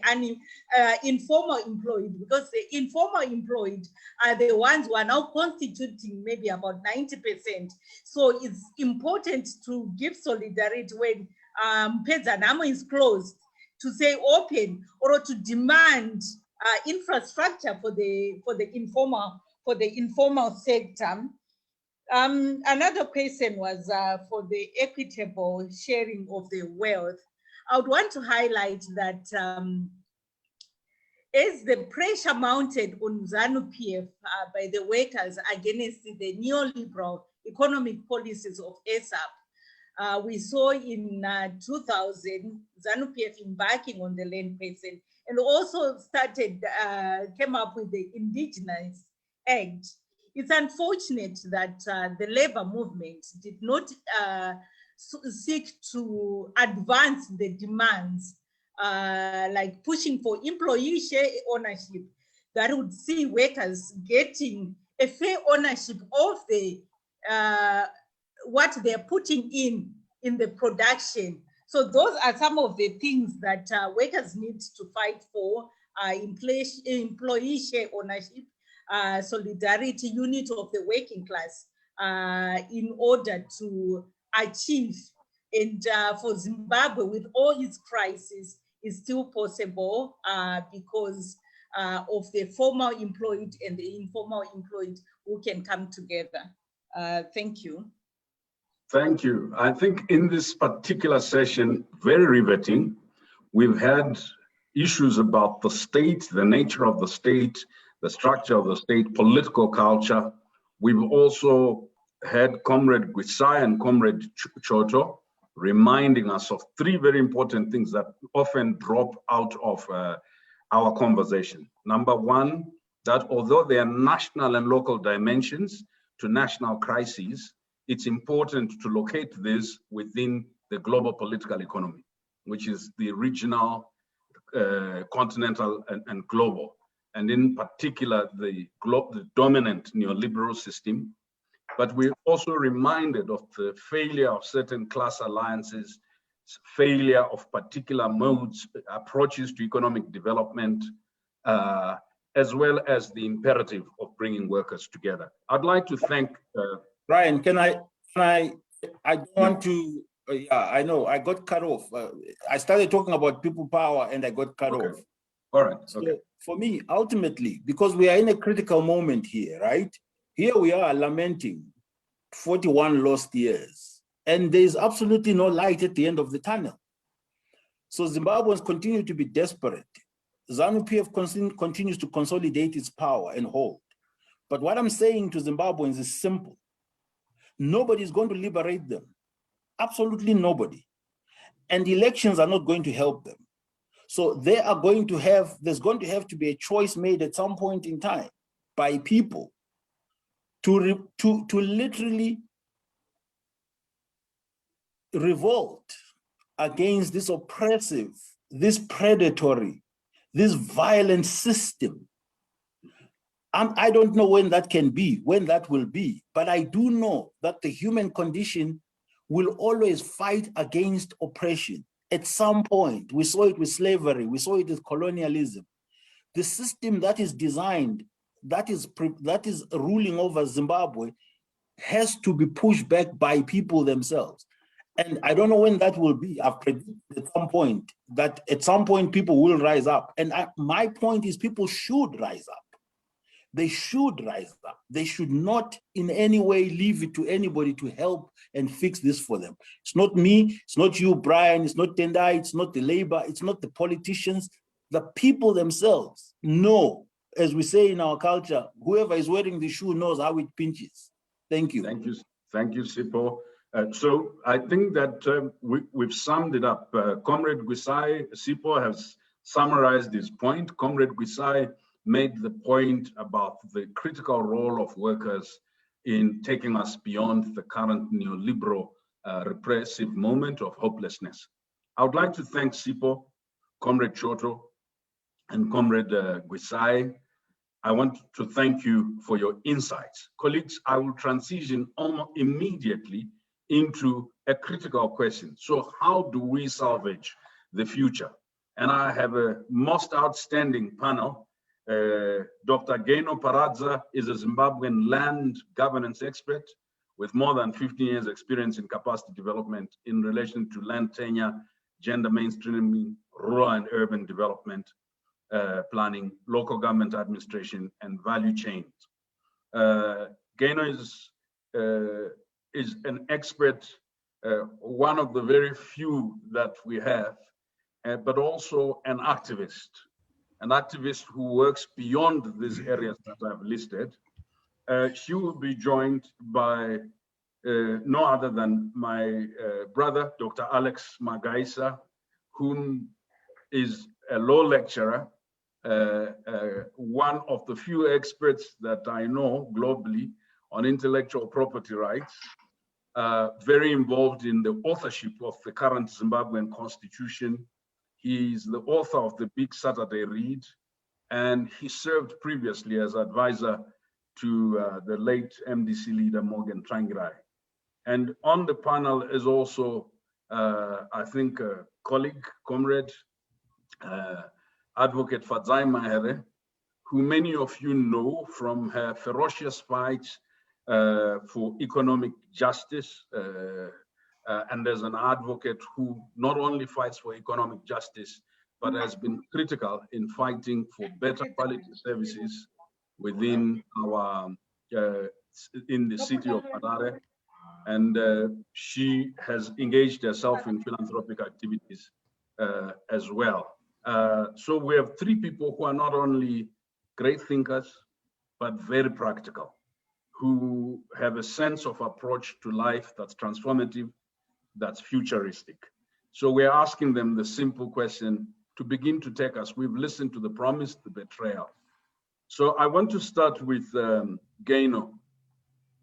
informal employed, because the informal employed are the ones who are now constituting maybe about 90%. So it's important to give solidarity when Pedzanamo is closed, to say open, or to demand infrastructure for the informal sector. Another question was for the equitable sharing of the wealth. I would want to highlight that as the pressure mounted on ZANU-PF by the workers against the neoliberal economic policies of ASAP, we saw in 2000 ZANU-PF embarking on the land person, and also came up with the Indigenous Act. It's unfortunate that the labor movement did not seek to advance the demands, like pushing for employee share ownership that would see workers getting a fair ownership of the what they're putting in the production. So those are some of the things that workers need to fight for: employee share ownership, solidarity, unit of the working class, in order to achieve. And for Zimbabwe, with all its crises, is still possible because of the formal employed and the informal employed who can come together. Thank you. Thank you. I think in this particular session, very riveting, we've had issues about the state, the nature of the state, the structure of the state, political culture. We've also had Comrade Gwisai and Comrade Choto reminding us of three very important things that often drop out of our conversation. Number one, that although there are national and local dimensions to national crises, it's important to locate this within the global political economy, which is the regional, continental, and global. And in particular, the dominant neoliberal system. But we're also reminded of the failure of certain class alliances failure of particular modes, approaches to economic development, as well as the imperative of bringing workers together. I'd like to thank Brian, I don't want to, yeah, I know, I got cut off. I started talking about people power and I got cut off. All right, So okay. for me, ultimately, because we are in a critical moment here, right? Here we are lamenting 41 lost years, and there's absolutely no light at the end of the tunnel. So Zimbabweans continue to be desperate. ZANU-PF continues to consolidate its power and hold. But what I'm saying to Zimbabweans is simple. Nobody is going to liberate them. Absolutely nobody. And elections are not going to help them. So there's going to have to be a choice made at some point in time by people to literally revolt against this oppressive, this predatory, this violent system. I don't know when that will be, but I do know that the human condition will always fight against oppression. At some point, we saw it with slavery, we saw it with colonialism. The system that is designed, that is ruling over Zimbabwe, has to be pushed back by people themselves. And I don't know when that will be. I've predicted at some point people will rise up. And my point is people should rise up. They should rise up. They should not in any way leave it to anybody to help and fix this for them. It's not me, it's not you, Brian, it's not Tendai, it's not the labor, it's not the politicians. The people themselves know, as we say in our culture, whoever is wearing the shoe knows how it pinches. Thank you. Thank you, Sipho. So I think that we've summed it up. Comrade Gwisai, Sipho has summarized his point. Comrade Gwisai made the point about the critical role of workers in taking us beyond the current neoliberal repressive moment of hopelessness. I would like to thank Sipho, Comrade Choto, and Comrade Gwisai. I want to thank you for your insights. Colleagues, I will transition almost immediately into a critical question. So how do we salvage the future? And I have a most outstanding panel. Dr. Gaino Paradza is a Zimbabwean land governance expert with more than 15 years experience in capacity development in relation to land tenure, gender mainstreaming, rural and urban development, planning, local government administration, and value chains. Gaino is an expert, one of the very few that we have, but also an activist who works beyond these areas that I've listed. She will be joined by no other than my brother, Dr. Alex Magaisa, whom is a law lecturer, one of the few experts that I know globally on intellectual property rights, very involved in the authorship of the current Zimbabwean constitution. He's the author of the Big Saturday Read, and he served previously as advisor to the late MDC leader Morgan Tsvangirai. And on the panel is also, I think, a colleague, comrade, Advocate Fadzai Mahere, who many of you know from her ferocious fight for economic justice, and as an advocate who not only fights for economic justice, but has been critical in fighting for better quality services within our, in the city of Harare. And she has engaged herself in philanthropic activities as well. So we have three people who are not only great thinkers, but very practical, who have a sense of approach to life that's transformative, that's futuristic. So we're asking them the simple question to begin to take us. We've listened to the promise, the betrayal. So I want to start with Gaino.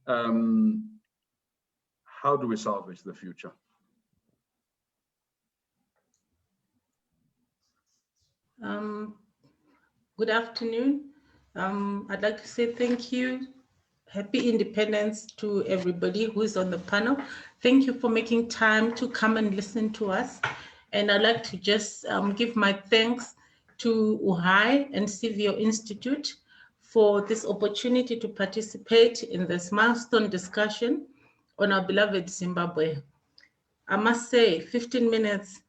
How do we salvage the future? Good afternoon. I'd like to say thank you Happy Independence to everybody who is on the panel. Thank you for making time to come and listen to us. And I'd like to just give my thanks to UHAI and Civil Institute for this opportunity to participate in this milestone discussion on our beloved Zimbabwe. I must say 15 minutes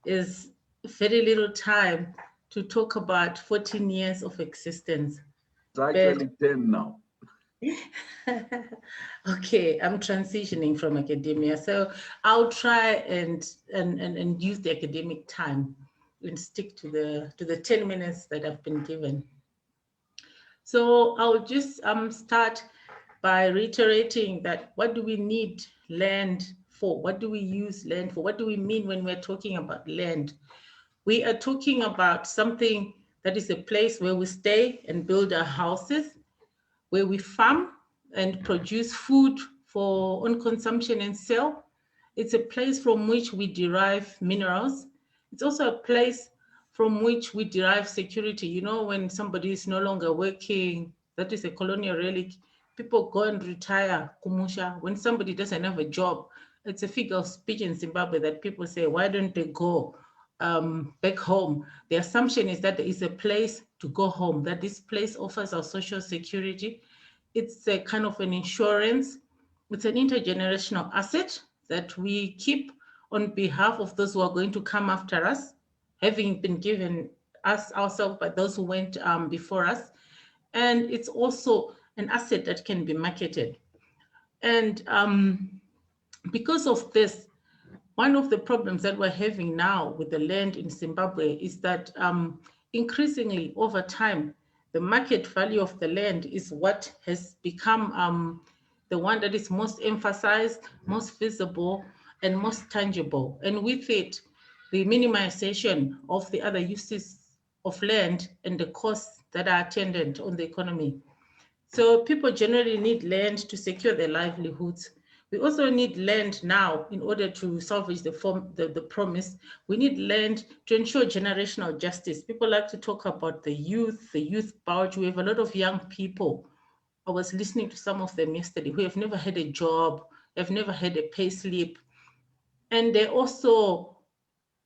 is very little time to talk about 14 years of existence. It's actually 10 now. Okay, I'm transitioning from academia, so I'll try and use the academic time and stick to the 10 minutes that I've been given. So I'll just start by reiterating that what do we need land for? What do we use land for? What do we mean when we're talking about land? We are talking about something that is a place where we stay and build our houses, where we farm and produce food for own consumption and sell. It's a place from which we derive minerals. It's also a place from which we derive security. You know, when somebody is no longer working, that is a colonial relic, people go and retire, kumusha. When somebody doesn't have a job, it's a figure of speech in Zimbabwe that people say, why don't they go back home? The assumption is that there is a place to go home, that this place offers our social security. It's a kind of an insurance. It's an intergenerational asset that we keep on behalf of those who are going to come after us, having been given us ourselves by those who went before us. And it's also an asset that can be marketed. And because of this, one of the problems that we're having now with the land in Zimbabwe is that increasingly over time, the market value of the land is what has become the one that is most emphasized, most visible, and most tangible. And with it, the minimization of the other uses of land and the costs that are attendant on the economy. So people generally need land to secure their livelihoods. We also need land now in order to salvage the promise. We need land to ensure generational justice. People like to talk about the youth bulge. We have a lot of young people. I was listening to some of them yesterday who have never had a job, have never had a pay slip. And they're also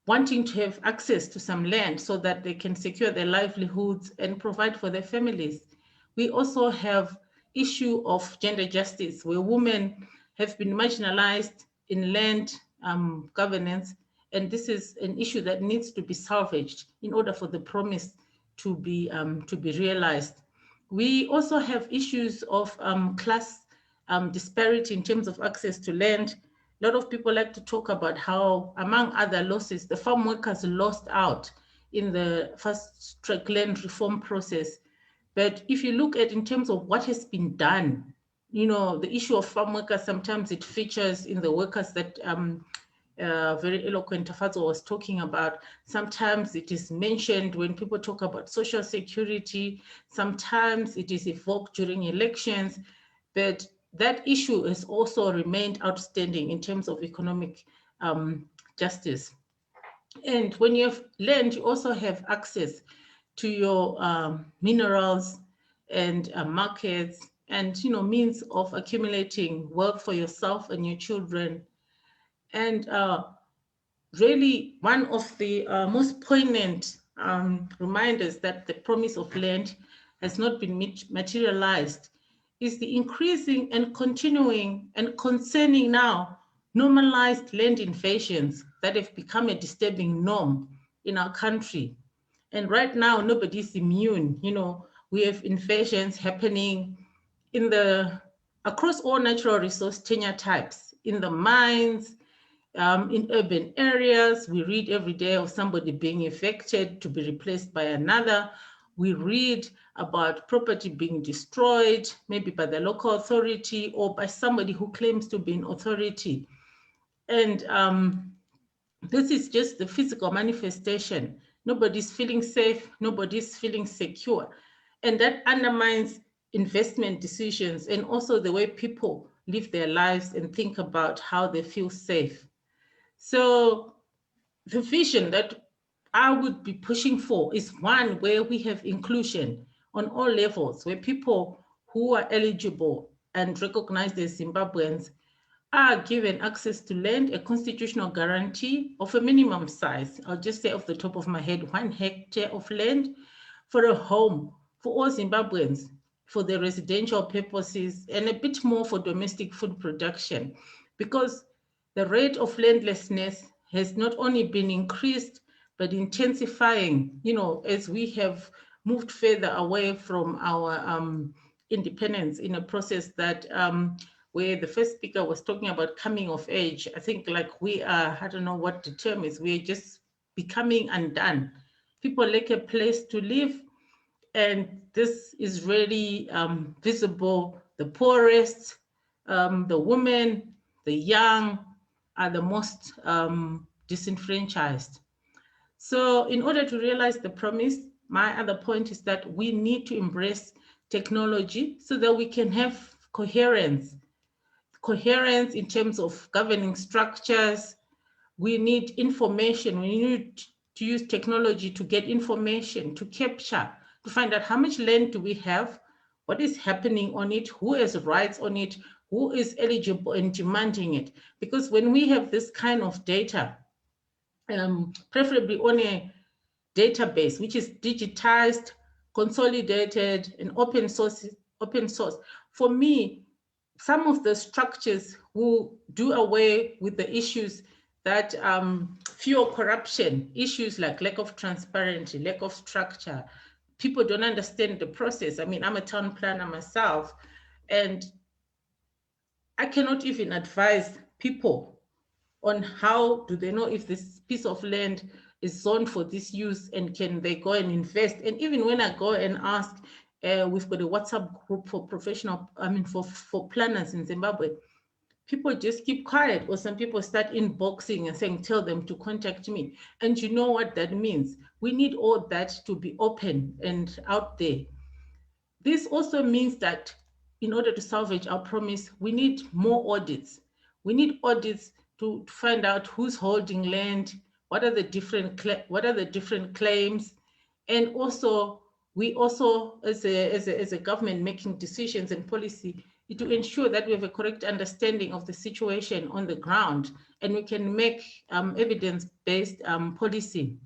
wanting to have access to some land so that they can secure their livelihoods and provide for their families. We also have issue of gender justice, where women have been marginalized in land governance, and this is an issue that needs to be salvaged in order for the promise to be realized. We also have issues of class disparity in terms of access to land. A lot of people like to talk about how, among other losses, the farm workers lost out in the fast track land reform process. But if you look at in terms of what has been done, you know, the issue of farm workers, sometimes it features in the workers that very eloquent Tafazo was talking about. Sometimes it is mentioned when people talk about social security. Sometimes it is evoked during elections. But that issue has also remained outstanding in terms of economic justice. And when you have land, you also have access to your minerals and markets and, you know, means of accumulating wealth for yourself and your children. And really one of the most poignant reminders that the promise of land has not been materialized is the increasing and continuing and concerning now normalized land invasions that have become a disturbing norm in our country. And right now, nobody's immune. You know, we have invasions happening across all natural resource tenure types, in the mines, in urban areas. We read every day of somebody being evicted to be replaced by another. We read about property being destroyed, maybe by the local authority or by somebody who claims to be an authority. And this is just the physical manifestation. Nobody's feeling safe, nobody's feeling secure. And that undermines investment decisions and also the way people live their lives and think about how they feel safe. So the vision that I would be pushing for is one where we have inclusion on all levels, where people who are eligible and recognized as Zimbabweans are given access to land, a constitutional guarantee of a minimum size. I'll just say off the top of my head, 1 hectare of land for a home for all Zimbabweans for their residential purposes, and a bit more for domestic food production, because the rate of landlessness has not only been increased, but intensifying, as we have moved further away from our independence in a process that where the first speaker was talking about coming of age. I think like we are, I don't know what the term is, we're just becoming undone. People lack a place to live, and this is really visible. The poorest, the women, the young are the most disenfranchised. So in order to realize the promise, my other point is that we need to embrace technology so that we can have coherence in terms of governing structures. We need information. We need to use technology to get information, to capture, to find out how much land do we have, what is happening on it, who has rights on it, who is eligible and demanding it. Because when we have this kind of data, preferably on a database which is digitized, consolidated, and open source. For me, some of the structures will do away with the issues that fuel corruption, issues like lack of transparency, lack of structure. People don't understand the process. I mean, I'm a town planner myself, and I cannot even advise people on how do they know if this piece of land is zoned for this use, and can they go and invest. And even when I go and ask, we've got a WhatsApp group for for planners in Zimbabwe, people just keep quiet, or some people start inboxing and saying, tell them to contact me. And you know what that means? We need all that to be open and out there. This also means that in order to salvage our promise, we need more audits. We need audits to find out who's holding land, what are the different claims, and also we also, as a government making decisions and policy, to ensure that we have a correct understanding of the situation on the ground, and we can make evidence-based policy.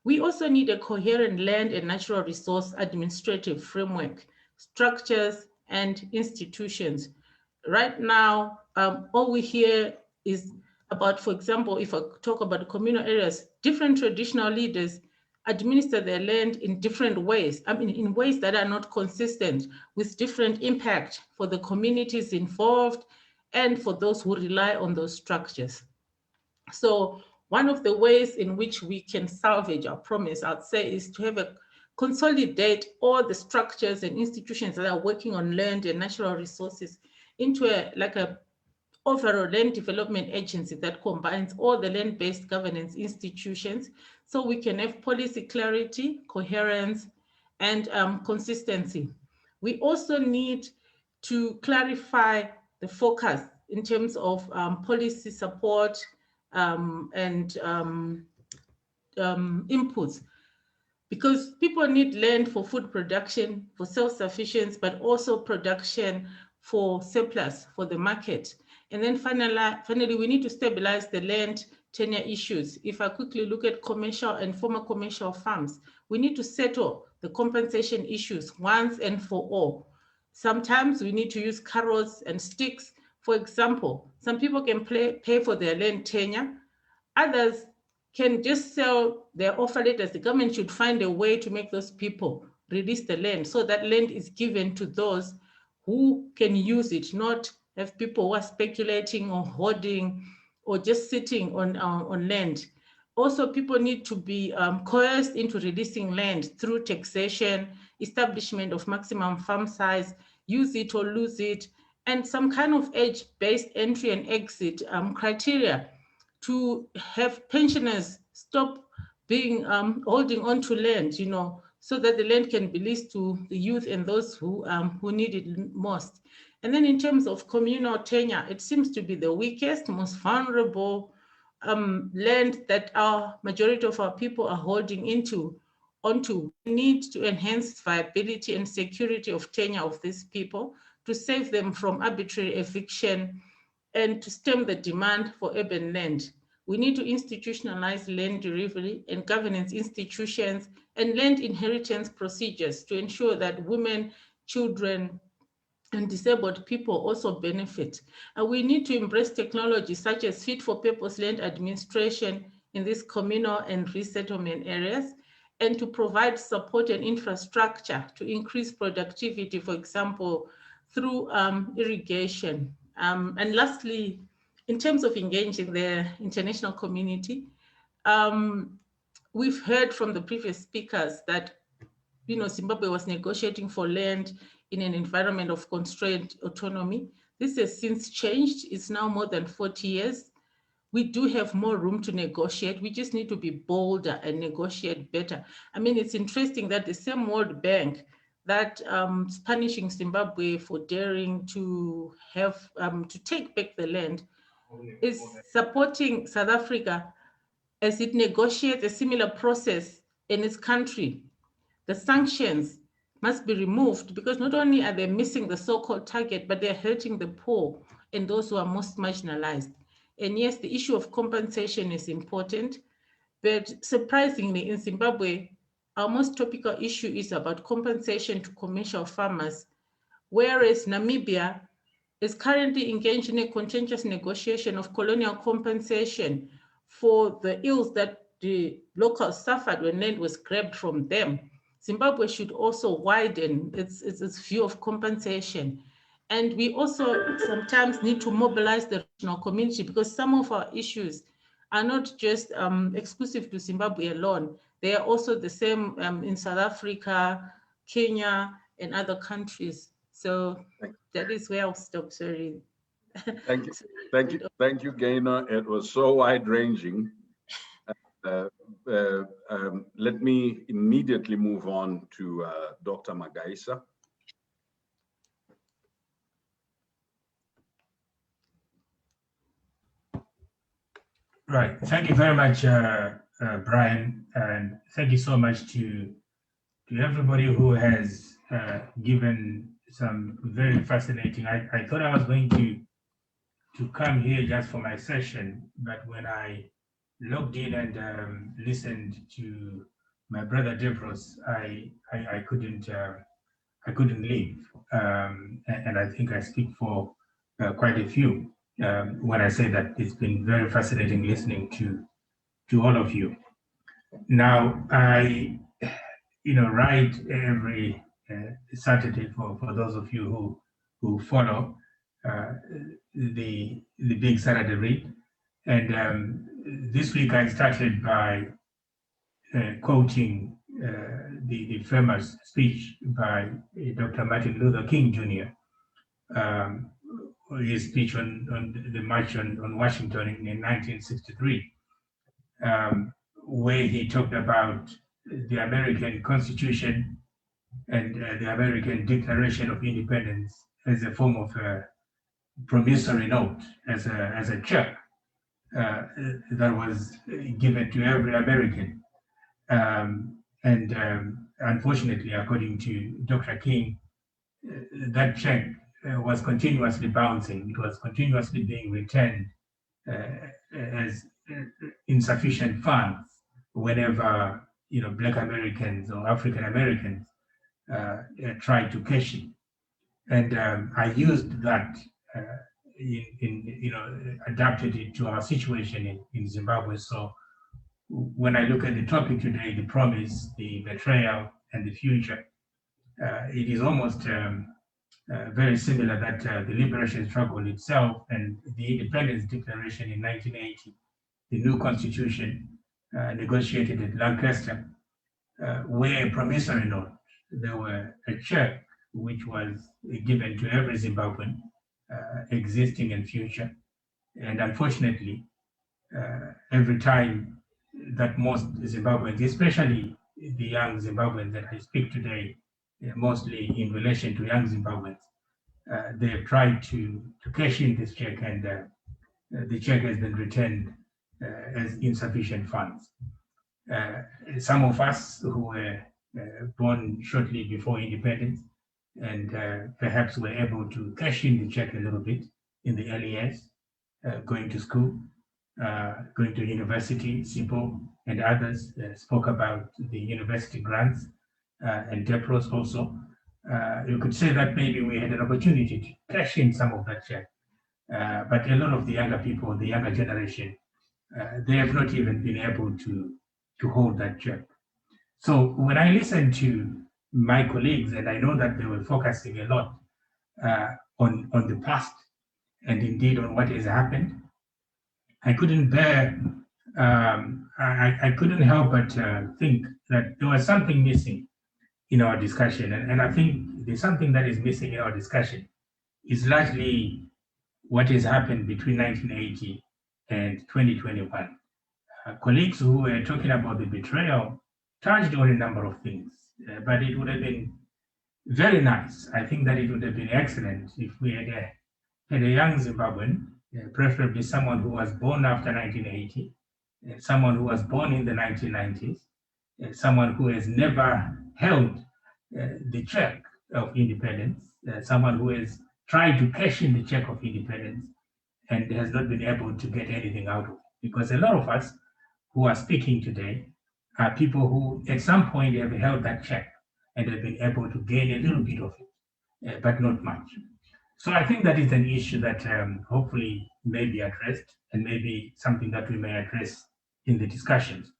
We also need a coherent land and natural resource administrative framework, structures, and institutions. Right now, all we hear is about, for example, if I talk about communal areas, different traditional leaders administer their land in different ways, in ways that are not consistent, with different impact for the communities involved and for those who rely on those structures. So one of the ways in which we can salvage our promise, I'd say, is to consolidate all the structures and institutions that are working on land and natural resources into a overall land development agency that combines all the land-based governance institutions, so we can have policy clarity, coherence, and consistency. We also need to clarify the focus in terms of policy support and inputs, because people need land for food production, for self-sufficiency, but also production for surplus for the market. And then finally, we need to stabilize the land tenure issues. If I quickly look at commercial and former commercial farms, we need to settle the compensation issues once and for all. Sometimes we need to use carrots and sticks. For example, some people can pay for their land tenure. Others can just sell their offer letters. The government should find a way to make those people release the land, so that land is given to those who can use it, not have people who are speculating or hoarding or just sitting on land. Also, people need to be coerced into releasing land through taxation, establishment of maximum farm size, use it or lose it, and some kind of age-based entry and exit criteria to have pensioners stop being holding on to land, so that the land can be leased to the youth and those who need it most. And then in terms of communal tenure, it seems to be the weakest, most vulnerable land that our majority of our people are holding onto. We need to enhance viability and security of tenure of these people, to save them from arbitrary eviction, and to stem the demand for urban land. We need to institutionalize land delivery and governance institutions and land inheritance procedures to ensure that women, children, and disabled people also benefit. And we need to embrace technology such as fit-for-purpose land administration in these communal and resettlement areas, and to provide support and infrastructure to increase productivity, for example, through irrigation. And lastly, in terms of engaging the international community, we've heard from the previous speakers that Zimbabwe was negotiating for land in an environment of constrained autonomy. This has since changed. It's now more than 40 years. We do have more room to negotiate. We just need to be bolder and negotiate better. I mean, it's interesting that the same World Bank that is punishing Zimbabwe for daring to have to take back the land is supporting South Africa as it negotiates a similar process in its country. The sanctions must be removed because not only are they missing the so-called target, but they're hurting the poor and those who are most marginalized. And yes, the issue of compensation is important, but surprisingly in Zimbabwe, our most topical issue is about compensation to commercial farmers, whereas Namibia is currently engaged in a contentious negotiation of colonial compensation for the ills that the locals suffered when land was grabbed from them. Zimbabwe should also widen its view of compensation. And we also sometimes need to mobilize the regional community because some of our issues are not just exclusive to Zimbabwe alone. They are also the same in South Africa, Kenya, and other countries. So that is where I'll stop, sorry. Thank you, thank you, Gaynor. It was so wide-ranging. Let me immediately move on to Dr. Magaisa. Right. Thank you very much, Brian, and thank you so much to everybody who has given some very fascinating. I thought I was going to come here just for my session, but when I logged in and listened to my brother Devros, I couldn't leave, and I think I speak for quite a few when I say that it's been very fascinating listening to all of you. Now I, write every Saturday for those of you who follow the Big Saturday Read, and this week I started by quoting the famous speech by Dr. Martin Luther King Jr., his speech on the March on Washington in 1963, where he talked about the American Constitution and the American Declaration of Independence as a form of a promissory note, as a check that was given to every American. Unfortunately, according to Dr. King, that check was continuously bouncing. It was continuously being returned as insufficient funds whenever Black Americans or African Americans tried to cash in. And I used that adapted it to our situation in Zimbabwe. So when I look at the topic today, the promise, the betrayal, and the future, it is almost very similar that the liberation struggle itself and the independence declaration in 1980, the new constitution negotiated at Lancaster, were a promissory note. There were a check which was given to every Zimbabwean, existing and future. And unfortunately, every time that most Zimbabweans, especially the young Zimbabweans that I speak today, mostly in relation to young Zimbabweans, they have tried to cash in this check, and the check has been returned as insufficient funds. Some of us who were born shortly before independence and perhaps were able to cash in the check a little bit in the early years, going to school, going to university. SIPO and others spoke about the university grants and DEPROS also. You could say that maybe we had an opportunity to cash in some of that check. But a lot of the younger people, the younger generation, they have not even been able to hold that check. So when I listen to my colleagues, and I know that they were focusing a lot on the past and indeed on what has happened, I couldn't bear, I couldn't help but think that there was something missing in our discussion. And I think there's something that is missing in our discussion is largely what has happened between 1980 and 2021. Colleagues who were talking about the betrayal touched on a number of things, but it would have been very nice. I think that it would have been excellent if we had a young Zimbabwean, preferably someone who was born after 1980, someone who was born in the 1990s, someone who has never held the check of independence, someone who has tried to cash in the check of independence and has not been able to get anything out of it. Because a lot of us who are speaking today are people who at some point have held that check and have been able to gain a little bit of it, but not much. So I think that is an issue that hopefully may be addressed and maybe something that we may address in the discussions.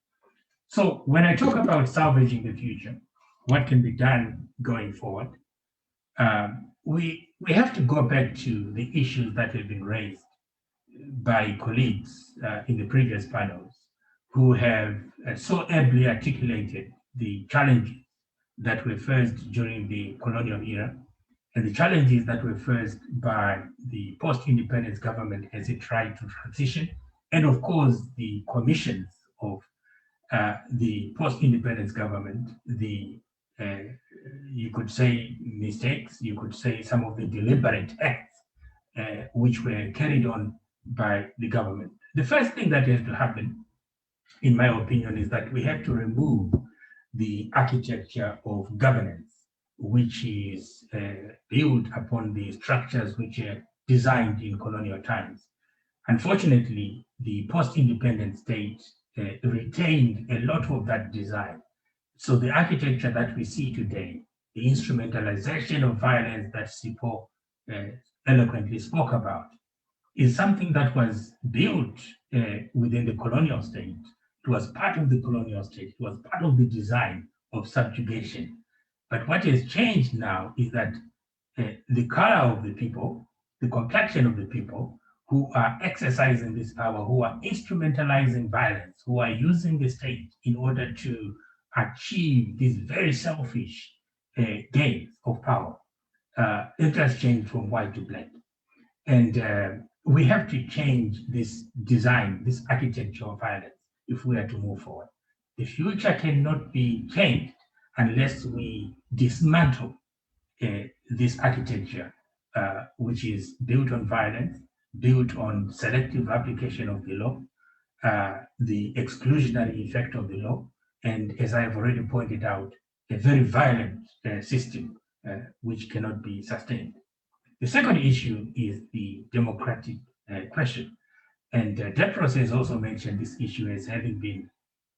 So when I talk about salvaging the future, what can be done going forward, we have to go back to the issues that have been raised by colleagues in the previous panels who have so ably articulated the challenges that were faced during the colonial era and the challenges that were faced by the post-independence government as it tried to transition, and of course the commissions of the post-independence government, the you could say mistakes, you could say some of the deliberate acts which were carried on by the government. The first thing that has to happen, in my opinion, is that we have to remove the architecture of governance, which is built upon the structures which are designed in colonial times. Unfortunately, the post-independent state retained a lot of that design. So the architecture that we see today, the instrumentalization of violence that SIPO eloquently spoke about, is something that was built within the colonial state. It was part of the colonial state. It was part of the design of subjugation. But what has changed now is that the color of the people, the complexion of the people who are exercising this power, who are instrumentalizing violence, who are using the state in order to achieve these very selfish gains of power, it has changed from white to black. And we have to change this design, this architecture of violence, if we are to move forward. The future cannot be changed unless we dismantle this architecture, which is built on violence, built on selective application of the law, the exclusionary effect of the law, and as I have already pointed out, a very violent system which cannot be sustained. The second issue is the democratic question. And DEPROS has also mentioned this issue as having been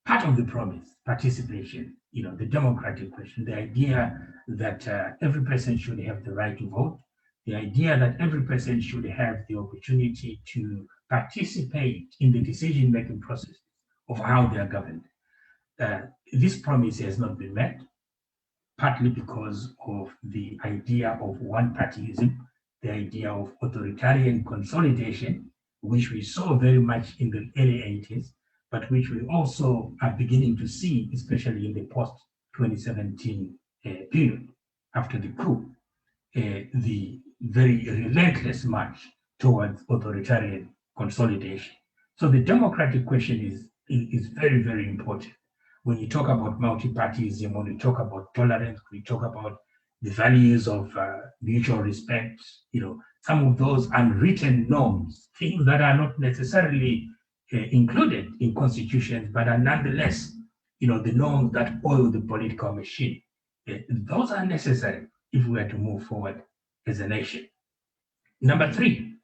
part of the promise, participation, the democratic question, the idea that every person should have the right to vote, the idea that every person should have the opportunity to participate in the decision-making process of how they are governed. This promise has not been met, partly because of the idea of one-partyism, the idea of authoritarian consolidation, which we saw very much in the early 80s, but which we also are beginning to see, especially in the post-2017 period, after the coup, the very relentless march towards authoritarian consolidation. So the democratic question is very, very important. When you talk about multi-partyism, when you talk about tolerance, when you talk about the values of mutual respect, some of those unwritten norms, things that are not necessarily included in constitutions, but are nonetheless, the norms that oil the political machine. Those are necessary if we are to move forward as a nation. Number three,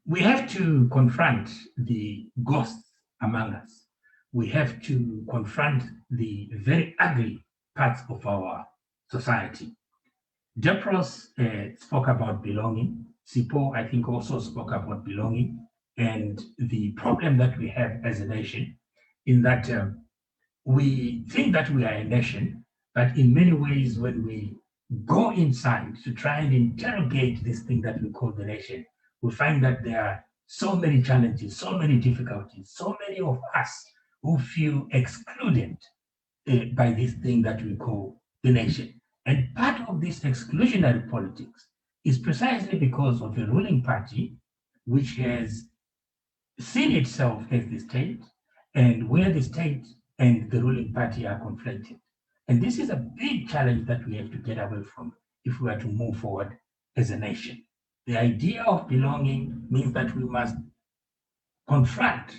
we have to confront the ghosts among us. We have to confront the very ugly parts of our society. Depros spoke about belonging. Sipo, I think, also spoke about belonging and the problem that we have as a nation in that we think that we are a nation, but in many ways, when we go inside to try and interrogate this thing that we call the nation, we find that there are so many challenges, so many difficulties, so many of us who feel excluded by this thing that we call the nation. And part of this exclusionary politics is precisely because of the ruling party, which has seen itself as the state, and where the state and the ruling party are conflicted. And this is a big challenge that we have to get away from if we are to move forward as a nation. The idea of belonging means that we must confront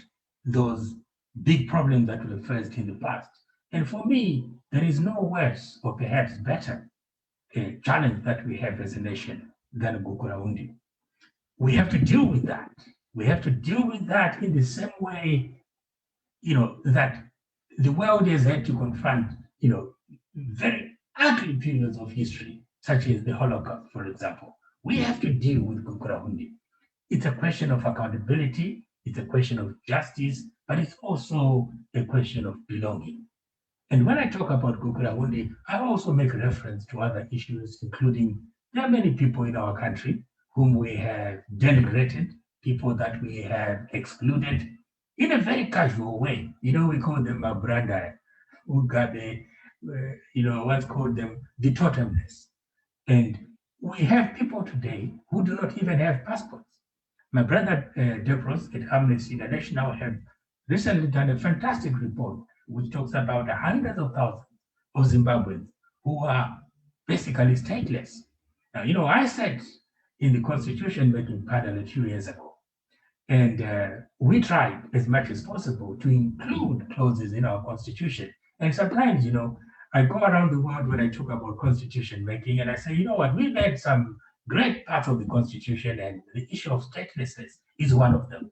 those big problems that were faced in the past. And for me, there is no worse or perhaps better challenge that we have as a nation than Gukuraundi. We have to deal with that. We have to deal with that in the same way, that the world has had to confront, very ugly periods of history, such as the Holocaust, for example. We have to deal with Gukuraundi. It's a question of accountability, it's a question of justice, but it's also a question of belonging. And when I talk about Gukuraundi, I also make reference to other issues, including there are many people in our country whom we have denigrated, people that we have excluded in a very casual way. We call them Branda, who got what's called them the totemness. And we have people today who do not even have passports. My brother Depros at Amnesty International have recently done a fantastic report which talks about hundreds of thousands of Zimbabweans who are basically stateless. Now, I sat in the constitution making panel a few years ago, and we tried as much as possible to include clauses in our constitution. And sometimes, I go around the world when I talk about constitution making, and I say, we've had some great parts of the constitution, and the issue of statelessness is one of them.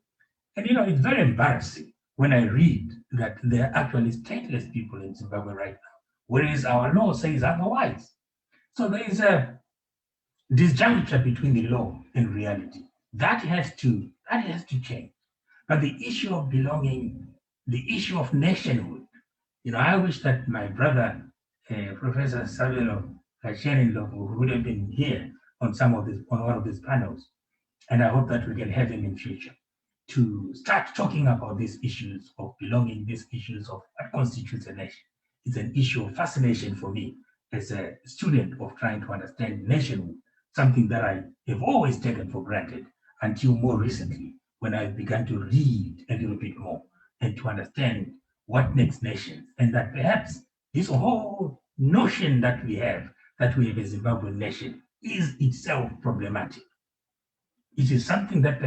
And, it's very embarrassing when I read that there are actually stateless people in Zimbabwe right now, whereas our law says otherwise. So there is a disjuncture between the law and reality. That has to change. But the issue of belonging, the issue of nationhood, I wish that my brother, Professor Savelo Kashenin, would have been here on one of these panels. And I hope that we can have him in future to start talking about these issues of belonging, these issues of what constitutes a nation. It's an issue of fascination for me as a student of trying to understand nationhood, something that I have always taken for granted until more recently, when I began to read a little bit more and to understand what makes nations, and that perhaps this whole notion that we have a Zimbabwean nation is itself problematic. It is something that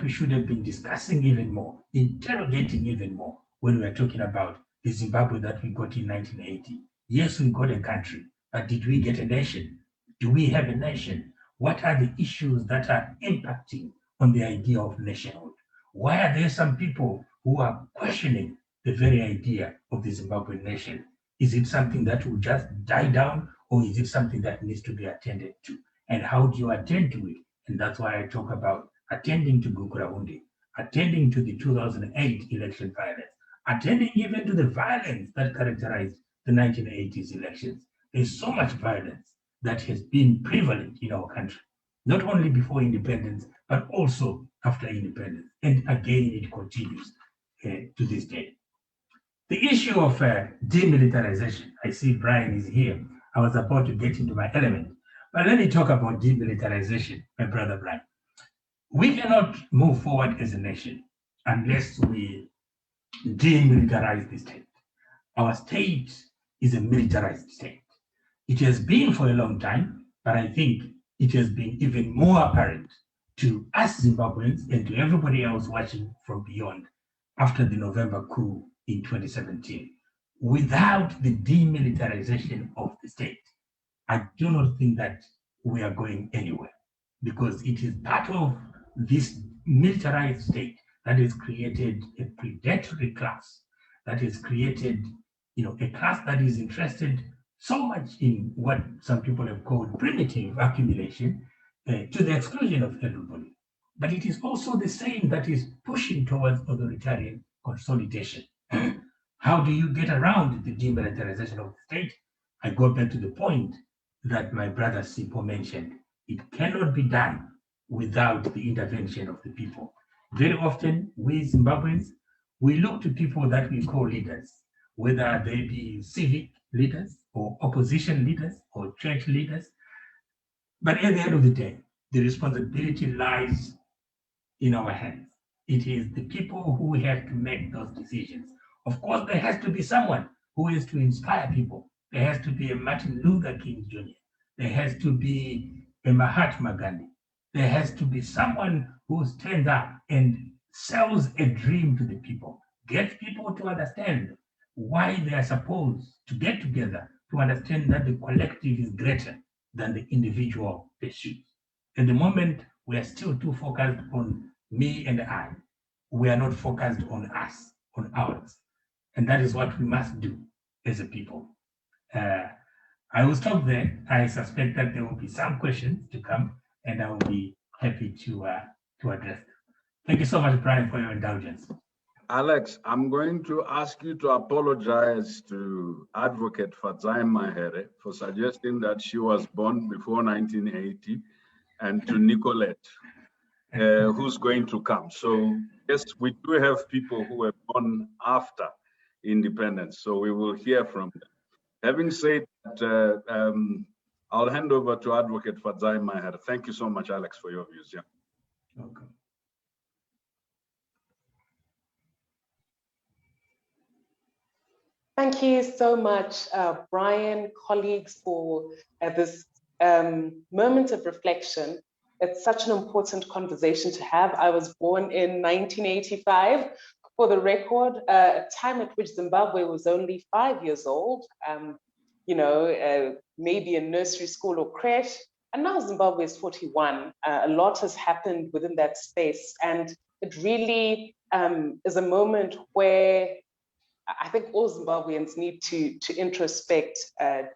we should have been discussing even more, interrogating even more when we are talking about the Zimbabwe that we got in 1980. Yes, we got a country, but did we get a nation? Do we have a nation? What are the issues that are impacting on the idea of nationhood? Why are there some people who are questioning the very idea of the Zimbabwean nation? Is it something that will just die down, or is it something that needs to be attended to? And how do you attend to it? And that's why I talk about attending to Gukuraundi, attending to the 2008 election violence, attending even to the violence that characterized the 1980s elections. There's so much violence that has been prevalent in our country, not only before independence, but also after independence. And again, it continues to this day. The issue of demilitarization, I see Brian is here. I was about to get into my element, but let me talk about demilitarization, my brother Brian. We cannot move forward as a nation unless we demilitarize the state. Our state is a militarized state. It has been for a long time, but I think it has been even more apparent to us Zimbabweans and to everybody else watching from beyond after the November coup in 2017. Without the demilitarization of the state, I do not think that we are going anywhere, because it is part of this militarized state that has created a predatory class, that has created, a class that is interested so much in what some people have called primitive accumulation, to the exclusion of everybody. But it is also the same that is pushing towards authoritarian consolidation. How do you get around the demilitarization of the state? I go back to the point that my brother Sipo mentioned. It cannot be done without the intervention of the people. Very often, we Zimbabweans, we look to people that we call leaders, whether they be civic leaders or opposition leaders or church leaders. But at the end of the day, the responsibility lies in our hands. It is the people who have to make those decisions. Of course, there has to be someone who is to inspire people. There has to be a Martin Luther King Jr. There has to be a Mahatma Gandhi. There has to be someone who stands up and sells a dream to the people, gets people to understand why they are supposed to get together, to understand that the collective is greater than the individual pursuits. At the moment, we are still too focused on me and I. We are not focused on us, on ours. And that is what we must do as a people. I will stop there. I suspect that there will be some questions to come, and I will be happy to address them. Thank you so much, Brian, for your indulgence. Alex, I'm going to ask you to apologize to Advocate Fadzai Mahere for suggesting that she was born before 1980, and to Nicolette, who's going to come. So yes, we do have people who were born after independence, so we will hear from them. Having said that, I'll hand over to Advocate Fadzai Maher. Thank you so much, Alex, for your views. Yeah. Welcome. Thank you so much, Brian, colleagues, for this moment of reflection. It's such an important conversation to have. I was born in 1985, for the record, a time at which Zimbabwe was only 5 years old, maybe in nursery school or creche, and now Zimbabwe is 41. A lot has happened within that space, and it really is a moment where I think all Zimbabweans need to introspect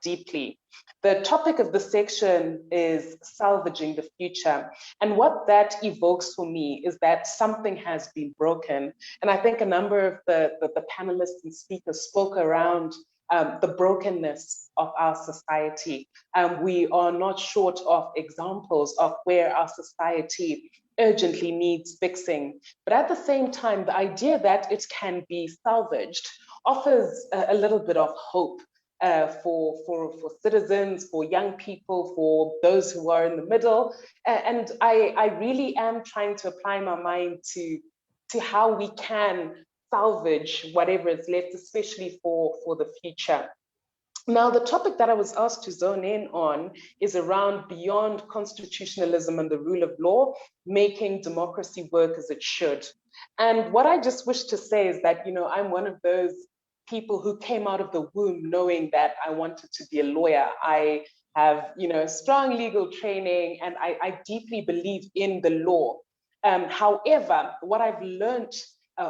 deeply. The topic of the section is salvaging the future. And what that evokes for me is that something has been broken. And I think a number of the panelists and speakers spoke around the brokenness of our society. We are not short of examples of where our society urgently needs fixing. But at the same time, the idea that it can be salvaged offers a little bit of hope for citizens, for young people, for those who are in the middle. And I really am trying to apply my mind to how we can salvage whatever is left, especially for the future. Now, the topic that I was asked to zone in on is around beyond constitutionalism and the rule of law, making democracy work as it should. And what I just wish to say is that, I'm one of those people who came out of the womb knowing that I wanted to be a lawyer. I have, strong legal training, and I deeply believe in the law. However, what I've learned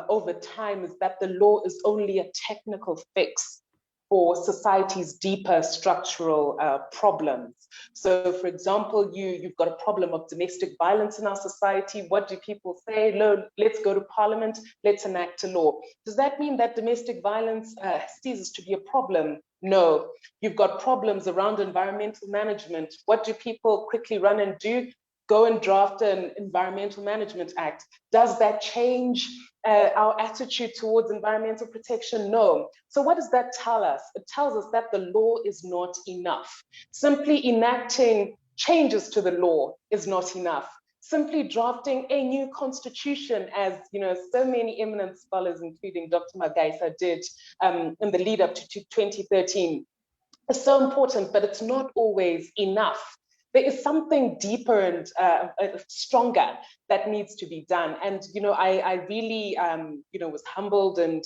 over time is that the law is only a technical fix for society's deeper structural problems. So, for example, you've got a problem of domestic violence in our society. What do people say? Let's go to parliament, let's enact a law. Does that mean that domestic violence ceases to be a problem? No. You've got problems around environmental management. What do people quickly run and do? Go and draft an Environmental Management Act. Does that change our attitude towards environmental protection? No. So what does that tell us? It tells us that the law is not enough. Simply enacting changes to the law is not enough. Simply drafting a new constitution, as so many eminent scholars, including Dr. Magaisa, did in the lead up to 2013, is so important, but it's not always enough. There is something deeper and stronger that needs to be done. And, I really, was humbled and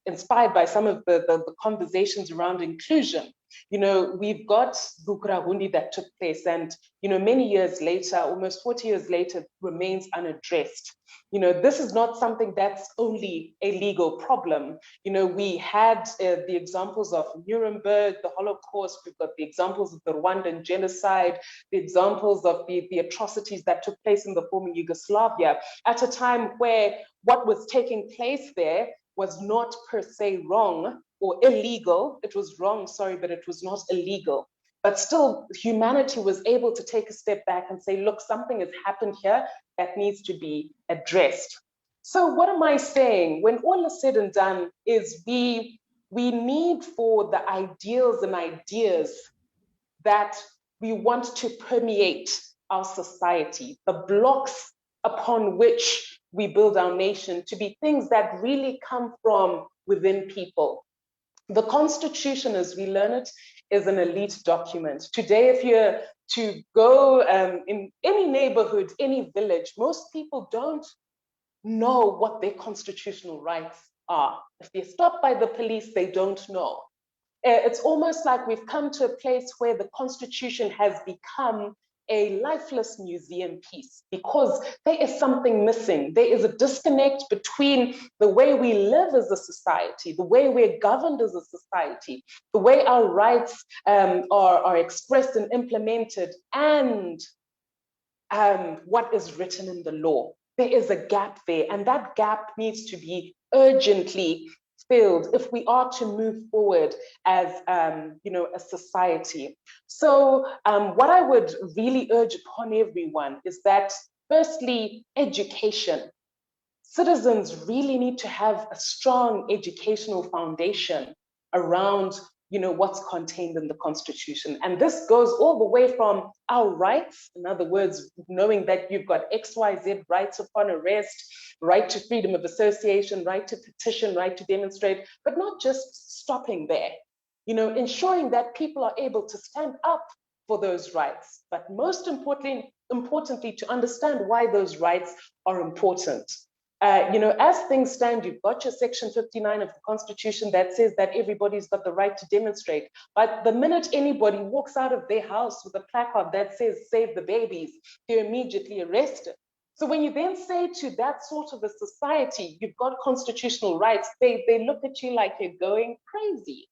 inspired by some of the conversations around inclusion. We've got Bukrahundi that took place, and many years later, almost 40 years later, remains unaddressed. This is not something that's only a legal problem. We had the examples of Nuremberg, the Holocaust, we've got the examples of the Rwandan genocide, the examples of the atrocities that took place in the former Yugoslavia, at a time where what was taking place there was not per se wrong or illegal. It was wrong, sorry, but it was not illegal. But still, humanity was able to take a step back and say, look, something has happened here that needs to be addressed. So what am I saying? When all is said and done is we need for the ideals and ideas that we want to permeate our society, the blocks upon which we build our nation, to be things that really come from within people. The Constitution, as we learn it, is an elite document. Today, if you're to go in any neighborhood, any village, most people don't know what their constitutional rights are. If they're stopped by the police, they don't know. It's almost like we've come to a place where the Constitution has become a lifeless museum piece, because there is something missing. There is a disconnect between the way we live as a society, the way we're governed as a society, the way our rights are expressed and implemented, and what is written in the law. There is a gap there, and that gap needs to be urgently filled if we are to move forward as a society. So what I would really urge upon everyone is that, firstly, education. Citizens really need to have a strong educational foundation around what's contained in the Constitution. And this goes all the way from our rights, in other words, knowing that you've got XYZ rights upon arrest, right to freedom of association, right to petition, right to demonstrate, but not just stopping there, ensuring that people are able to stand up for those rights, but most importantly, to understand why those rights are important. As things stand, you've got your section 59 of the Constitution that says that everybody's got the right to demonstrate. But the minute anybody walks out of their house with a placard that says save the babies, they're immediately arrested. So when you then say to that sort of a society, you've got constitutional rights, they look at you like you're going crazy.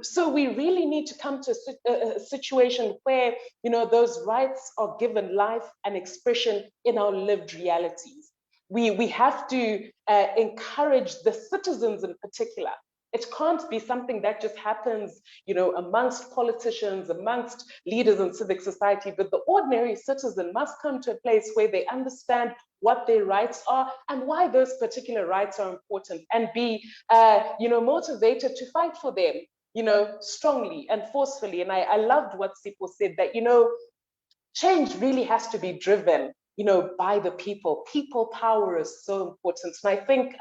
So we really need to come to a situation where those rights are given life and expression in our lived realities. We have to encourage the citizens in particular. It can't be something that just happens, amongst politicians, amongst leaders in civic society, but the ordinary citizen must come to a place where they understand what their rights are and why those particular rights are important, and be, motivated to fight for them, strongly and forcefully. And I loved what Sipho said, that, change really has to be driven by the people. People power is so important. And I think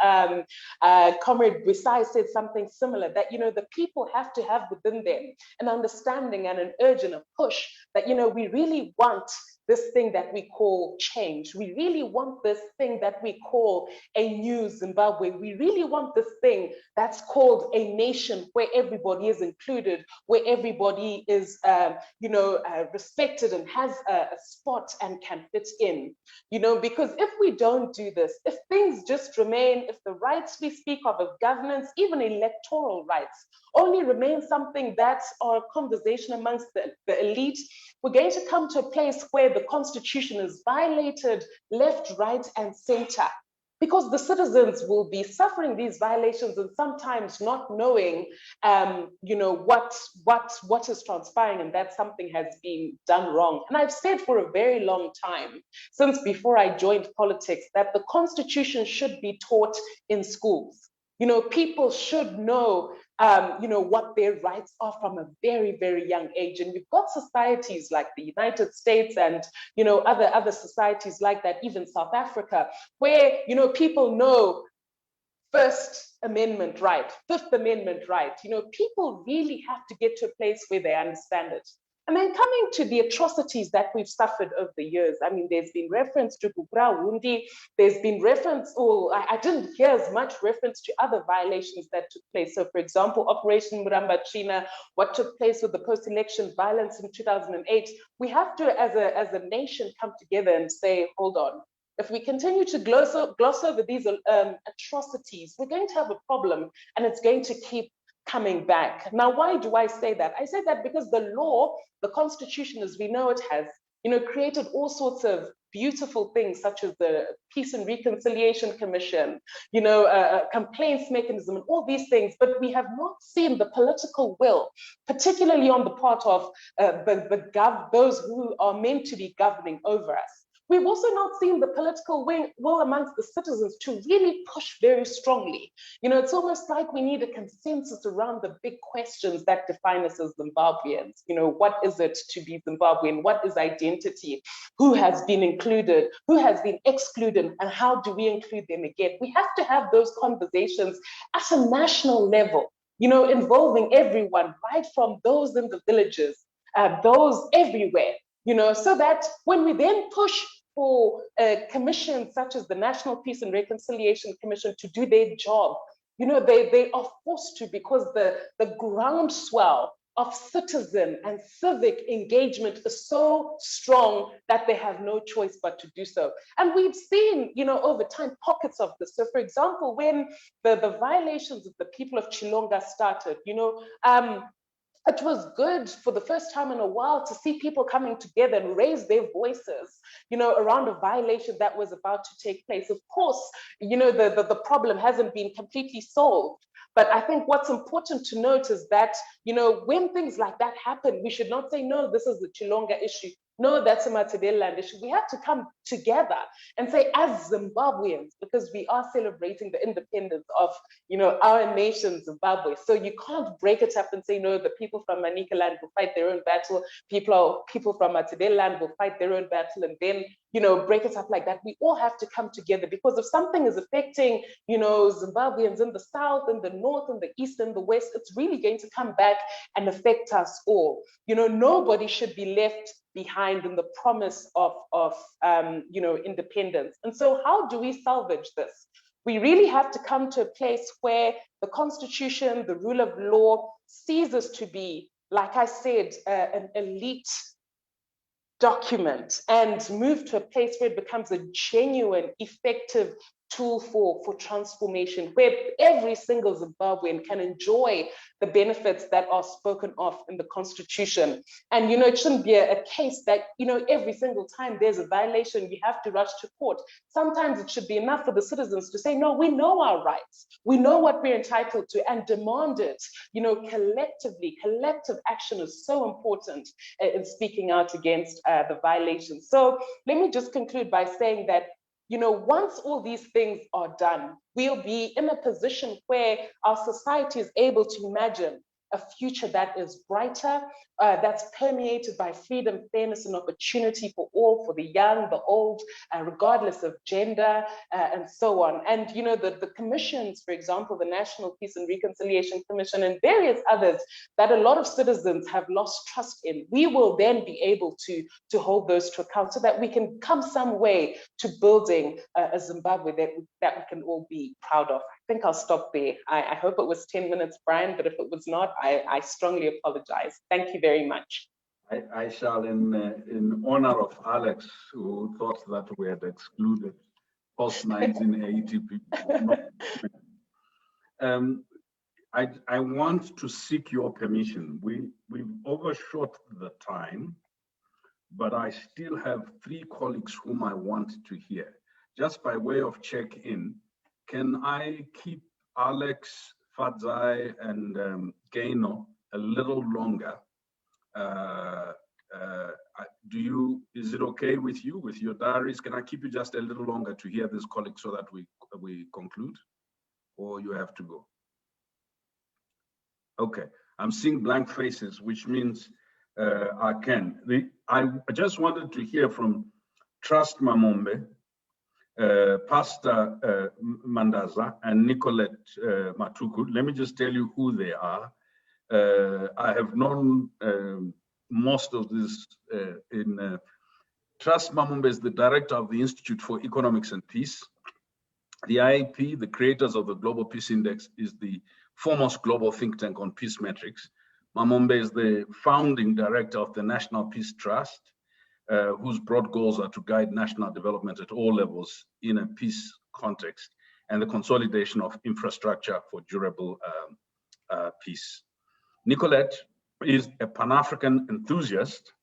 Comrade Brisai said something similar, that, the people have to have within them an understanding and an urge and a push that, we really want this thing that we call change. We really want this thing that we call a new Zimbabwe. We really want this thing that's called a nation where everybody is included, where everybody is, respected and has a spot and can fit in. Because if we don't do this, if things just remain, if the rights we speak of governance, even electoral rights, only remain something that's our conversation amongst the elite, we're going to come to a place where the Constitution is violated left, right, and center, because the citizens will be suffering these violations and sometimes not knowing, what is transpiring, and that something has been done wrong. And I've said for a very long time, since before I joined politics, that the Constitution should be taught in schools. People should know, what their rights are from a very, very young age. And we've got societies like the United States and, other societies like that, even South Africa, where, people know First Amendment right, Fifth Amendment right. People really have to get to a place where they understand it. And then coming to the atrocities that we've suffered over the years, I mean, there's been reference to Gubra Wundi, there's been reference, or I didn't hear as much reference to other violations that took place. So for example, Operation Murambachina, what took place with the post-election violence in 2008, we have to, as a nation, come together and say, hold on. If we continue to gloss over these atrocities, we're going to have a problem, and it's going to keep coming back. Now, why do I say that? I say that because the law, the Constitution, as we know it has, created all sorts of beautiful things, such as the Peace and Reconciliation Commission, complaints mechanism, and all these things. But we have not seen the political will, particularly on the part of those who are meant to be governing over us. We've also not seen the political will amongst the citizens to really push very strongly. It's almost like we need a consensus around the big questions that define us as Zimbabweans. What is it to be Zimbabwean? What is identity? Who has been included? Who has been excluded? And how do we include them again? We have to have those conversations at a national level, involving everyone, right from those in the villages, those everywhere, so that when we then push for commissions such as the National Peace and Reconciliation Commission to do their job, they are forced to, because the groundswell of citizen and civic engagement is so strong that they have no choice but to do so. And we've seen, over time, pockets of this. So for example, when the violations of the people of Chilonga started, it was good for the first time in a while to see people coming together and raise their voices, around a violation that was about to take place. Of course, the problem hasn't been completely solved. But I think what's important to note is that, when things like that happen, we should not say, no, this is the Chilonga issue. No, that's a Matadela issue. We have to come together and say, as Zimbabweans, because we are celebrating the independence of, our nation, Zimbabwe. So you can't break it up and say, no, the people from Manicaland will fight their own battle. People from Matadela will fight their own battle, and then, break it up like that. We all have to come together, because if something is affecting, Zimbabweans in the south, in the north, in the east, and the west, it's really going to come back and affect us all. Nobody should be left behind in the promise of independence. And so how do we salvage this? We really have to come to a place where the Constitution, the rule of law, sees us to be, like I said, an elite document, and move to a place where it becomes a genuine, effective tool for transformation, where every single Zimbabwean can enjoy the benefits that are spoken of in the Constitution. And, it shouldn't be a case that, every single time there's a violation, you have to rush to court. Sometimes it should be enough for the citizens to say, no, we know our rights. We know what we're entitled to, and demand it, collectively. Collective action is so important in speaking out against the violations. So let me just conclude by saying that, once all these things are done, we'll be in a position where our society is able to imagine a future that is brighter, that's permeated by freedom, fairness, and opportunity for all, for the young, the old, regardless of gender, and so on. And, the commissions, for example, the National Peace and Reconciliation Commission and various others that a lot of citizens have lost trust in, we will then be able to hold those to account, so that we can come some way to building a Zimbabwe that we can all be proud of. I think I'll stop there. I hope it was 10 minutes, Brian, but if it was not, I strongly apologize. Thank you very much. I shall, in honor of Alex, who thought that we had excluded post-1980 people. I want to seek your permission. We've overshot the time, but I still have 3 colleagues whom I want to hear. Just by way of check-in, can I keep Alex, Fadzai, and Gaino a little longer? Is it okay with you, with your diaries? Can I keep you just a little longer to hear this colleague so that we conclude? Or you have to go? Okay, I'm seeing blank faces, which means I can. I just wanted to hear from Trust Mamombe, Pastor Mandaza, and Nicolette Matuku. Let me just tell you who they are. I have known most of this Trust Mamumbe is the director of the Institute for Economics and Peace. The IEP, the creators of the Global Peace Index, is the foremost global think tank on peace metrics. Mamumbe is the founding director of the National Peace Trust, whose broad goals are to guide national development at all levels in a peace context and the consolidation of infrastructure for durable peace. Nicolette is a Pan-African enthusiast,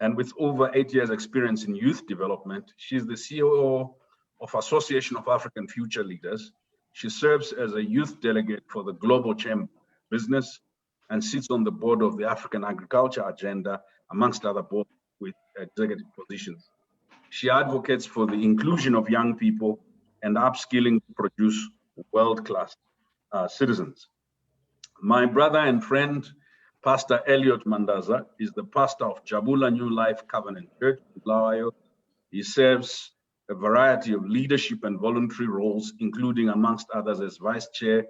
and with over 8 years experience in youth development, she's the COO of Association of African Future Leaders. She serves as a youth delegate for the Global Chamber of Business and sits on the board of the African Agriculture Agenda, amongst other boards with executive positions. She advocates for the inclusion of young people and upskilling to produce world-class citizens. My brother and friend, Pastor Elliot Mandaza, is the pastor of Jabula New Life Covenant Church in Bulawayo. He serves a variety of leadership and voluntary roles, including, amongst others, as vice chair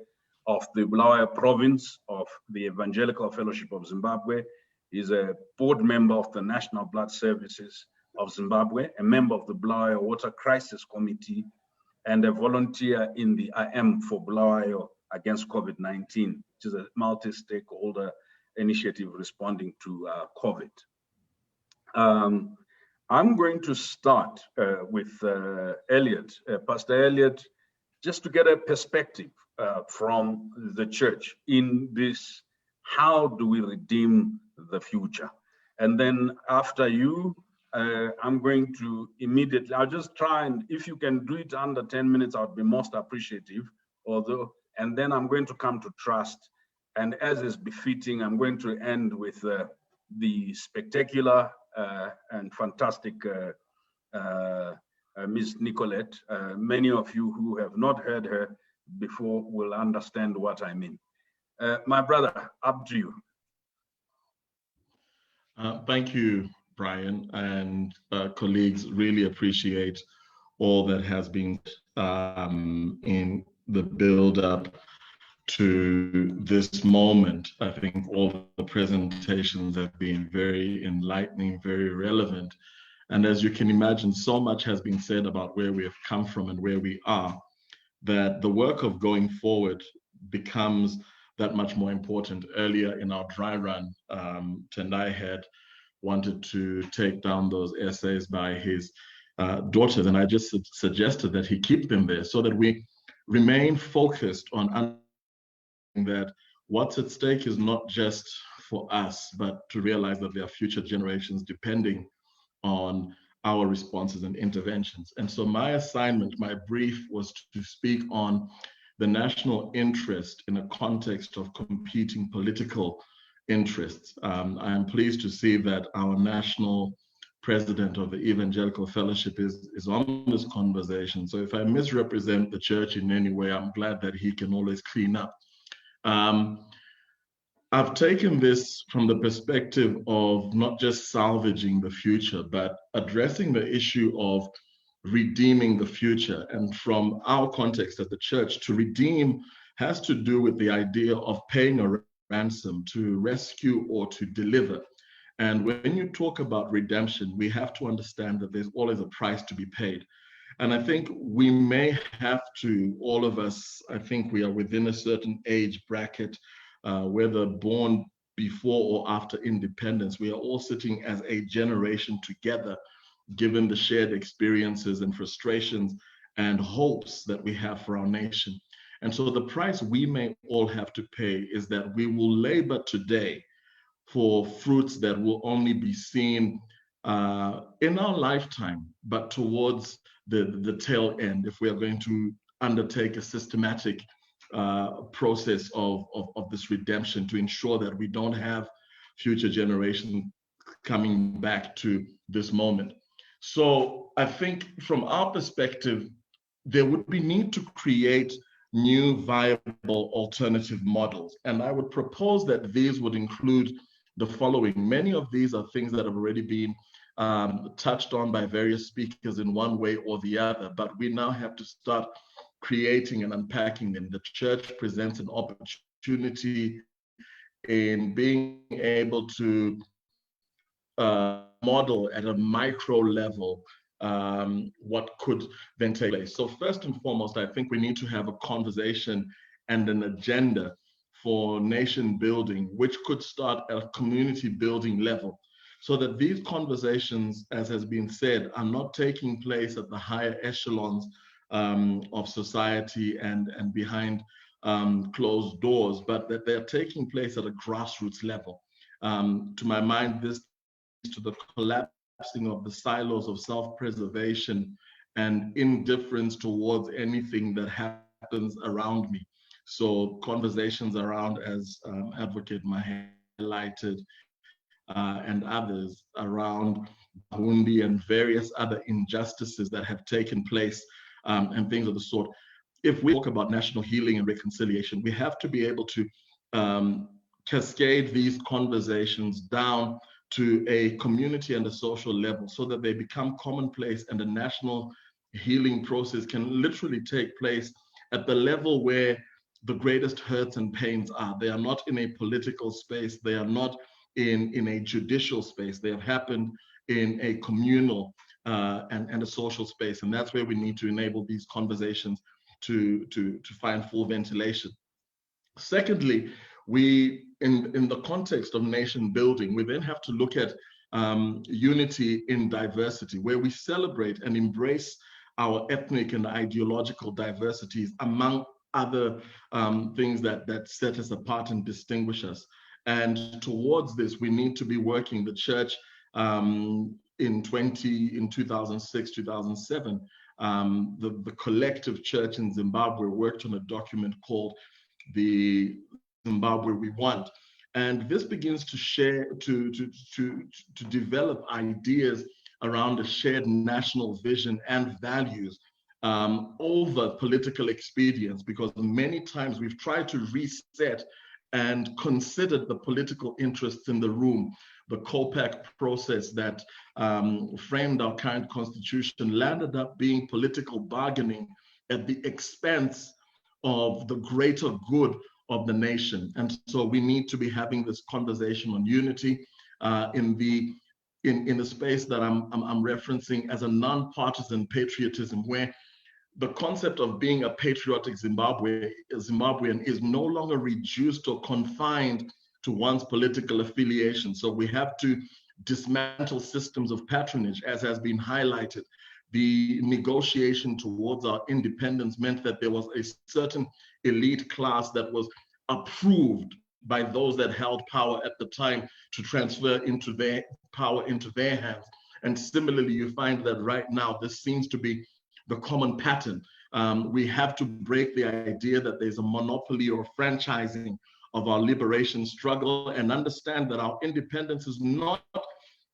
of the Bulawayo province of the Evangelical Fellowship of Zimbabwe. He's a board member of the National Blood Services of Zimbabwe, a member of the Bulawayo Water Crisis Committee, and a volunteer in the IM for Bulawayo Against COVID-19, which is a multi-stakeholder initiative responding to COVID. I'm going to start with Elliot, Pastor Elliot, just to get a perspective from the church in this, how do we redeem the future? And then after you, I'm going to immediately, I'll just try, and if you can do it under 10 minutes, I would be most appreciative, although, and then I'm going to come to trust. And as is befitting, I'm going to end with the spectacular and fantastic Ms. Nicolette. Many of you who have not heard her before will understand what I mean. My brother, up to you. Thank you, Brian, and colleagues. Really appreciate all that has been in the build-up to this moment. I think all the presentations have been very enlightening, very relevant. And as you can imagine, so much has been said about where we have come from and where we are, that the work of going forward becomes that much more important. Earlier in our dry run, Tendai had wanted to take down those essays by his daughters, and I just suggested that he keep them there so that we remain focused on that what's at stake is not just for us, but to realize that there are future generations depending on our responses and interventions. And so my assignment, my brief, was to speak on the national interest in a context of competing political interests. I am pleased to see that our national president of the Evangelical Fellowship is on this conversation. So if I misrepresent the church in any way, I'm glad that he can always clean up. I've taken this from the perspective of not just salvaging the future, but addressing the issue of redeeming the future. And from our context as the church, to redeem has to do with the idea of paying a ransom, to rescue or to deliver. And when you talk about redemption, we have to understand that there's always a price to be paid. And I think we may have to, all of us, I think we are within a certain age bracket, whether born before or after independence, we are all sitting as a generation together, given the shared experiences and frustrations and hopes that we have for our nation. And so the price we may all have to pay is that we will labor today for fruits that will only be seen in our lifetime, but towards the tail end, if we are going to undertake a systematic process of this redemption to ensure that we don't have future generations coming back to this moment. So I think from our perspective, there would be need to create new viable alternative models. And I would propose that these would include the following. Many of these are things that have already been touched on by various speakers in one way or the other, but we now have to start creating and unpacking them. The church presents an opportunity in being able to model at a micro level what could then take place. So first and foremost, I think we need to have a conversation and an agenda for nation building, which could start at a community building level, so that these conversations, as has been said, are not taking place at the higher echelons of society and behind closed doors, but that they're taking place at a grassroots level. To my mind, this leads to the collapsing of the silos of self-preservation and indifference towards anything that happens around me. So conversations around, as Advocate Mahe highlighted, and others around Burundi and various other injustices that have taken place and things of the sort. If we talk about national healing and reconciliation, we have to be able to cascade these conversations down to a community and a social level so that they become commonplace, and the national healing process can literally take place at the level where the greatest hurts and pains are. They are not in a political space. They are not in a judicial space. They have happened in a communal and a social space. And that's where we need to enable these conversations to find full ventilation. Secondly, we, in the context of nation building, we then have to look at unity in diversity, where we celebrate and embrace our ethnic and ideological diversities, among other things that set us apart and distinguish us. And towards this, we need to be working. The church in 2006, 2007, the collective church in Zimbabwe worked on a document called the Zimbabwe We Want. And this begins to share, to develop ideas around a shared national vision and values over political expedience, because many times we've tried to reset and considered the political interests in the room. The COPAC process that framed our current constitution landed up being political bargaining at the expense of the greater good of the nation. And so we need to be having this conversation on unity in the space that I'm referencing as a non-partisan patriotism, where the concept of being a patriotic Zimbabwean is no longer reduced or confined to one's political affiliation. So we have to dismantle systems of patronage, as has been highlighted. The negotiation towards our independence meant that there was a certain elite class that was approved by those that held power at the time to transfer into their power into their hands. And similarly, you find that right now, this seems to be the common pattern. We have to break the idea that there's a monopoly or franchising of our liberation struggle, and understand that our independence is not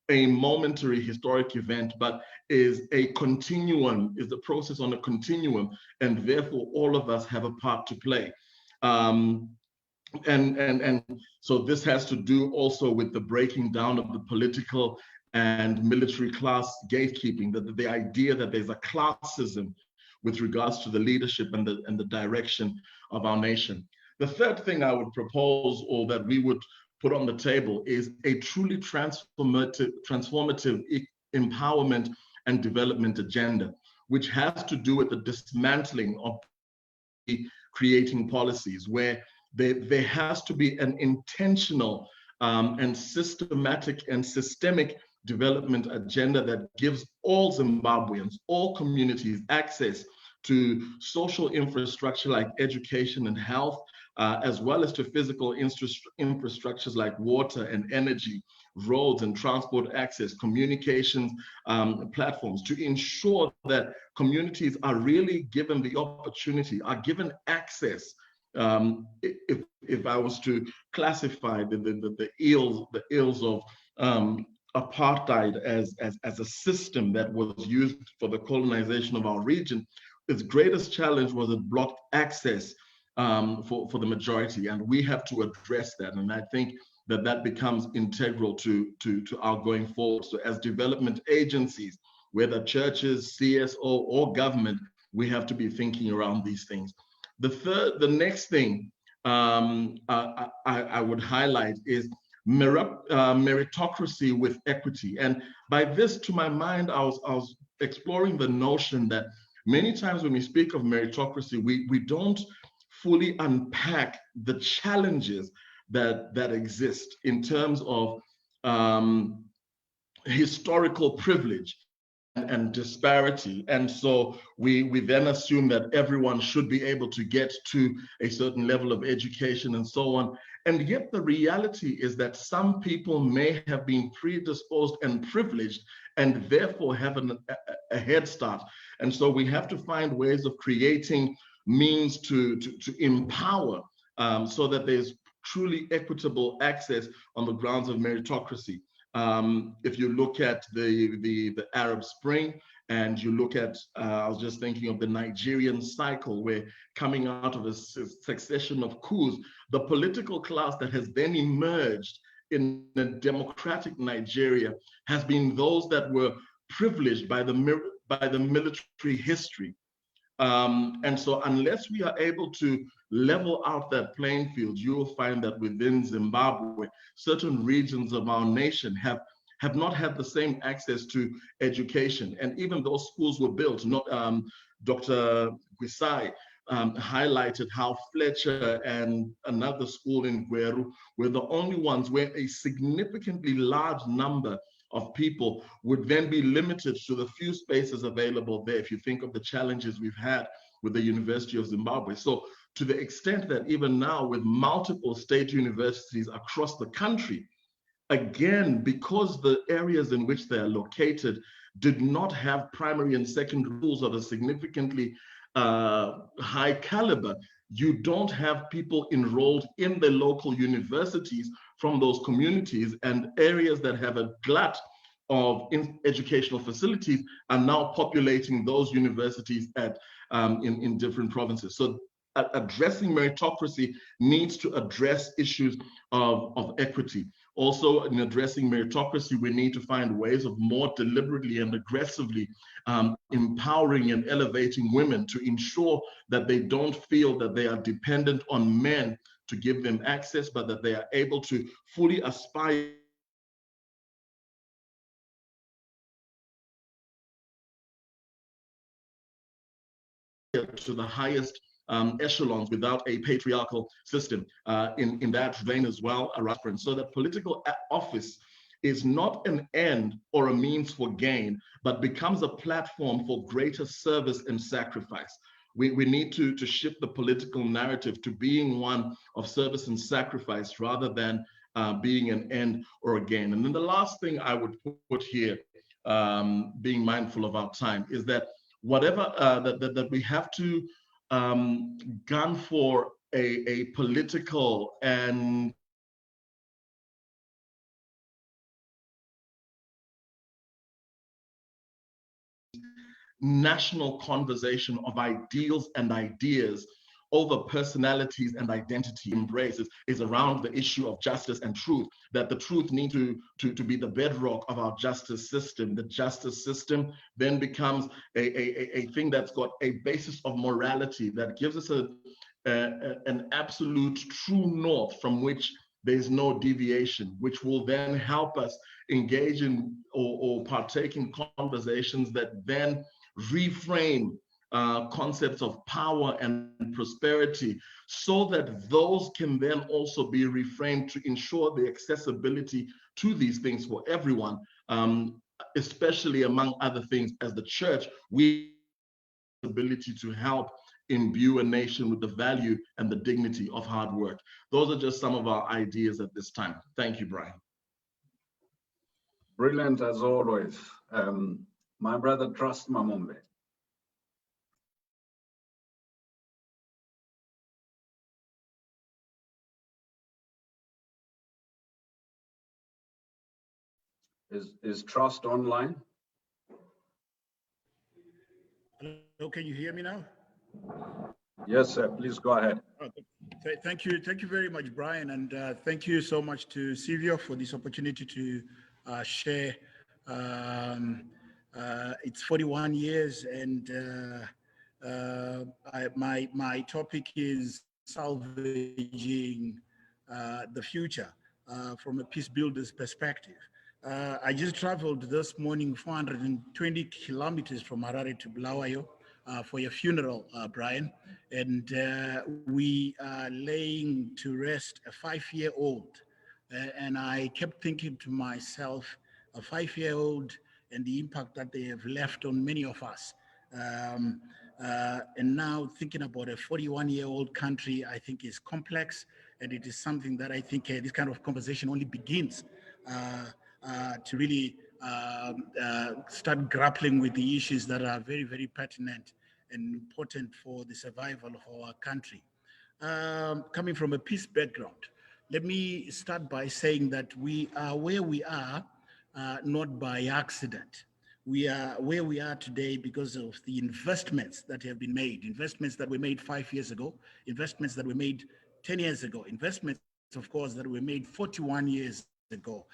a momentary historic event, but is a continuum, is the process on a continuum, and therefore all of us have a part to play. And so this has to do also with the breaking down of the political and military class gatekeeping, the idea that there's a classism with regards to the leadership and the direction of our nation. The third thing I would propose, or that we would put on the table, is a truly transformative empowerment and development agenda, which has to do with the dismantling of creating policies, where there has to be an intentional and systematic and systemic development agenda that gives all Zimbabweans, all communities, access to social infrastructure like education and health, as well as to physical infrastructures like water and energy, roads and transport access, communications platforms, to ensure that communities are really given the opportunity, are given access. If I was to classify the ills of apartheid as a system that was used for the colonization of our region, its greatest challenge was it blocked access for the majority, and we have to address that. And I think that becomes integral to our going forward. So as development agencies, whether churches, CSO, or government, we have to be thinking around these things. The next thing I would highlight is meritocracy with equity. And by this, to my mind, I was exploring the notion that many times when we speak of meritocracy, we don't fully unpack the challenges that exist in terms of historical privilege and disparity. And so we then assume that everyone should be able to get to a certain level of education and so on. And yet the reality is that some people may have been predisposed and privileged and therefore have a head start. And so we have to find ways of creating means to empower so that there's truly equitable access on the grounds of meritocracy. If you look at the Arab Spring and you look at, I was just thinking of the Nigerian cycle, where coming out of a succession of coups, the political class that has then emerged in a democratic Nigeria has been those that were privileged by the military history. And so unless we are able to level out that playing field, you will find that within Zimbabwe, certain regions of our nation have not had the same access to education. And even those schools were built, Dr. Gwisai highlighted how Fletcher and another school in Gweru were the only ones where a significantly large number of people would then be limited to the few spaces available there, if you think of the challenges we've had with the University of Zimbabwe. So to the extent that even now with multiple state universities across the country, again, because the areas in which they are located did not have primary and secondary schools of a significantly high caliber, you don't have people enrolled in the local universities from those communities, and areas that have a glut of educational facilities are now populating those universities in different provinces. So addressing meritocracy needs to address issues of equity. Also, in addressing meritocracy, we need to find ways of more deliberately and aggressively empowering and elevating women to ensure that they don't feel that they are dependent on men to give them access, but that they are able to fully aspire to the highest echelons without a patriarchal system in that vein as well, a reference. So that political office is not an end or a means for gain, but becomes a platform for greater service and sacrifice. We need to shift the political narrative to being one of service and sacrifice rather than being an end or a gain. And then the last thing I would put here, being mindful of our time, is that whatever that we have to gun for a political and national conversation of ideals and ideas over personalities and identity embraces is around the issue of justice and truth, that the truth needs to be the bedrock of our justice system. The justice system then becomes a thing that's got a basis of morality that gives us an absolute true north from which there's no deviation, which will then help us engage in or partake in conversations that then reframe concepts of power and prosperity, so that those can then also be reframed to ensure the accessibility to these things for everyone, especially among other things, as the church, we have the ability to help imbue a nation with the value and the dignity of hard work. Those are just some of our ideas at this time. Thank you, Brian. Brilliant as always. My brother, Trust Mamombe. Is Trust online? Hello, can you hear me now? Yes, sir. Please go ahead. Thank you very much, Brian, and thank you so much to Silvio for this opportunity to share. It's 41 years, and my topic is salvaging the future. from a peace builder's perspective. I just traveled this morning 420 kilometers from Harare to Bulawayo for your funeral, Brian, and we are laying to rest a 5-year-old. And I kept thinking to myself, a 5-year-old and the impact that they have left on many of us. And now thinking about a 41-year-old country, I think is complex, and it is something that I think this kind of conversation only begins to really start grappling with the issues that are very, very pertinent and important for the survival of our country. Coming from a peace background, let me start by saying that we are where we are not by accident. We are where we are today because of the investments that have been made, investments that were made 5 years ago, investments that were made 10 years ago, investments, of course, that were made 41 years ago,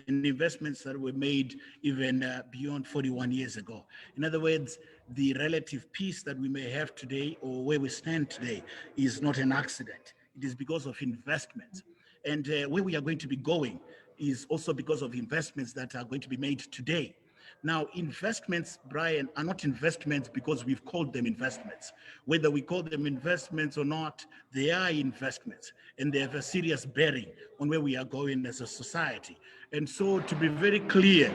and investments that were made even beyond 41 years ago. In other words, the relative peace that we may have today or where we stand today is not an accident. It is because of investments. And where we are going to be going is also because of investments that are going to be made today. Now, investments, Brian, are not investments because we've called them investments. Whether we call them investments or not, they are investments, and they have a serious bearing on where we are going as a society. And so, to be very clear,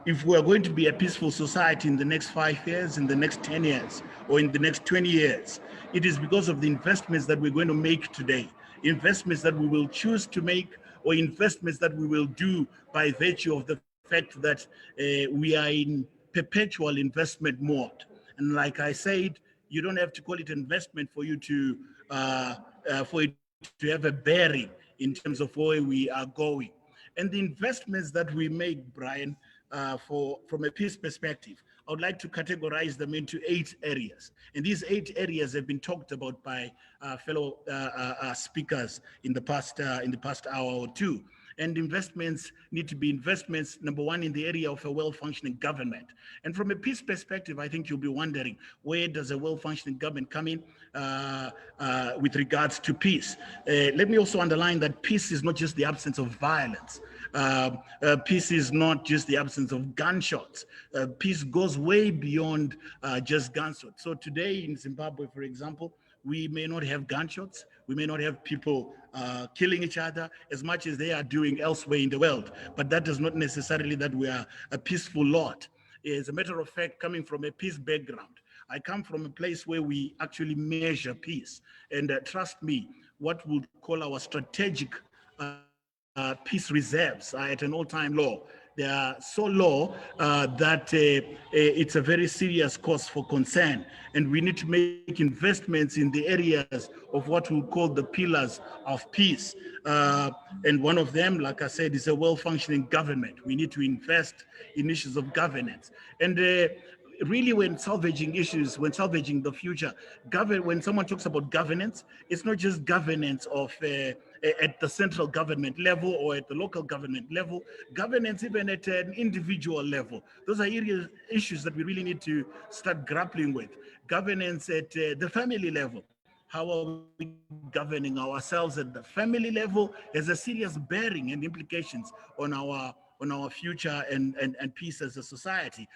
if we are going to be a peaceful society in the next 5 years, in the next 10 years, or in the next 20 years, it is because of the investments that we're going to make today, investments that we will choose to make, or investments that we will do by virtue of the fact that we are in perpetual investment mode. And like I said, you don't have to call it investment for you to for it to have a bearing in terms of where we are going. And the investments that we make, Brian, from a peace perspective, I would like to categorize them into 8 areas. And these 8 areas have been talked about by fellow speakers in the past hour or two. And investments need to be investments, number one, in the area of a well-functioning government. And from a peace perspective, I think you'll be wondering, where does a well-functioning government come in with regards to peace? Let me also underline that peace is not just the absence of violence. Peace is not just the absence of gunshots. Peace goes way beyond just gunshots. So today in Zimbabwe, for example, we may not have gunshots. We may not have people killing each other as much as they are doing elsewhere in the world. But that does not necessarily that we are a peaceful lot. As a matter of fact, coming from a peace background, I come from a place where we actually measure peace. And trust me, what we'll call our strategic peace reserves are at an all-time low. They are so low that it's a very serious cause for concern. And we need to make investments in the areas of what we call the pillars of peace. And one of them, like I said, is a well-functioning government. We need to invest in issues of governance. And really, when salvaging issues, when salvaging the future, when someone talks about governance, it's not just governance of at the central government level or at the local government level, governance even at an individual level. Those are issues that we really need to start grappling with. Governance at the family level. How are we governing ourselves at the family level has a serious bearing and implications on our future and peace as a society.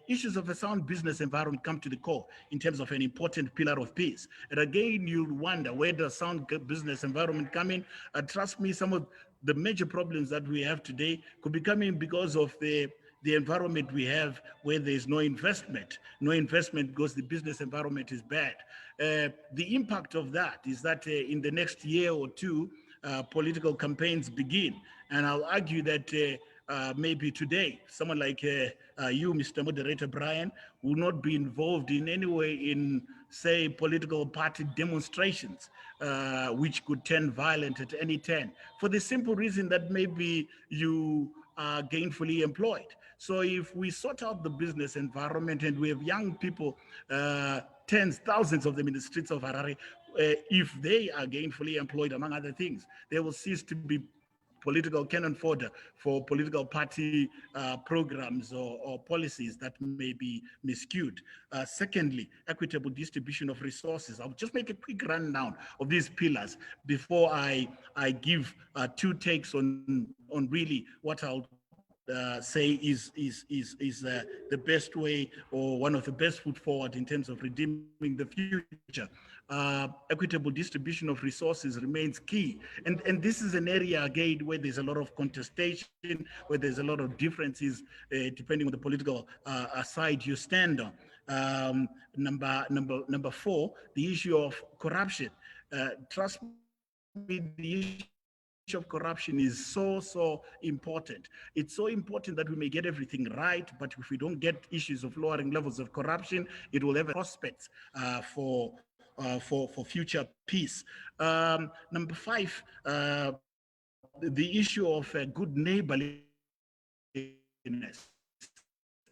Issues of a sound business environment come to the core in terms of an important pillar of peace. And again, you'll wonder, where does sound business environment come in? Trust me, some of the major problems that we have today could be coming because of the environment we have where there's no investment because the business environment is bad. The impact of that is that in the next year or two, political campaigns begin. And I'll argue that maybe today, someone like you, Mr. Moderator Brian, will not be involved in any way in, say, political party demonstrations, which could turn violent at any turn, for the simple reason that maybe you are gainfully employed. So if we sort out the business environment and we have young people, tens, thousands of them in the streets of Harare, if they are gainfully employed, among other things, they will cease to be political cannon fodder for political party programs or policies that may be miscued. Secondly, equitable distribution of resources. I'll just make a quick rundown of these pillars before I give two takes on really what I'll say is the best way or one of the best foot forward in terms of redeeming the future. Equitable distribution of resources remains key. And this is an area, again, where there's a lot of contestation, where there's a lot of differences, depending on the political side you stand on. Number four, the issue of corruption. Trust me, the issue of corruption is so important. It's so important that we may get everything right, but if we don't get issues of lowering levels of corruption, it will have prospects for future peace. Number five, the issue of good neighborliness.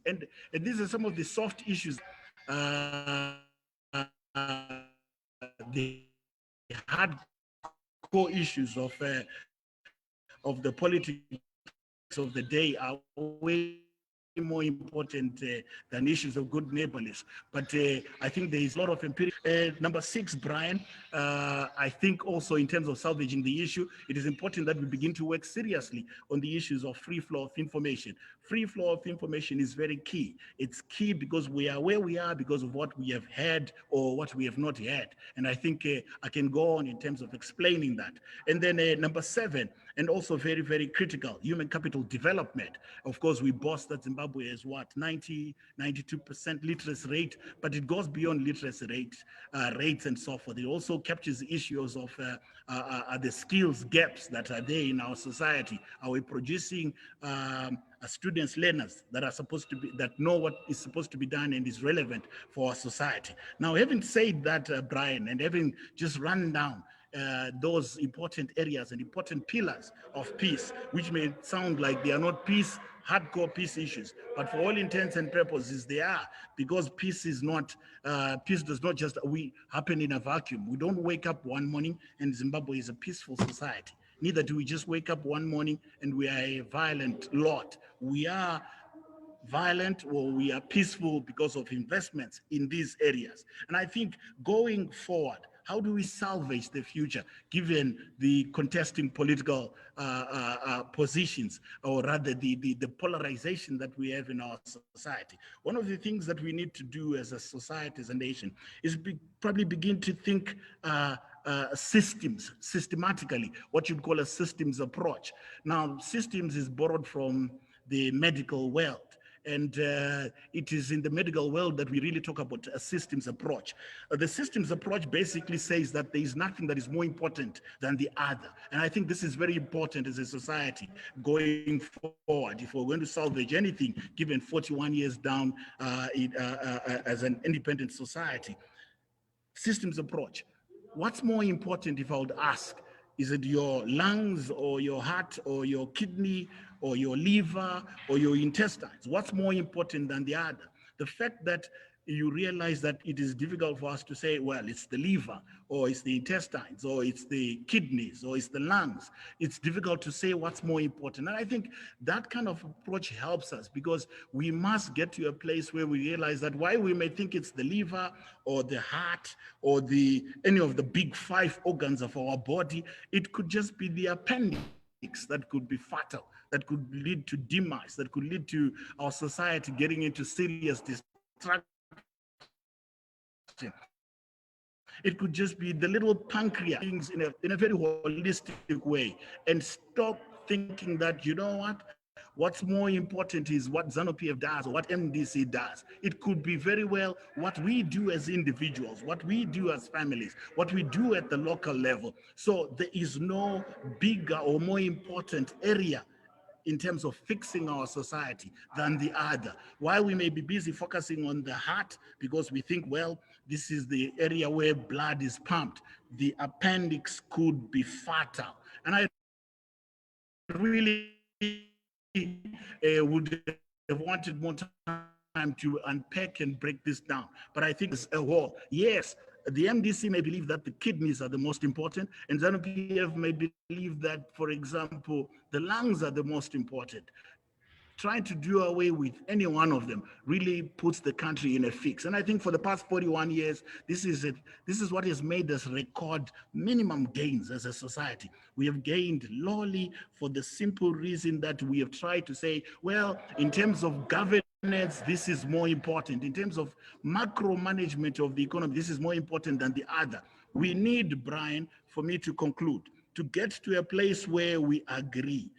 And these are some of the soft issues. The hardcore issues of the politics of the day are way more important than issues of good neighborliness. But I think there is a lot of empirical. Number six, Brian, I think also in terms of salvaging the issue, it is important that we begin to work seriously on the issues of free flow of information. Free flow of information is very key. It's key because we are where we are because of what we have had or what we have not had. And I think I can go on in terms of explaining that. And then number seven, and also very, very critical, human capital development. Of course, we boast that Zimbabwe is what, 92% literacy rate, but it goes beyond literacy rates and so forth. It also captures the issues of the skills gaps that are there in our society. Are we producing students, learners that are supposed to be, that know what is supposed to be done and is relevant for our society? Now, having said that, Brian, and having just run down those important areas and important pillars of peace, which may sound like they are not peace, hardcore peace issues, but for all intents and purposes, they are, because peace is not, peace does not just happen in a vacuum. We don't wake up one morning and Zimbabwe is a peaceful society. Neither do we just wake up one morning and we are a violent lot. We are violent or we are peaceful because of investments in these areas. And I think going forward, how do we salvage the future given the contesting political positions, or rather the polarization that we have in our society? One of the things that we need to do as a society, as a nation, is probably begin to think systematically, what you'd call a systems approach. Now, systems is borrowed from the medical world. And it is in the medical world that we really talk about a systems approach. The systems approach basically says that there is nothing that is more important than the other. And I think this is very important as a society going forward. If we're going to salvage anything, given 41 years down as an independent society, systems approach. What's more important, if I would ask? Is it your lungs or your heart or your kidney or your liver or your intestines? What's more important than the other? The fact that you realize that it is difficult for us to say, well, it's the liver or it's the intestines or it's the kidneys or it's the lungs. It's difficult to say what's more important. And I think that kind of approach helps us, because we must get to a place where we realize that while we may think it's the liver or the heart or any of the big 5 organs of our body, it could just be the appendix that could be fatal, that could lead to demise, that could lead to our society getting into serious destruction. It could just be the little pancreas in a very holistic way, and stop thinking that, you know what, what's more important is what ZANU-PF does or what MDC does. It could be very well what we do as individuals, what we do as families, what we do at the local level. So there is no bigger or more important area in terms of fixing our society than the other. While we may be busy focusing on the heart because we think, well, this is the area where blood is pumped, the appendix could be fatal. And I really would have wanted more time to unpack and break this down. But I think it's a whole. Yes, The MDC may believe that the kidneys are the most important, and ZANU-PF may believe that, for example, the lungs are the most important. Trying to do away with any one of them really puts the country in a fix. And I think for the past 41 years, this is it. This is what has made us record minimum gains as a society. We have gained lowly for the simple reason that we have tried to say, well, in terms of governance, this is more important. In terms of macro management of the economy, this is more important than the other. We need, Brian, for me to conclude, to get to a place where we agree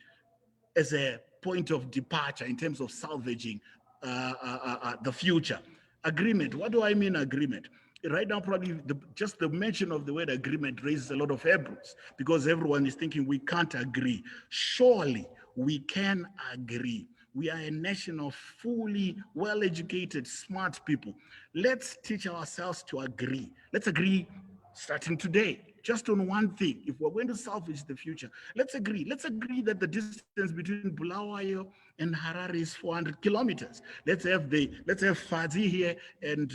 as a point of departure in terms of salvaging the future. Agreement, what do I mean agreement? Right now, probably just the mention of the word agreement raises a lot of eyebrows because everyone is thinking we can't agree. Surely we can agree. We are a nation of fully well-educated, smart people. Let's teach ourselves to agree. Let's agree starting today, just on one thing. If we're going to salvage the future, let's agree. Let's agree that the distance between Bulawayo and Harare is 400 kilometers. Let's have Fadzi here and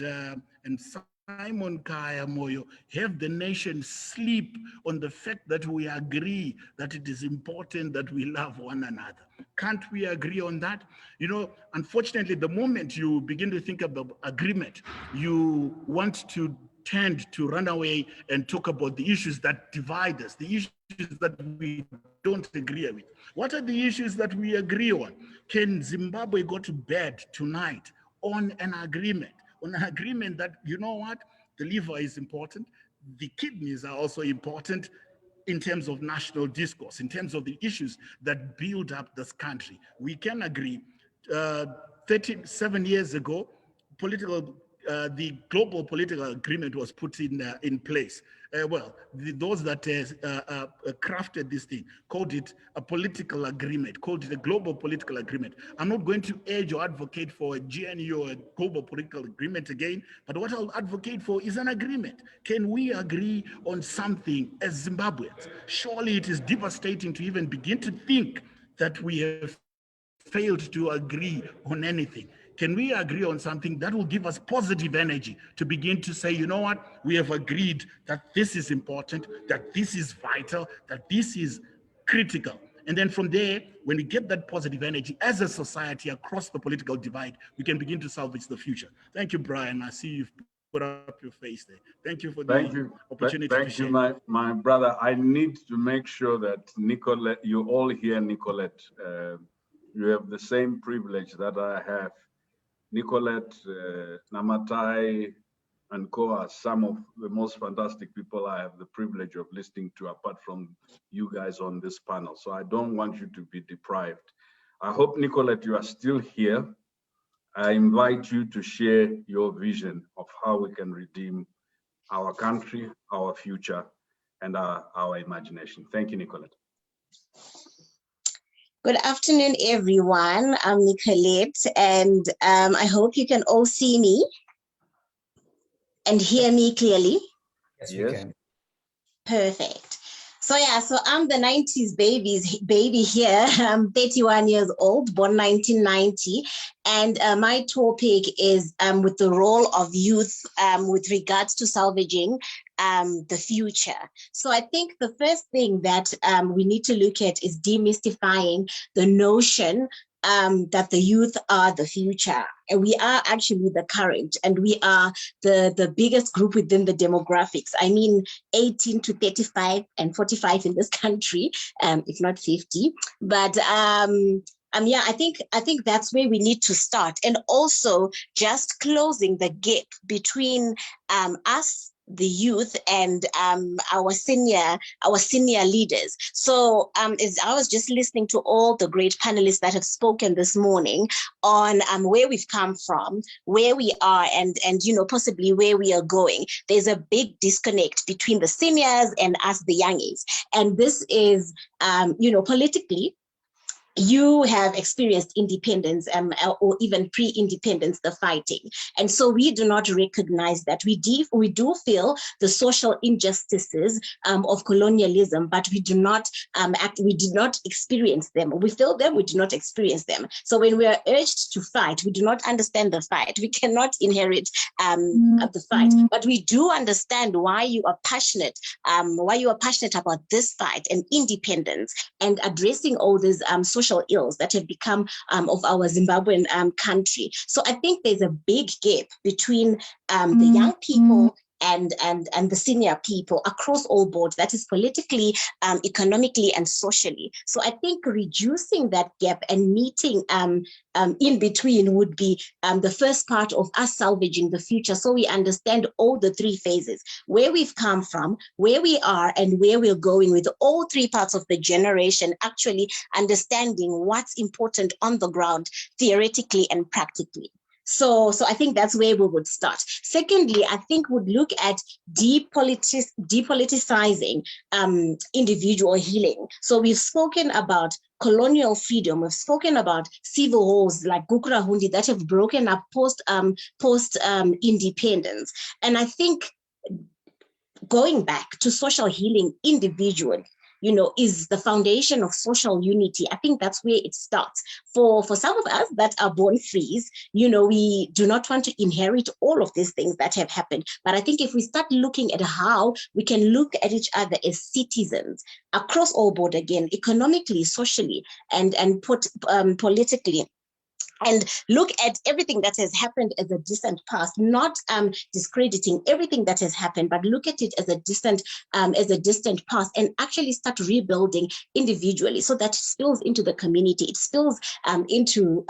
Simon Kaya Moyo have the nation sleep on the fact that we agree that it is important that we love one another. Can't we agree on that? You know, unfortunately, the moment you begin to think about agreement, you want to tend to run away and talk about the issues that divide us, the issues that we don't agree with. What are the issues that we agree on? Can Zimbabwe go to bed tonight on an agreement? On an agreement that, you know what, the liver is important, the kidneys are also important in terms of national discourse, in terms of the issues that build up this country. We can agree. 37 years ago, the global political agreement was put in place. Those that crafted this thing called it a political agreement, called it a global political agreement. I'm not going to urge or advocate for a GNU or a global political agreement again, but what I'll advocate for is an agreement. Can we agree on something as Zimbabweans? Surely it is devastating to even begin to think that we have failed to agree on anything. Can we agree on something that will give us positive energy to begin to say, you know what, we have agreed that this is important, that this is vital, that this is critical. And then from there, when we get that positive energy as a society across the political divide, we can begin to salvage the future. Thank you, Brian. I see you've put up your face there. Thank you for the opportunity to share. Thank you, my brother. I need to make sure that Nicolette, you all hear Nicolette. You have the same privilege that I have. Nicolette, Namatai, and Co are some of the most fantastic people I have the privilege of listening to, apart from you guys on this panel. So I don't want you to be deprived. I hope, Nicolette, you are still here. I invite you to share your vision of how we can redeem our country, our future, and our imagination. Thank you, Nicolette. Good afternoon, everyone. I'm Nicolette, and I hope you can all see me and hear me clearly. Yes, we can. Perfect. So yeah, so I'm the 90s baby here. I'm 31 years old, born 1990. And my topic is with the role of youth with regards to salvaging the future. So I think the first thing that we need to look at is demystifying the notion that the youth are the future. And we are actually the current, and we are the biggest group within the demographics. I mean, 18 to 35 and 45 in this country, if not 50. But yeah, I think that's where we need to start. And also just closing the gap between us, the youth, and our senior leaders. So as I was just listening to all the great panelists that have spoken this morning on where we've come from, where we are, and possibly where we are going, there's a big disconnect between the seniors and us, the youngies. And this is politically, you have experienced independence or even pre-independence, the fighting. And so we do not recognize that. We do feel the social injustices of colonialism, but we do not we did not experience them. We feel them, we do not experience them. So when we are urged to fight, we do not understand the fight. We cannot inherit the fight, but we do understand why you are passionate, about this fight and independence and addressing all these social ills that have become of our Zimbabwean country. So I think there's a big gap between the young people and the senior people across all boards, that is politically, economically, and socially. So I think reducing that gap and meeting in between would be the first part of us salvaging the future, so we understand all the three phases, where we've come from, where we are, and where we're going, with all three parts of the generation actually understanding what's important on the ground, theoretically and practically. So I think that's where we would start. Secondly, I think we'd look at depoliticizing individual healing. So we've spoken about colonial freedom. We've spoken about civil wars like Gukurahundi that have broken up post independence. And I think going back to social healing individually, is the foundation of social unity. I think that's where it starts. For some of us that are born frees, we do not want to inherit all of these things that have happened. But I think if we start looking at how we can look at each other as citizens across all board, again, economically, socially, and politically, and look at everything that has happened as a distant past, not discrediting everything that has happened, but look at it as a distant past, and actually start rebuilding individually, so that it spills into the community, it spills into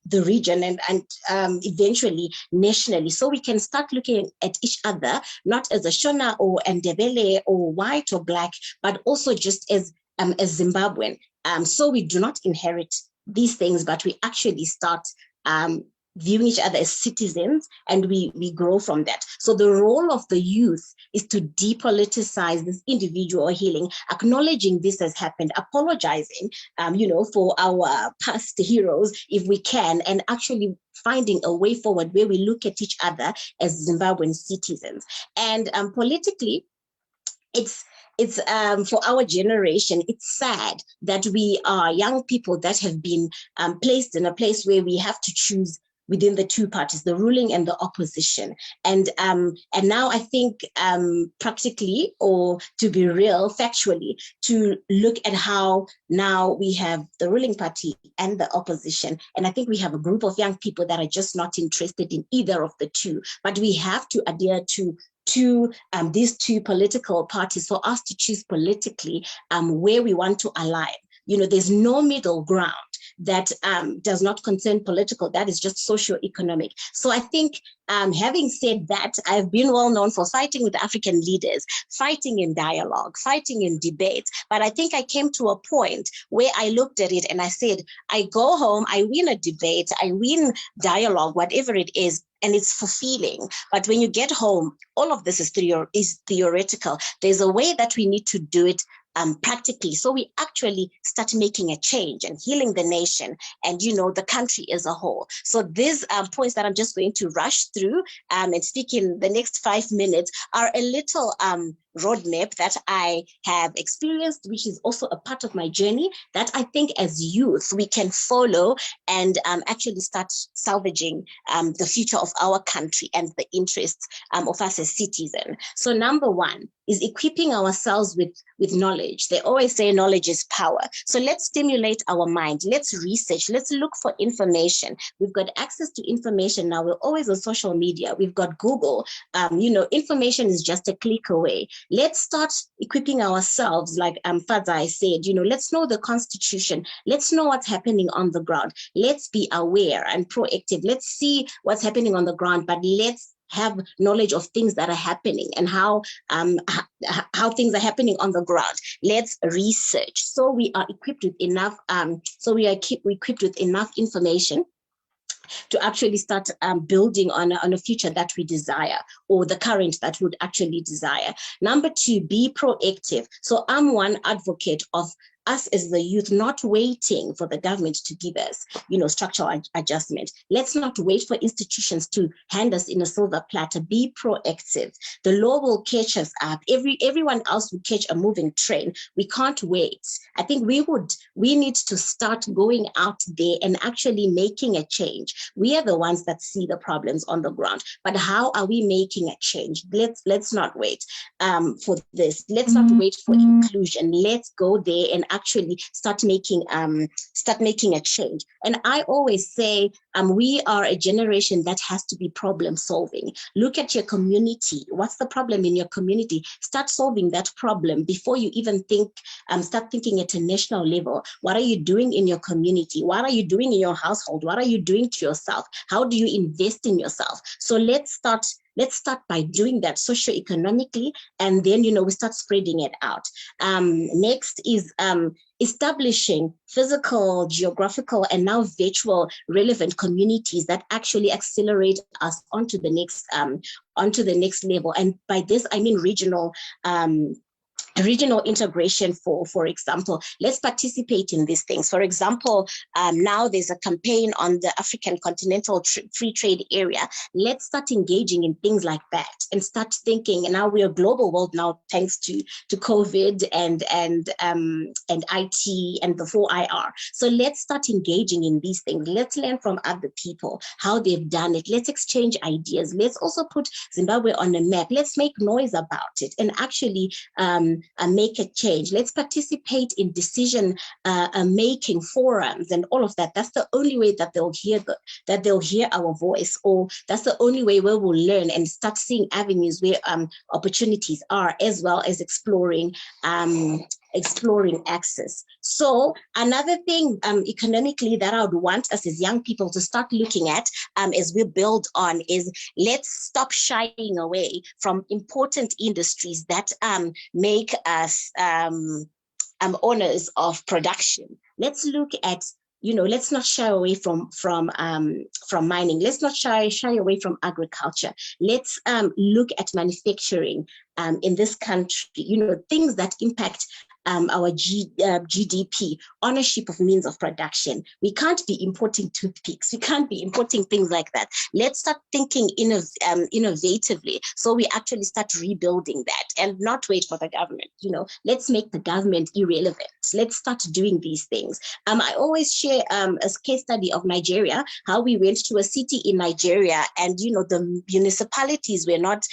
the region, and eventually nationally. So we can start looking at each other not as a Shona or Ndebele or white or black, but also just as Zimbabwean. So we do not inherit these things, but we actually start viewing each other as citizens, and we grow from that. So the role of the youth is to depoliticize this individual healing, acknowledging this has happened, apologizing, for our past heroes if we can, and actually finding a way forward where we look at each other as Zimbabwean citizens. And politically, it's for our generation, it's sad that we are young people that have been placed in a place where we have to choose within the two parties, the ruling and the opposition. And now I think practically, or to be real, factually, to look at how now we have the ruling party and the opposition. And I think we have a group of young people that are just not interested in either of the two, but we have to adhere to these two political parties for us to choose politically where we want to align. There's no middle ground that does not concern political, that is just socio-economic. So I think having said that, I've been well known for fighting with African leaders, fighting in dialogue, fighting in debates. But I think I came to a point where I looked at it and I said, I go home, I win a debate, I win dialogue, whatever it is, and it's fulfilling. But when you get home, all of this is theoretical. There's a way that we need to do it practically. So we actually start making a change and healing the nation and, the country as a whole. So these points that I'm just going to rush through and speak in the next 5 minutes are a little roadmap that I have experienced, which is also a part of my journey that I think as youth we can follow and actually start salvaging the future of our country and the interests of us as citizens. So number one is equipping ourselves with knowledge. They always say knowledge is power. So let's stimulate our mind. Let's research. Let's look for information. We've got access to information now. We're always on social media. We've got Google. Information is just a click away. Let's start equipping ourselves, like Fadza said, let's know the Constitution. Let's know what's happening on the ground. Let's be aware and proactive. Let's see what's happening on the ground, but let's have knowledge of things that are happening and how things are happening on the ground. Let's research. So we are equipped with enough. Equipped with enough information to actually start building on a future that we desire, or the current that we would actually desire. Number two, be proactive. So I'm one advocate of us as the youth, not waiting for the government to give us, structural adjustment. Let's not wait for institutions to hand us in a silver platter. Be proactive. The law will catch us up. Everyone else will catch a moving train. We can't wait. I think we need to start going out there and actually making a change. We are the ones that see the problems on the ground, but how are we making a change? Let's not wait for this. Let's not wait for inclusion. Let's go there and actually start making a change. And I always say we are a generation that has to be problem solving. Look at your community. What's the problem in your community? Start solving that problem before you even start thinking at a national level. What are you doing in your community? What are you doing in your household? What are you doing to yourself? How do you invest in yourself? So let's start by doing that socioeconomically, and then we start spreading it out. Next is establishing physical, geographical, and now virtual relevant communities that actually accelerate us onto the next level. And by this I mean regional integration. For example, let's participate in these things. For example, now there's a campaign on the African Continental Free Trade Area. Let's start engaging in things like that and start thinking. And now we're a global world now, thanks to COVID and IT and the 4IR. So let's start engaging in these things. Let's learn from other people how they've done it. Let's exchange ideas. Let's also put Zimbabwe on a map. Let's make noise about it and actually make a change. Let's participate in decision making forums and all of that. That's the only way that they'll hear our voice, or that's the only way where we'll learn and start seeing avenues where opportunities are, as well as exploring access. So another thing economically that I would want us as young people to start looking at as we build on is, let's stop shying away from important industries that make us owners of production. Let's look at, let's not shy away from mining. Let's not shy away from agriculture. Let's look at manufacturing in this country, things that impact our GDP, ownership of means of production. We can't be importing toothpicks. We can't be importing things like that. Let's start thinking innovatively, so we actually start rebuilding that and not wait for the government. Let's make the government irrelevant. Let's start doing these things. I always share a case study of Nigeria, how we went to a city in Nigeria and, the municipalities were not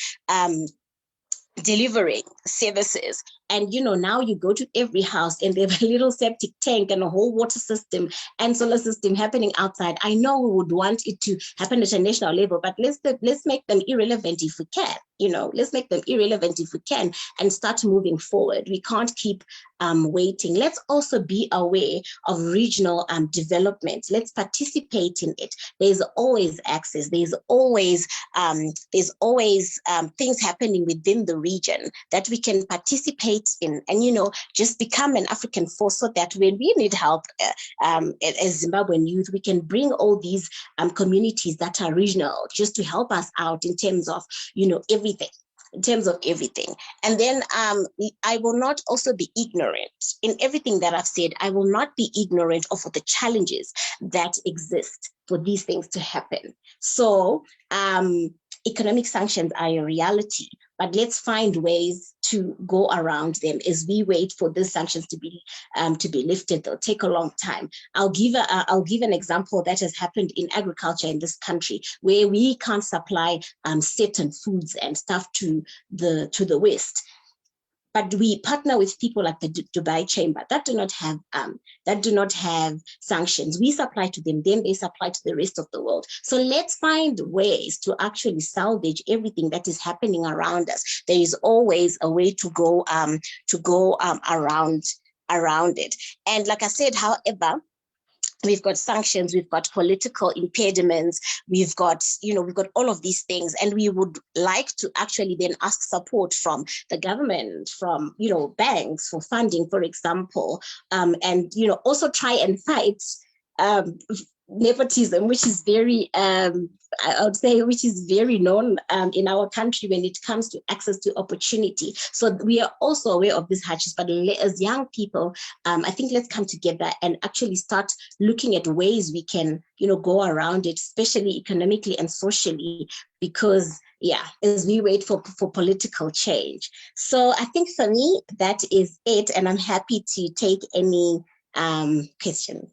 delivering services. And now you go to every house and they have a little septic tank and a whole water system and solar system happening outside. I know we would want it to happen at a national level, but let's make them irrelevant if we can. Let's make them irrelevant if we can and start moving forward. We can't keep waiting. Let's also be aware of regional development. Let's participate in it. There's always access. There's always things happening within the region that we can participate in, and just become an African force, so that when we need help as Zimbabwean youth, we can bring all these communities that are regional just to help us out in terms of everything. And then I will not also be ignorant in everything that I've said. I will not be ignorant of the challenges that exist for these things to happen. So economic sanctions are a reality, but let's find ways to go around them as we wait for these sanctions to be lifted. They'll take a long time. I'll give an example that has happened in agriculture in this country, where we can't supply certain foods and stuff to the West. But we partner with people like the Dubai Chamber that do not have sanctions. We supply to them, then they supply to the rest of the world. So let's find ways to actually salvage everything that is happening around us. There is always a way to go around it. And like I said, however, we've got sanctions, we've got political impediments, we've got all of these things, and we would like to actually then ask support from the government, from banks for funding, for example, and also try and fight nepotism, which is very, I would say, which is very known in our country when it comes to access to opportunity. So we are also aware of these hardships, but as young people, I think let's come together and actually start looking at ways we can, go around it, especially economically and socially, because as we wait for political change. So I think for me, that is it. And I'm happy to take any questions.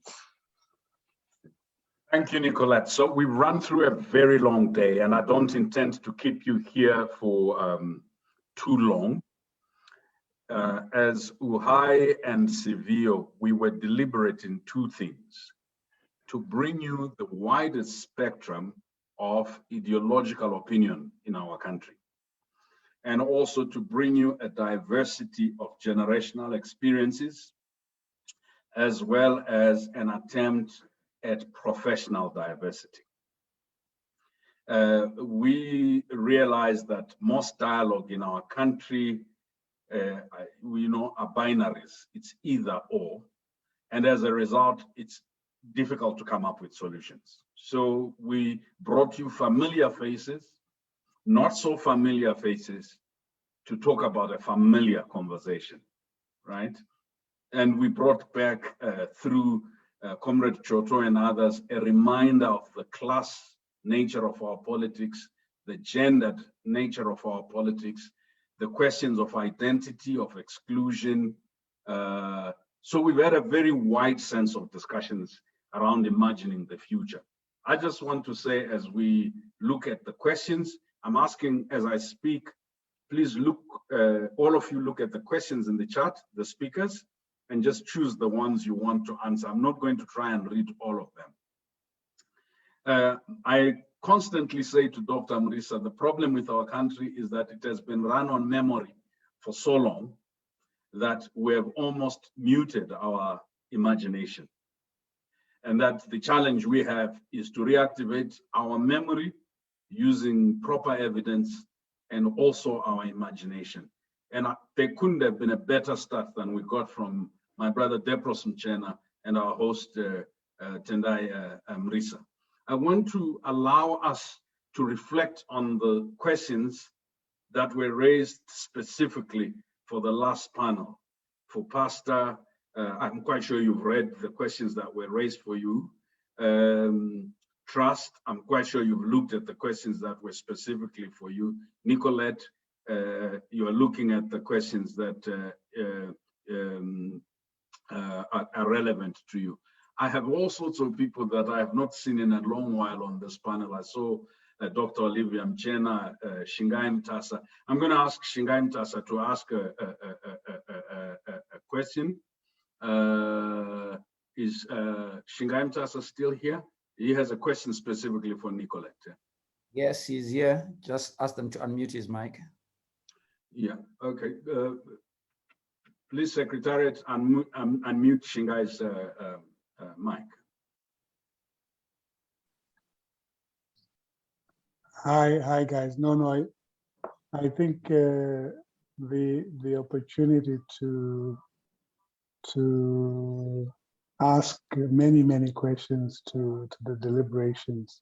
Thank you, Nicolette. So we've run through a very long day, and I don't intend to keep you here for too long. As Uhai and Seville, we were deliberating two things: to bring you the widest spectrum of ideological opinion in our country, and also to bring you a diversity of generational experiences, as well as an attempt at professional diversity. We realize that most dialogue in our country, are binaries. It's either or, and as a result, it's difficult to come up with solutions. So we brought you familiar faces, not so familiar faces, to talk about a familiar conversation, right? And we brought back through Comrade Choto and others a reminder of the class nature of our politics, the gendered nature of our politics, the questions of identity, of exclusion. So we've had a very wide sense of discussions around imagining the future. I just want to say, as we look at the questions, I'm asking as I speak, please look, all of you look at the questions in the chat, the speakers, and just choose the ones you want to answer. I'm not going to try and read all of them. I constantly say to Dr. Mrisa, the problem with our country is that it has been run on memory for so long that we have almost muted our imagination. And that the challenge we have is to reactivate our memory using proper evidence and also our imagination. And there couldn't have been a better start than we got from my brother Depros Mchena and our host Tendai Mrisa. I want to allow us to reflect on the questions that were raised specifically for the last panel. For Pastor, I'm quite sure you've read the questions that were raised for you. Trust, I'm quite sure you've looked at the questions that were specifically for you. Nicolette, you are looking at the questions that are relevant to you. I have all sorts of people that I have not seen in a long while on this panel. I saw Dr. Olivia Mchena, Shingai Mtasa. I'm going to ask Shingai Mtasa to ask a question. Is Shingai Mtasa still here? He has a question specifically for Nicolette. Yes, he's here. Just ask them to unmute his mic. Yeah, okay. Please, Secretariat, unmute Shingai's mic. Hi guys. No, I think the opportunity to ask many questions to the deliberations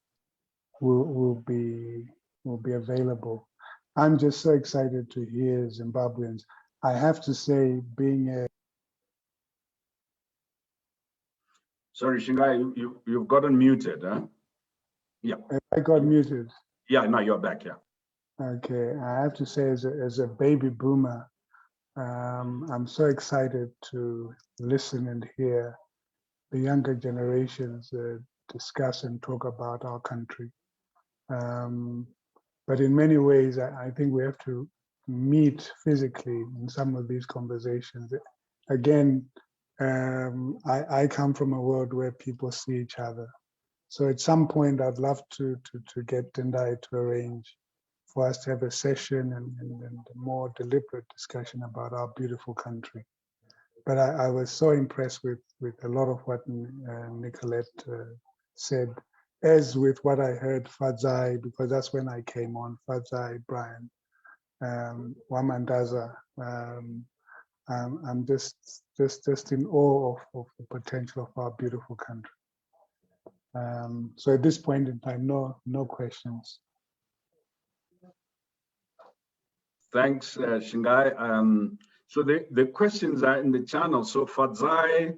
will be available. I'm just so excited to hear Zimbabweans. I have to say, being a Sorry, Shingai, you've gotten muted, huh? Yeah. I got muted. Yeah, now you're back, yeah. Okay, I have to say, as a baby boomer, I'm so excited to listen and hear the younger generations discuss and talk about our country. But in many ways, I think we have to meet physically in some of these conversations. Again, I come from a world where people see each other. So at some point, I'd love to get Tendai to arrange for us to have a session and a more deliberate discussion about our beautiful country. But I was so impressed with a lot of what Nicolette said, as with what I heard Fadzai, because that's when I came on, Fadzai, Brian, Wamandaza. I'm just in awe of the potential of our beautiful country. So at this point in time, no questions. Thanks, Shingai. So the questions are in the channel. So Fadzai,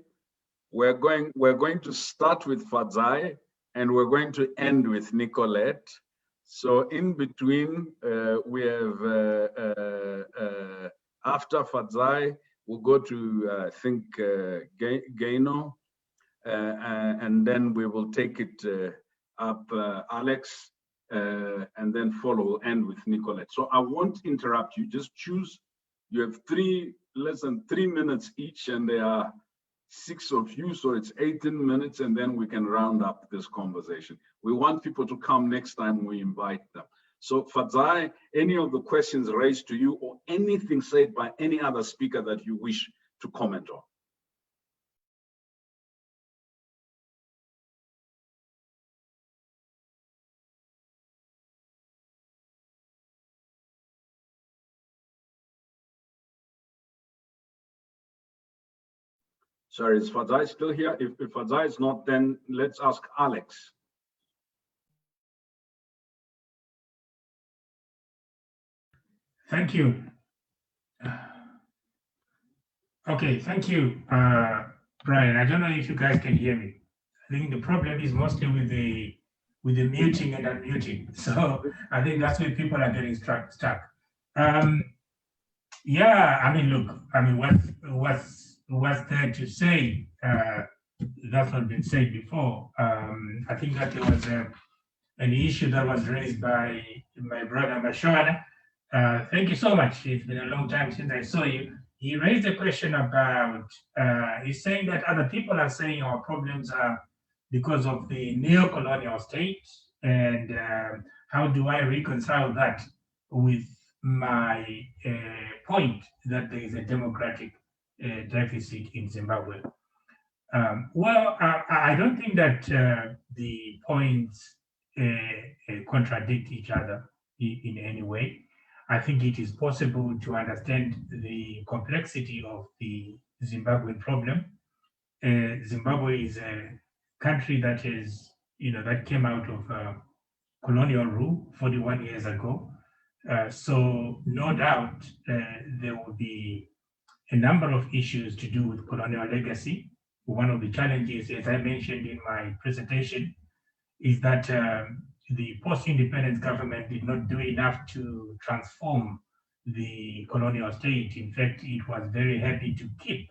we're going to start with Fadzai and we're going to end with Nicolette. So in between, we have, after Fadzai, we'll go to, I think, Gaino, and then we will take it up, Alex, and then follow, end with Nicolette. So I won't interrupt you, just choose. You have less than 3 minutes each, and there are 6 of you, so it's 18 minutes, and then we can round up this conversation. We want people to come next time we invite them. So Fadzai, any of the questions raised to you or anything said by any other speaker that you wish to comment on? Sorry, is Fadzai still here? If Fadzai is not, then let's ask Alex. Thank you. Okay, thank you, Brian. I don't know if you guys can hear me. I think the problem is mostly with the muting and unmuting. So I think that's where people are getting stuck. Yeah, I mean, look, I mean, what's there to say? That's not been said before. I think that there was an issue that was raised by my brother Mashwana. Thank you so much. It's been a long time since I saw you. He raised a question about, he's saying that other people are saying our problems are because of the neo-colonial state, and how do I reconcile that with my point that there is a democratic deficit in Zimbabwe? Well, I don't think that the points contradict each other in any way. I think it is possible to understand the complexity of the Zimbabwean problem. Zimbabwe is a country that is, that came out of colonial rule 41 years ago. So no doubt there will be a number of issues to do with colonial legacy. One of the challenges, as I mentioned in my presentation, is that the post-independence government did not do enough to transform the colonial state. In fact, it was very happy to keep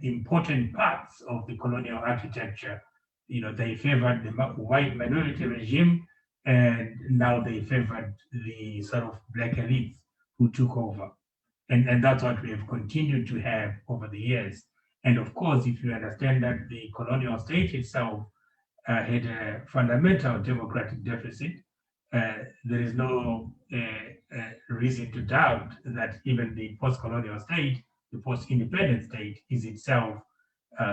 important parts of the colonial architecture. They favored the white minority regime, and now they favored the sort of black elites who took over. And that's what we have continued to have over the years. And of course, if you understand that the colonial state itself had a fundamental democratic deficit, there is no reason to doubt that even the post-colonial state, the post-independent state, is itself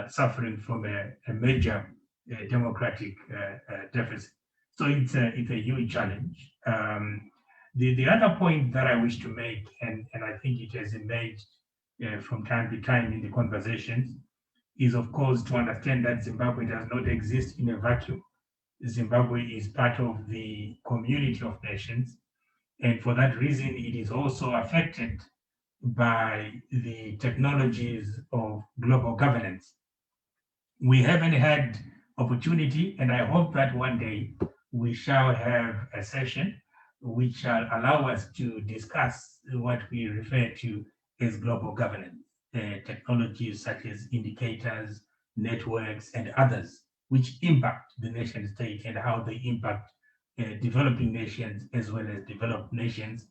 suffering from a major democratic deficit. So it's a huge challenge. The other point that I wish to make, and I think it has emerged from time to time in the conversations, is of course to understand that Zimbabwe does not exist in a vacuum. Zimbabwe is part of the community of nations, and for that reason, it is also affected by the technologies of global governance. We haven't had opportunity, and I hope that one day we shall have a session which shall allow us to discuss what we refer to as global governance. Technologies such as indicators, networks, and others, which impact the nation state and how they impact developing nations as well as developed nations,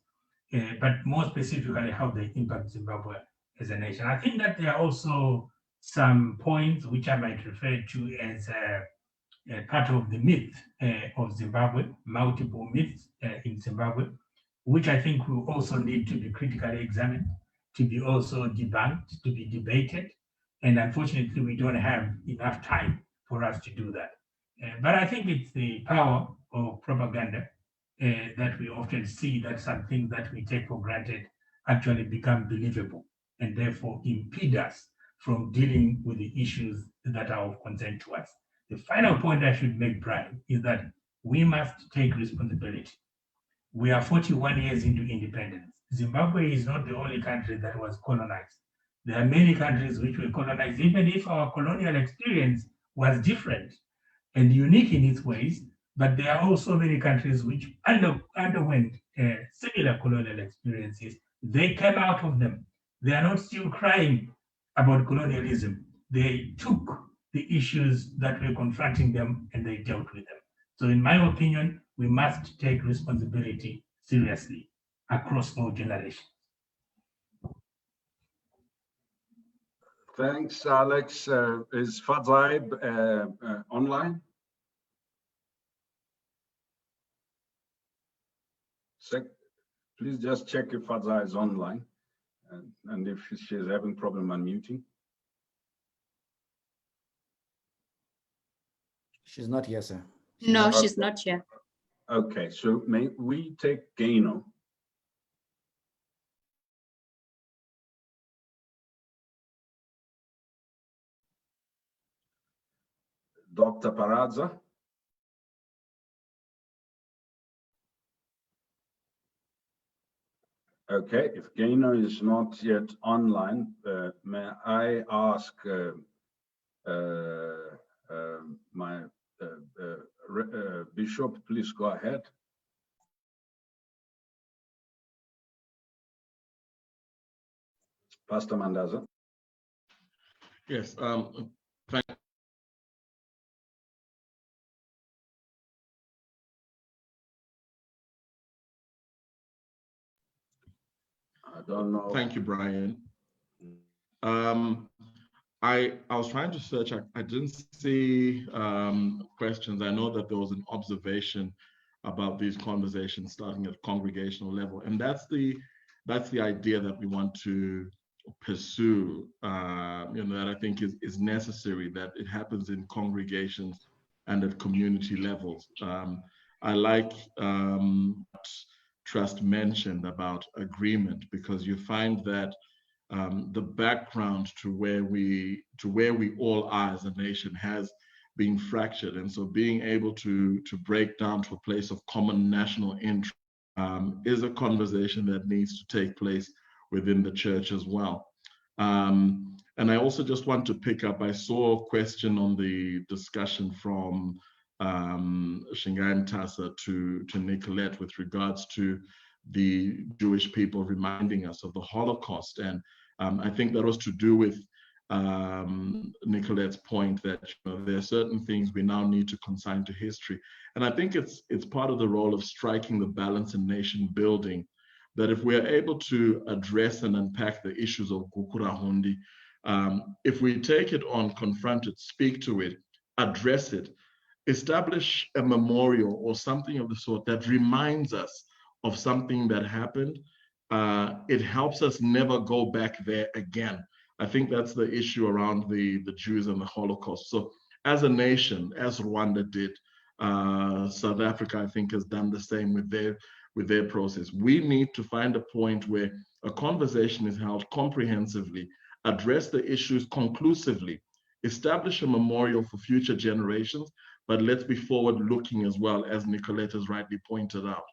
but more specifically how they impact Zimbabwe as a nation. I think that there are also some points which I might refer to as a part of the myth of Zimbabwe, multiple myths in Zimbabwe, which I think will also need to be critically examined, to be also debunked, to be debated. And unfortunately, we don't have enough time for us to do that. But I think it's the power of propaganda that we often see that some things that we take for granted actually become believable and therefore impede us from dealing with the issues that are of concern to us. The final point I should make, Brian, is that we must take responsibility. We are 41 years into independence. Zimbabwe is not the only country that was colonized. There are many countries which were colonized, even if our colonial experience was different and unique in its ways, but there are also many countries which underwent similar colonial experiences. They came out of them. They are not still crying about colonialism. They took the issues that were confronting them and they dealt with them. So in my opinion, we must take responsibility seriously across all generations. Thanks, Alex. Is Fadzai online? Please just check if Fadzai is online and if she's having problem unmuting. She's not here, sir. No, she's not here. Okay, so may we take Gano? Dr. Paradza? Okay, if Gano is not yet online, may I ask my Bishop, please go ahead. Pastor Mandaza. Yes, I don't know. Thank you, Brian. I was trying to search. I didn't see questions. I know that there was an observation about these conversations starting at congregational level, and that's the idea that we want to pursue. That I think is necessary. That it happens in congregations and at community levels. I like what Trust mentioned about agreement, because you find that the background to where we all are as a nation has been fractured, and so being able to break down to a place of common national interest is a conversation that needs to take place within the church as well. And I also just want to pick up, I saw a question on the discussion from Shingai Mtasa to Nicolette with regards to the Jewish people reminding us of the Holocaust. And I think that was to do with Nicolette's point that there are certain things we now need to consign to history. And I think it's part of the role of striking the balance in nation building, that if we are able to address and unpack the issues of Gukurahundi, if we take it on, confront it, speak to it, address it, establish a memorial or something of the sort that reminds us of something that happened, it helps us never go back there again. I think that's the issue around the Jews and the Holocaust. So as a nation, as Rwanda did, South Africa, I think, has done the same with their process. We need to find a point where a conversation is held comprehensively, address the issues conclusively, establish a memorial for future generations, but let's be forward-looking as well, as Nicolette has rightly pointed out.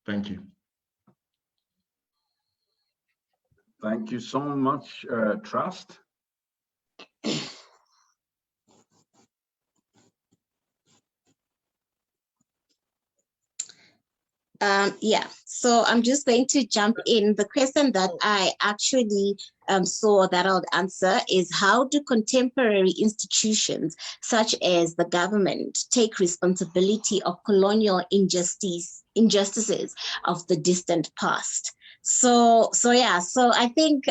Thank you. Thank you so much, Trust. Yeah, so I'm just going to jump in. The question that I actually saw that I would answer is, how do contemporary institutions such as the government take responsibility of colonial injustices of the distant past? So I think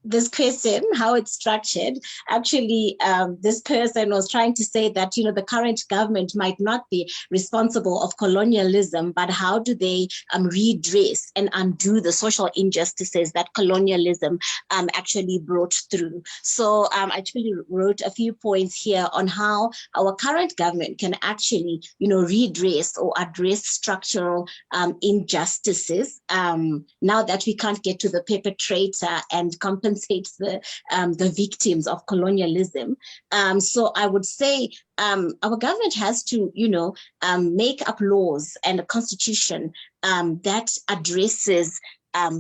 this question, how it's structured, actually, this person was trying to say that, the current government might not be responsible of colonialism, but how do they redress and undo the social injustices that colonialism actually brought through? So I actually wrote a few points here on how our current government can actually, redress or address structural injustices now that we can't get to the perpetrator and compensate compensates the victims of colonialism. So I would say our government has to, make up laws and a constitution that addresses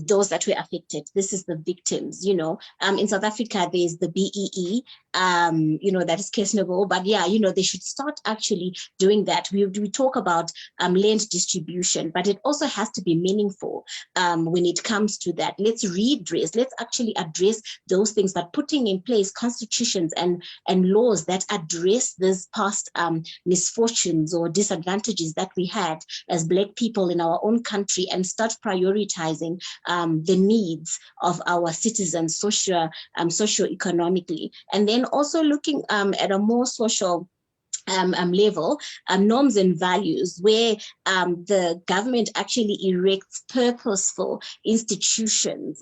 those that were affected. This is the victims, in South Africa, there's the BEE, that is questionable, but yeah, they should start actually doing that. We talk about land distribution, but it also has to be meaningful when it comes to that. Let's actually address those things, but putting in place constitutions and laws that address this past misfortunes or disadvantages that we had as Black people in our own country, and start prioritizing the needs of our citizens socio-economically, and then also looking at a more social level, norms and values, where the government actually erects purposeful institutions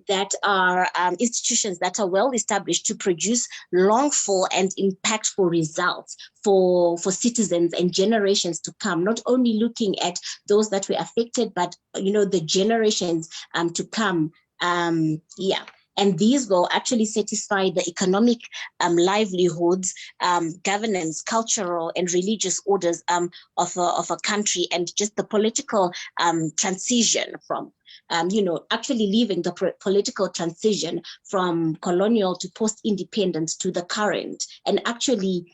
that are institutions that are well established to produce longful and impactful results for citizens and generations to come, not only looking at those that were affected, but the generations to come. And these will actually satisfy the economic livelihoods, governance, cultural and religious orders of a country, and just the political transition from, actually leaving the political transition from colonial to post-independence to the current, and actually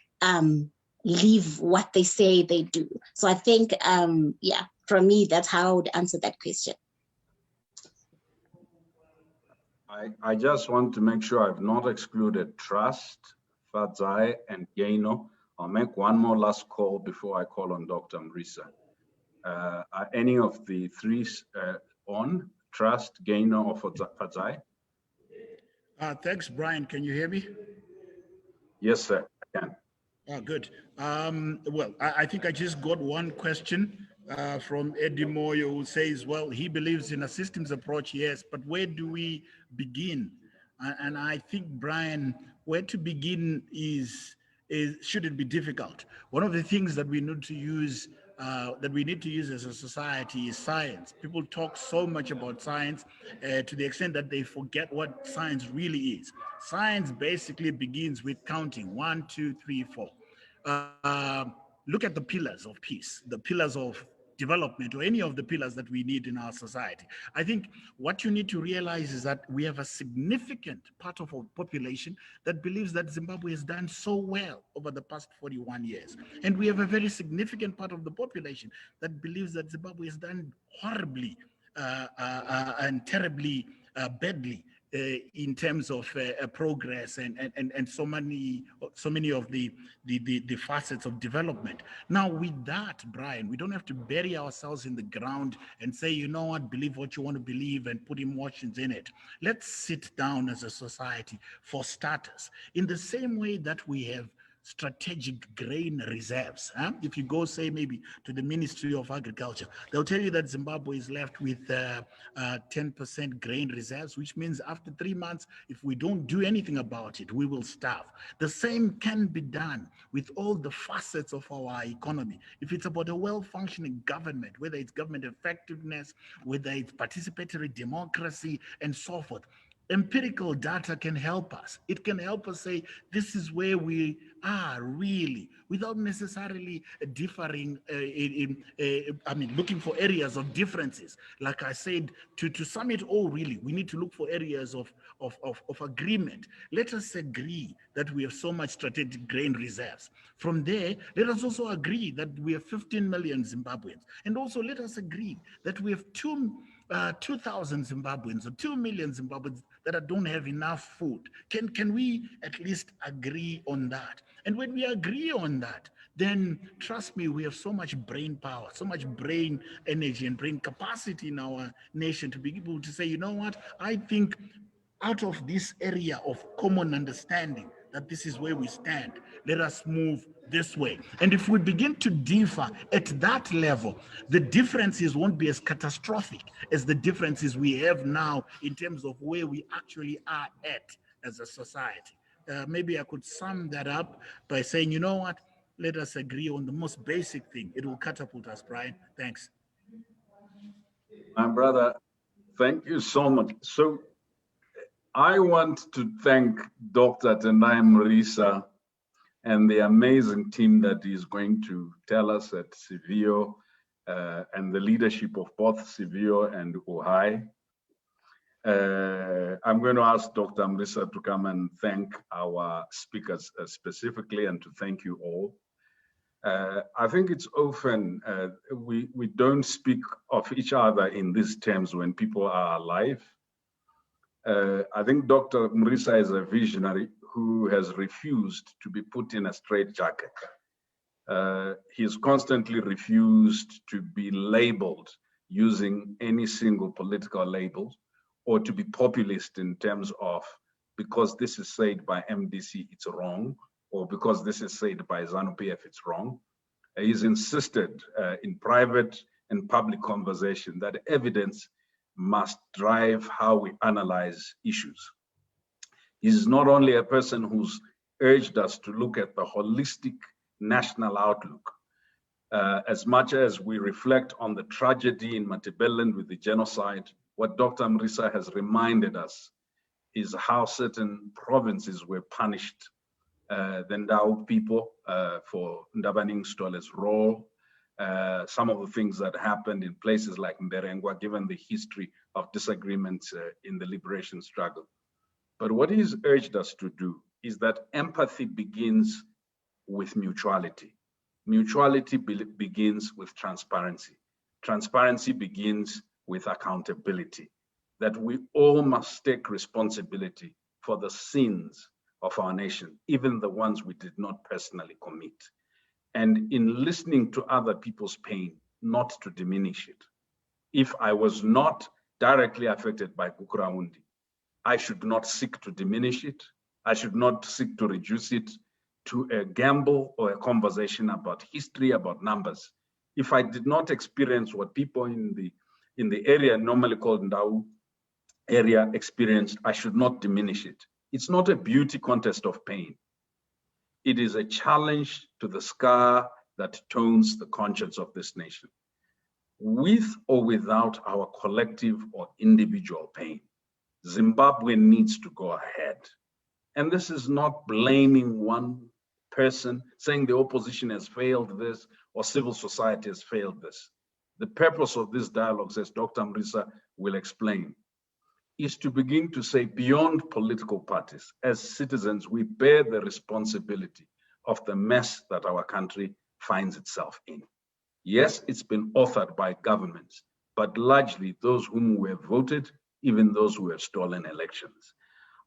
leave what they say they do. So I think, for me, that's how I would answer that question. I just want to make sure I've not excluded Trust, Fadzai, and Gaino. I'll make one more last call before I call on Dr. Mrisa. Are any of the three on? Trust, Gaino, or Fadzai? Thanks, Brian. Can you hear me? Yes, sir, I can. Oh, good. Well, I think I just got one question from Eddie Moyo, who says, well, he believes in a systems approach, yes, but where do we begin? And I think, Brian, where to begin shouldn't be difficult. One of the things that we need to use as a society is science. People talk so much about science to the extent that they forget what science really is. Science basically begins with counting 1, 2, 3, 4. Look at the pillars of peace, the pillars of development, or any of the pillars that we need in our society. I think what you need to realize is that we have a significant part of our population that believes that Zimbabwe has done so well over the past 41 years. And we have a very significant part of the population that believes that Zimbabwe has done horribly and terribly badly in terms of progress and so many of the facets of development. Now, with that, Brian, we don't have to bury ourselves in the ground and say, you know what, believe what you want to believe and put emotions in it. Let's sit down as a society, for starters, in the same way that we have strategic grain reserves. If you go, say, maybe to the Ministry of Agriculture, they'll tell you that Zimbabwe is left with 10% grain reserves, which means after 3 months, if we don't do anything about it, we will starve. The same can be done with all the facets of our economy. If it's about a well-functioning government, whether it's government effectiveness, whether it's participatory democracy, and so forth, empirical data can help us. It can help us say, this is where we are really, without necessarily differing, looking for areas of differences. Like I said, to sum it all, really, we need to look for areas of agreement. Let us agree that we have so much strategic grain reserves. From there, let us also agree that we have 15 million Zimbabweans. And also let us agree that we have 2,000 Zimbabweans or 2 million Zimbabweans that don't have enough food. Can we at least agree on that? And when we agree on that, then trust me, we have so much brain power, so much brain energy and brain capacity in our nation to be able to say, you know what, I think out of this area of common understanding that this is where we stand, let us move this way. And if we begin to differ at that level, the differences won't be as catastrophic as the differences we have now in terms of where we actually are at as a society. Maybe I could sum that up by saying, you know what, let us agree on the most basic thing. It will catapult us, Brian. Thanks. My brother, thank you so much. So I want to thank Dr. Tendai Mrisa and the amazing team that is going to tell us at Civio and the leadership of both Civio and UHAI. I'm going to ask Dr. Mrisa to come and thank our speakers specifically and to thank you all. I think it's often we don't speak of each other in these terms when people are alive. I think Dr. Mrisa is a visionary who has refused to be put in a straitjacket. He's constantly refused to be labeled using any single political label or to be populist in terms of because this is said by MDC, it's wrong, or because this is said by ZANU-PF, it's wrong. He's insisted in private and public conversation that evidence must drive how we analyze issues. He's not only a person who's urged us to look at the holistic national outlook, as much as we reflect on the tragedy in Matabeleland with the genocide, what Dr. Mrisa has reminded us is how certain provinces were punished. The Ndau people for Ndabaning Stole's role, some of the things that happened in places like Mberengwa, given the history of disagreements in the liberation struggle. But what he's urged us to do is that empathy begins with mutuality. Mutuality begins with transparency. Transparency begins with accountability, that we all must take responsibility for the sins of our nation, even the ones we did not personally commit. And in listening to other people's pain, not to diminish it. If I was not directly affected by Kukuraundi, I should not seek to diminish it. I should not seek to reduce it to a gamble or a conversation about history, about numbers. If I did not experience what people in the area normally called Ndau area experienced, I should not diminish it. It's not a beauty contest of pain. It is a challenge to the scar that tones the conscience of this nation. With or without our collective or individual pain, Zimbabwe needs to go ahead. And this is not blaming one person, saying the opposition has failed this or civil society has failed this. The purpose of this dialogue, as Dr. Mrisa will explain, is to begin to say beyond political parties, as citizens, we bear the responsibility of the mess that our country finds itself in. Yes, it's been authored by governments, but largely those whom we have voted, even those who have stolen elections.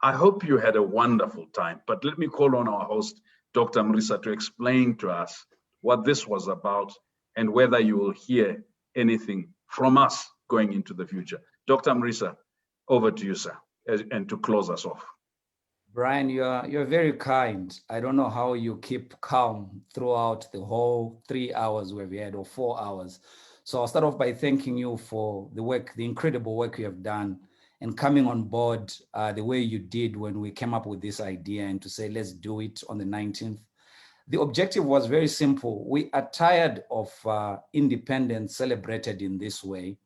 I hope you had a wonderful time, but let me call on our host, Dr. Mrisa, to explain to us what this was about and whether you will hear anything from us going into the future. Dr. Mrisa, over to you, sir, and to close us off. Brian, you're very kind. I don't know how you keep calm throughout the whole 3 hours we've had, or 4 hours. So I'll start off by thanking you for the work, the incredible work you have done, and coming on board the way you did when we came up with this idea and to say, let's do it on the 19th. The objective was very simple. We are tired of independence celebrated in this way,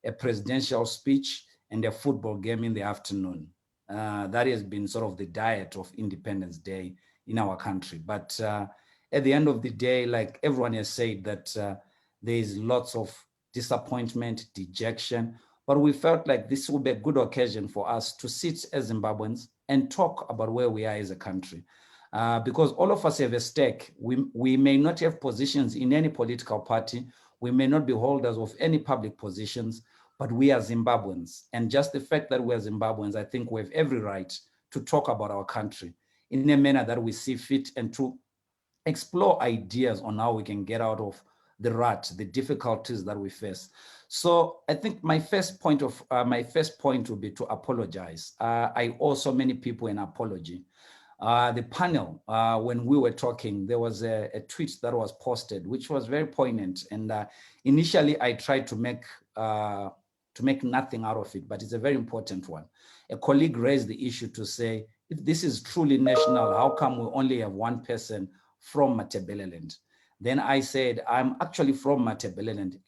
a presidential speech and a football game in the afternoon. That has been sort of the diet of Independence Day in our country. But at the end of the day, like everyone has said, that there is lots of disappointment, dejection, but we felt like this would be a good occasion for us to sit as Zimbabweans and talk about where we are as a country. Because all of us have a stake. We may not have positions in any political party. We may not be holders of any public positions, but we are Zimbabweans. And just the fact that we're Zimbabweans, I think we have every right to talk about our country in a manner that we see fit and to explore ideas on how we can get out of the rut, the difficulties that we face. So I think my first point would be to apologize. I owe so many people an apology. The panel, when we were talking, there was a tweet that was posted, which was very poignant. And initially I tried to make nothing out of it, but it's a very important one. A colleague raised the issue to say, if this is truly national, how come we only have one person from Matabeleland? Then I said, I'm actually from Matabeleland.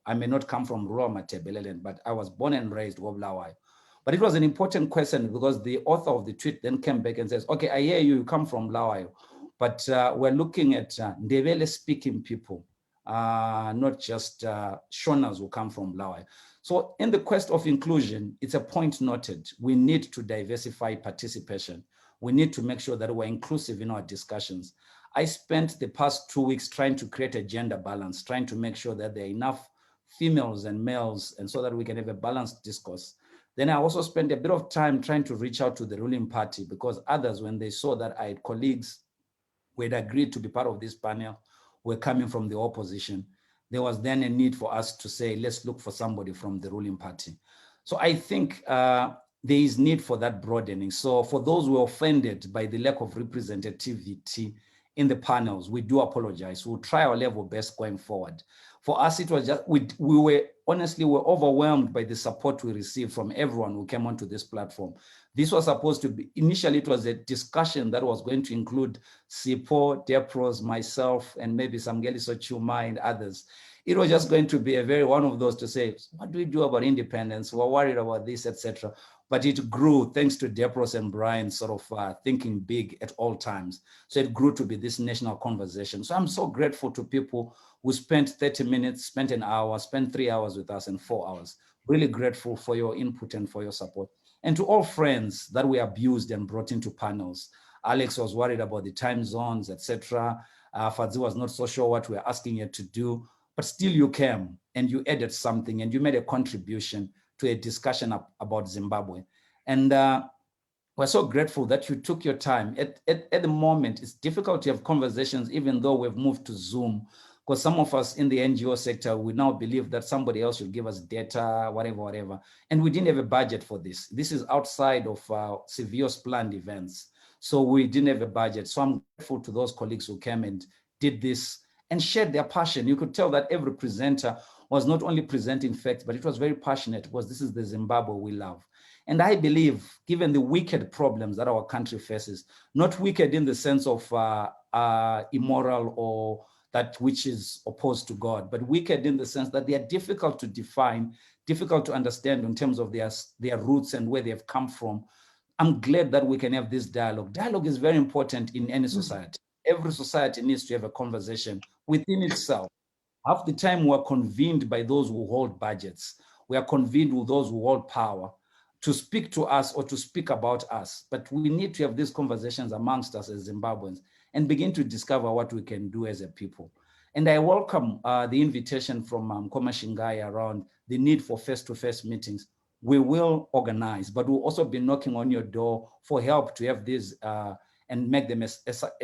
I may not come from rural Matabeleland, but I was born and raised Wobulawayo. But it was an important question because the author of the tweet then came back and says, okay, I hear you come from Bulawayo, but we're looking at Ndebele speaking people, not just Shonas who come from Bulawayo. So in the quest of inclusion, it's a point noted. We need to diversify participation. We need to make sure that we're inclusive in our discussions. I spent the past 2 weeks trying to create a gender balance, trying to make sure that there are enough females and males, and so that we can have a balanced discourse. Then I also spent a bit of time trying to reach out to the ruling party, because others, when they saw that I had colleagues who had agreed to be part of this panel, were coming from the opposition, there was then a need for us to say, let's look for somebody from the ruling party. So I think there is need for that broadening. So for those who are offended by the lack of representativity in the panels, we do apologize. We'll try our level best going forward. For us, it was just, we were honestly, we're overwhelmed by the support we received from everyone who came onto this platform. This was supposed to be, initially it was a discussion that was going to include Sipo, Depros, myself, and maybe Samgeli Sochuma and others. It was just going to be a very one of those to say, what do we do about independence? We're worried about this, etc. But it grew thanks to Depros and Brian sort of thinking big at all times. So it grew to be this national conversation. So I'm so grateful to people who spent 30 minutes, spent an hour, spent 3 hours with us and 4 hours. Really grateful for your input and for your support. And to all friends that we abused and brought into panels. Alex was worried about the time zones, etc. Fadzi was not so sure what we were asking you to do, but still you came and you added something and you made a contribution to a discussion about Zimbabwe. And we're so grateful that you took your time. At the moment, it's difficult to have conversations, even though we've moved to Zoom, because some of us in the NGO sector, we now believe that somebody else should give us data, whatever. And we didn't have a budget for this. This is outside of Sevilla's planned events. So we didn't have a budget. So I'm grateful to those colleagues who came and did this and shared their passion. You could tell that every presenter was not only presenting facts, but it was very passionate, because this is the Zimbabwe we love. And I believe, given the wicked problems that our country faces, not wicked in the sense of immoral or that which is opposed to God, but wicked in the sense that they are difficult to define, difficult to understand in terms of their roots and where they have come from. I'm glad that we can have this dialogue. Dialogue is very important in any society. Every society needs to have a conversation within itself. Half the time we're convened by those who hold budgets. We are convened with those who hold power to speak to us or to speak about us. But we need to have these conversations amongst us as Zimbabweans and begin to discover what we can do as a people. And I welcome the invitation from Koma Shingai around the need for face-to-face meetings. We will organize, but we'll also be knocking on your door for help to have these and make them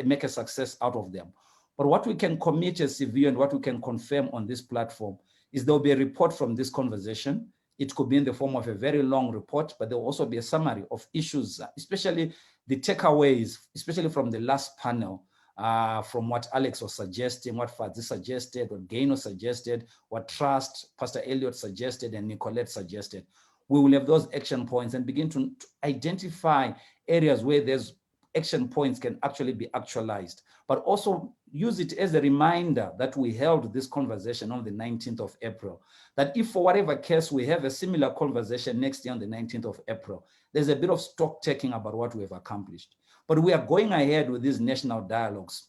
make a success out of them. But what we can commit as Sevilla and what we can confirm on this platform is there will be a report from this conversation. It could be in the form of a very long report, but there will also be a summary of issues, especially the takeaways, especially from the last panel, from what Alex was suggesting, what Fadzi suggested, what Gaino suggested, what Trust, Pastor Elliott suggested, and Nicolette suggested. We will have those action points and begin to identify areas where there's action points can actually be actualized, but also use it as a reminder that we held this conversation on the 19th of April, that if for whatever case we have a similar conversation next year on the 19th of April, there's a bit of stock taking about what we've accomplished. But we are going ahead with these national dialogues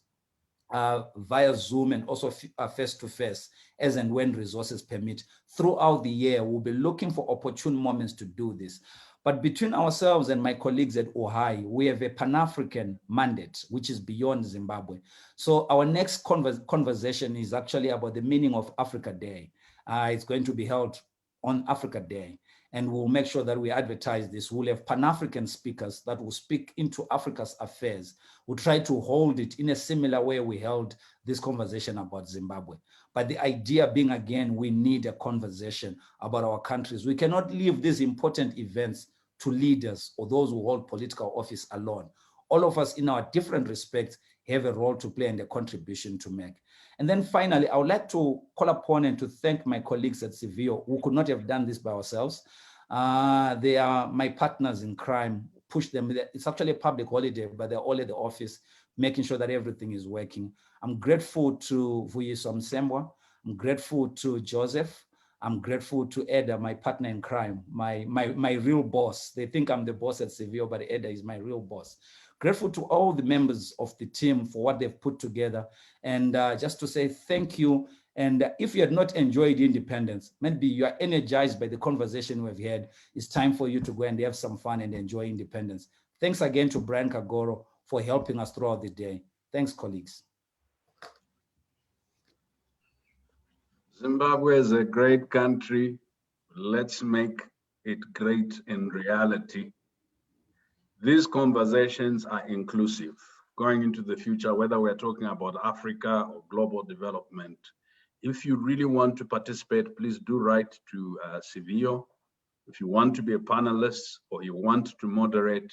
via Zoom and also face-to-face as and when resources permit. Throughout the year, we'll be looking for opportune moments to do this. But between ourselves and my colleagues at OHAI, we have a Pan-African mandate, which is beyond Zimbabwe. So our next conversation is actually about the meaning of Africa Day. It's going to be held on Africa Day. And we'll make sure that we advertise this. We'll have Pan-African speakers that will speak into Africa's affairs. We'll try to hold it in a similar way we held this conversation about Zimbabwe. But the idea being, again, we need a conversation about our countries. We cannot leave these important events to leaders or those who hold political office alone. All of us in our different respects have a role to play and a contribution to make. And then finally, I would like to call upon and to thank my colleagues at Sevilla who could not have done this by ourselves. They are my partners in crime, push them. It's actually a public holiday, but they're all at the office, making sure that everything is working. I'm grateful to Vuyiso Msembwa. I'm grateful to Joseph. I'm grateful to Eda, my partner in crime, my real boss. They think I'm the boss at Seville, but Eda is my real boss. Grateful to all the members of the team for what they've put together. And just to say thank you. And if you had not enjoyed independence, maybe you are energized by the conversation we've had. It's time for you to go and have some fun and enjoy independence. Thanks again to Brian Kagoro for helping us throughout the day. Thanks, colleagues. Zimbabwe is a great country. Let's make it great in reality. These conversations are inclusive. Going into the future, whether we're talking about Africa or global development, if you really want to participate, please do write to Seville. If you want to be a panelist or you want to moderate,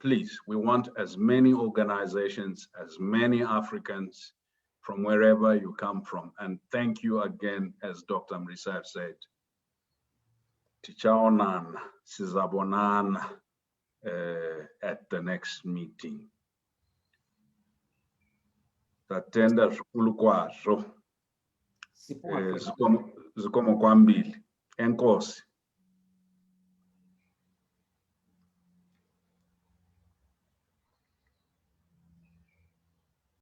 please, we want as many organizations, as many Africans from wherever you come from. And thank you again, as Dr. Mrisa said. Tichaonan, Sizabonan at the next meeting. Tatenda zvikulu kwazvo. Zikomo kwambili. Enkosi.